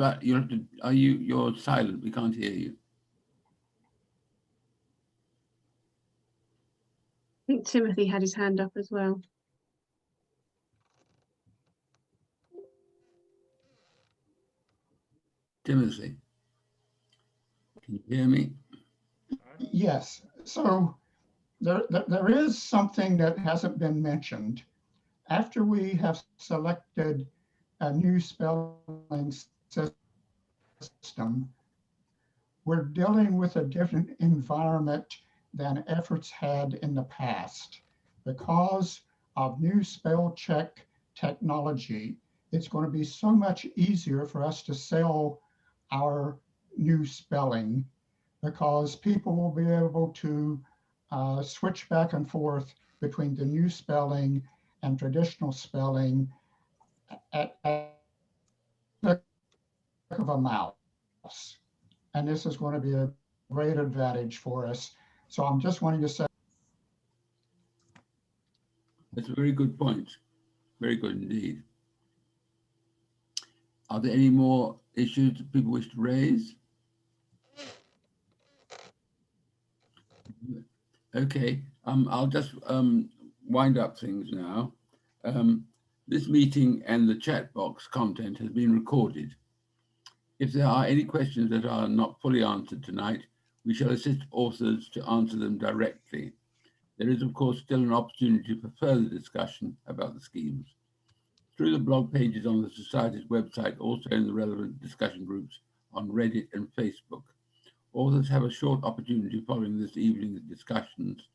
silent, we can't hear you. I think Timothy had his hand up as well. Timothy, can you hear me? Yes, so there is something that hasn't been mentioned. After we have selected a new spelling system, we're dealing with a different environment than efforts had in the past. Because of new spell check technology, it's going to be so much easier for us to sell our new spelling, because people will be able to switch back and forth between the new spelling and traditional spelling at the click of a mouse. And this is going to be a great advantage for us. So I'm just wanting to say. That's a very good point. Very good indeed. Are there any more issues that people wish to raise? Okay, I'll just wind up things now. This meeting and the chat box content has been recorded. If there are any questions that are not fully answered tonight, we shall assist authors to answer them directly. There is, of course, still an opportunity for further discussion about the schemes. Through the blog pages on the Society's website, also in the relevant discussion groups on Reddit and Facebook, authors have a short opportunity following this evening's discussions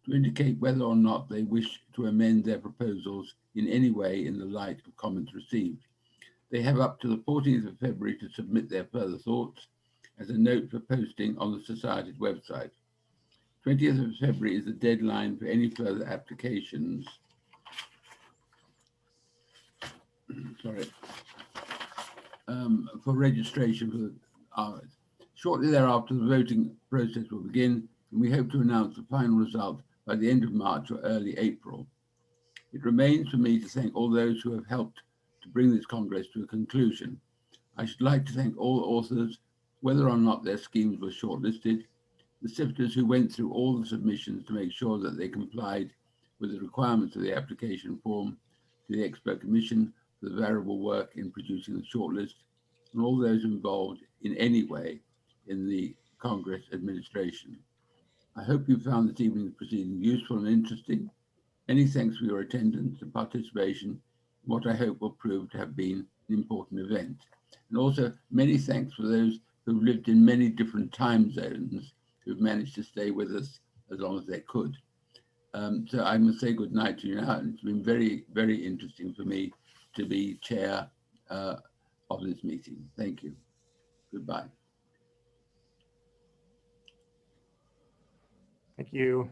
to indicate whether or not they wish to amend their proposals in any way in the light of comments received. They have up to the 14th of February to submit their further thoughts as a note for posting on the Society's website. 20th of February is the deadline for any further applications. Sorry. For registration for the hours. Shortly thereafter, the voting process will begin, and we hope to announce the final result by the end of March or early April. It remains for me to thank all those who have helped to bring this Congress to a conclusion. I should like to thank all authors, whether or not their schemes were shortlisted, the sifters who went through all the submissions to make sure that they complied with the requirements of the application form, to the expert commission for the variable work in producing the shortlist, and all those involved in any way in the Congress administration. I hope you found this evening's proceeding useful and interesting. Many thanks for your attendance and participation in what I hope will prove to have been an important event. And also many thanks for those who've lived in many different time zones who've managed to stay with us as long as they could. So I must say good night to you now. It's been very, very interesting for me to be chair of this meeting. Thank you. Goodbye. Thank you.